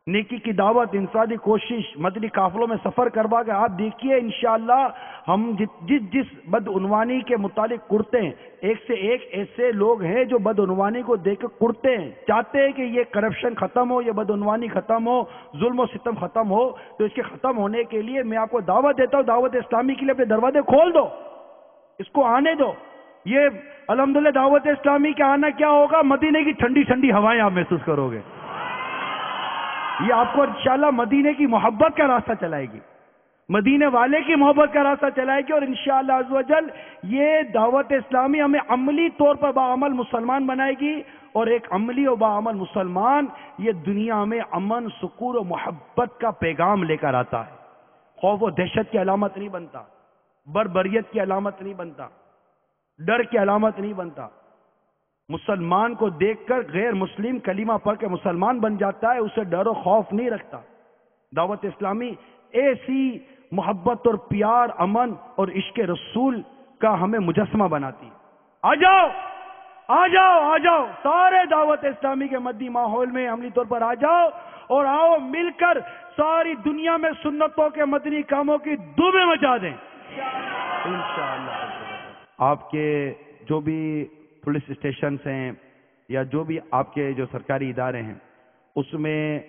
نیکی کی دعوت، انفرادی کوشش، مدنی قافلوں میں سفر کروا کے آپ دیکھیے انشاءاللہ ہم جس بدعنوانی کے متعلق کرتے ہیں، ایک سے ایک ایسے لوگ ہیں جو بدعنوانی کو دیکھ کر کرتے ہیں، چاہتے ہیں کہ یہ کرپشن ختم ہو، یہ بدعنوانی ختم ہو، ظلم و ستم ختم ہو. تو اس کے ختم ہونے کے لیے میں آپ کو دعوت دیتا ہوں، دعوت اسلامی کے لیے اپنے دروازے کھول دو، اس کو آنے دو. یہ الحمدللہ دعوت اسلامی کا آنا کیا ہوگا؟ مدینے کی ٹھنڈی ٹھنڈی ہوائیں آپ محسوس کرو گے. یہ آپ کو انشاءاللہ مدینے کی محبت کا راستہ چلائے گی، مدینے والے کی محبت کا راستہ چلائے گی. اور انشاءاللہ عز و جل یہ دعوت اسلامی ہمیں عملی طور پر باعمل مسلمان بنائے گی. اور ایک عملی و باعمل مسلمان یہ دنیا میں امن، سکون و محبت کا پیغام لے کر آتا ہے. خوف و دہشت کی علامت نہیں بنتا، بربریت کی علامت نہیں بنتا، ڈر کی علامت نہیں بنتا. مسلمان کو دیکھ کر غیر مسلم کلمہ پڑھ کے مسلمان بن جاتا ہے، اسے ڈر و خوف نہیں رکھتا. دعوت اسلامی ایسی محبت اور پیار، امن اور عشق رسول کا ہمیں مجسمہ بناتی ہے. آ جاؤ آ جاؤ آ جاؤ، سارے دعوت اسلامی کے مدنی ماحول میں عملی طور پر آ جاؤ اور آؤ مل کر ساری دنیا میں سنتوں کے مدنی کاموں کی دھومیں مچا دیں انشاءاللہ. آپ کے جو بھی پولیس اسٹیشنز ہیں یا جو بھی آپ کے جو سرکاری ادارے ہیں، اس میں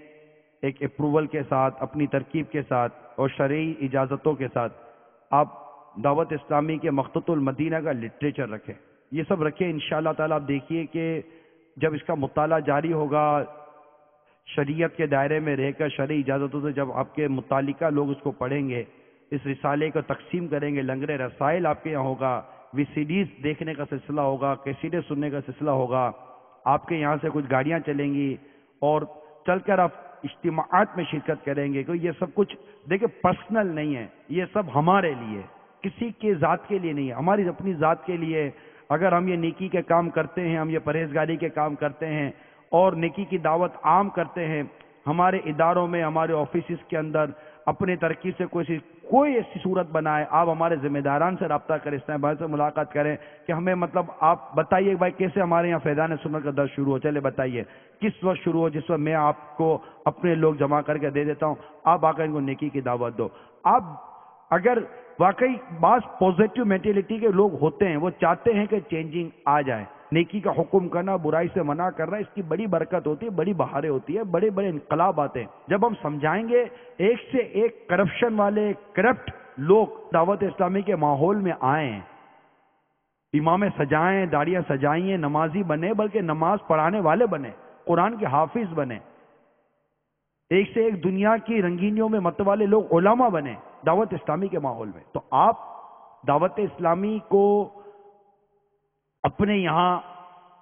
ایک اپروول کے ساتھ، اپنی ترکیب کے ساتھ اور شرعی اجازتوں کے ساتھ آپ دعوت اسلامی کے مخطوط المدینہ کا لٹریچر رکھیں. یہ سب رکھیں انشاءاللہ تعالیٰ. آپ دیکھیے کہ جب اس کا مطالعہ جاری ہوگا، شریعت کے دائرے میں رہ کر شرعی اجازتوں سے جب آپ کے متعلقہ لوگ اس کو پڑھیں گے، اس رسالے کو تقسیم کریں گے، لنگر رسائل آپ کے یہاں ہوگا، VCDs دیکھنے کا سلسلہ ہوگا، کیسیٹیں سننے کا سلسلہ ہوگا، آپ کے یہاں سے کچھ گاڑیاں چلیں گی اور چل کر آپ اجتماعات میں شرکت کریں گے. کیونکہ یہ سب کچھ دیکھیں پرسنل نہیں ہے, یہ سب ہمارے لیے, کسی کے ذات کے لیے نہیں ہے, ہماری اپنی ذات کے لیے. اگر ہم یہ نیکی کے کام کرتے ہیں, ہم یہ پرہیزگاری کے کام کرتے ہیں اور نیکی کی دعوت عام کرتے ہیں, ہمارے اداروں میں, ہمارے آفیسز کے اندر اپنے ترقی سے کوئی ایسی صورت بنائے, آپ ہمارے ذمہ داران سے رابطہ کریں, اسلام بھائی سے ملاقات کریں کہ ہمیں مطلب آپ بتائیے بھائی کیسے ہمارے یہاں فیضان سنت کا درس شروع ہو, چلے بتائیے کس وقت شروع ہو, جس وقت میں آپ کو اپنے لوگ جمع کر کے دے دیتا ہوں, آپ آ کر ان کو نیکی کی دعوت دو. آپ اگر واقعی بعض پوزیٹو مینٹیلٹی کے لوگ ہوتے ہیں, وہ چاہتے ہیں کہ چینجنگ آ جائے, نیکی کا حکم کرنا, برائی سے منع کرنا, اس کی بڑی برکت ہوتی ہے, بڑی بہاریں ہوتی ہے, بڑے بڑے انقلاب آتے ہیں. جب ہم سمجھائیں گے ایک سے ایک کرپشن والے کرپٹ لوگ دعوت اسلامی کے ماحول میں آئیں, امامیں سجائیں, داڑیاں سجائیں, نمازی بنے, بلکہ نماز پڑھانے والے بنے, قرآن کے حافظ بنے, ایک سے ایک دنیا کی رنگینیوں میں مت والے لوگ علماء بنے دعوت اسلامی کے ماحول میں, تو آپ دعوت اسلامی کو اپنے یہاں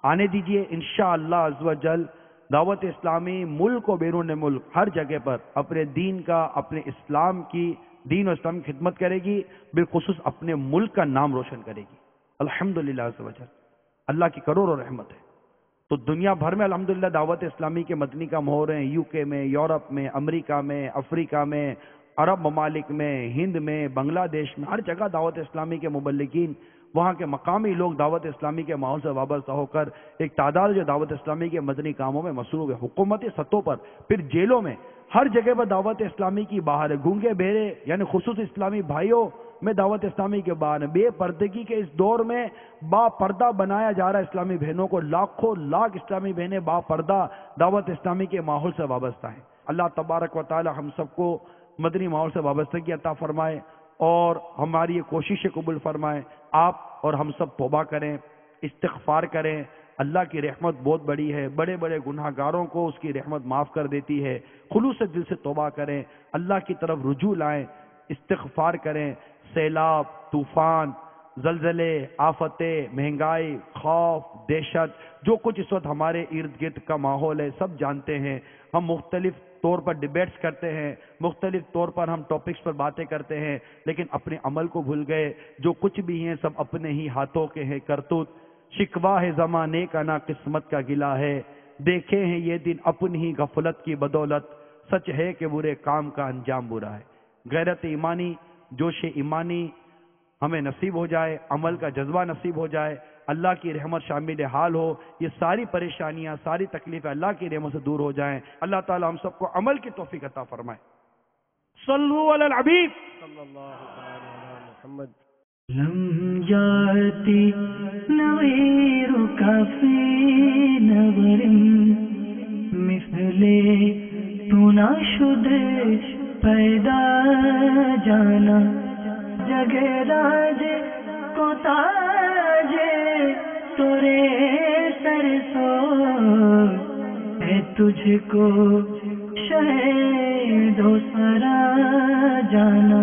آنے دیجئے. انشاءاللہ عز و جل دعوت اسلامی ملک و بیرون ملک ہر جگہ پر اپنے دین کا, اپنے اسلام کی, دین و اسلام کی خدمت کرے گی, بالخصوص اپنے ملک کا نام روشن کرے گی. الحمدللہ عز و جل, اللہ کی کروڑوں رحمت ہے. تو دنیا بھر میں الحمدللہ دعوت اسلامی کے مدنی کام ہو رہے ہیں, UK میں, یورپ میں, امریکہ میں, افریقہ میں, عرب ممالک میں, ہند میں, بنگلہ دیش میں, ہر جگہ دعوت اسلامی کے مبلغین, وہاں کے مقامی لوگ دعوت اسلامی کے ماحول سے وابستہ ہو کر ایک تعداد جو دعوت اسلامی کے مدنی کاموں میں مصروف ہے. حکومتی سطحوں پر, پھر جیلوں میں, ہر جگہ پر دعوت اسلامی کی باہر ہے. گونگے بہرے یعنی خصوص اسلامی بھائیوں میں دعوت اسلامی کے باہر ہے. بے پردگی کے اس دور میں با پردہ بنایا جا رہا ہے اسلامی بہنوں کو. لاکھوں لاکھ اسلامی بہنیں با پردہ دعوت اسلامی کے ماحول سے وابستہ ہیں. اللہ تبارک و تعالی ہم سب کو مدنی ماحول سے وابستگی عطا فرمائے اور ہماری یہ کوشش قبول فرمائے. آپ اور ہم سب توبہ کریں, استغفار کریں. اللہ کی رحمت بہت بڑی ہے, بڑے بڑے گناہ گاروں کو اس کی رحمت معاف کر دیتی ہے. خلوص دل سے توبہ کریں, اللہ کی طرف رجوع لائیں, استغفار کریں. سیلاب, طوفان, زلزلے, آفتیں, مہنگائی, خوف, دہشت, جو کچھ اس وقت ہمارے ارد گرد کا ماحول ہے سب جانتے ہیں. ہم مختلف طور پر ڈیبیٹس کرتے ہیں, مختلف طور پر ہم ٹاپکس پر باتیں کرتے ہیں, لیکن اپنے عمل کو بھول گئے. جو کچھ بھی ہیں سب اپنے ہی ہاتھوں کے ہیں کرتوت. شکوا ہے زمانے کا نہ قسمت کا گلا ہے, دیکھے ہیں یہ دن اپنی ہی غفلت کی بدولت. سچ ہے کہ برے کام کا انجام برا ہے. غیرت ایمانی, جوش ایمانی ہمیں نصیب ہو جائے, عمل کا جذبہ نصیب ہو جائے, اللہ کی رحمت شامل حال ہو, یہ ساری پریشانیاں, ساری تکلیفیں اللہ کی رحمت سے دور ہو جائیں. اللہ تعالی ہم سب کو عمل کی توفیق عطا فرمائے. صلو علی الحبیب صلی اللہ علیہ محمد. لم جاتی نویرك في نظر مثل تو نشد پیدا جانا جگہ راج کو تاج تورے سر سو ہے تجھ کو شہد و سرا جانا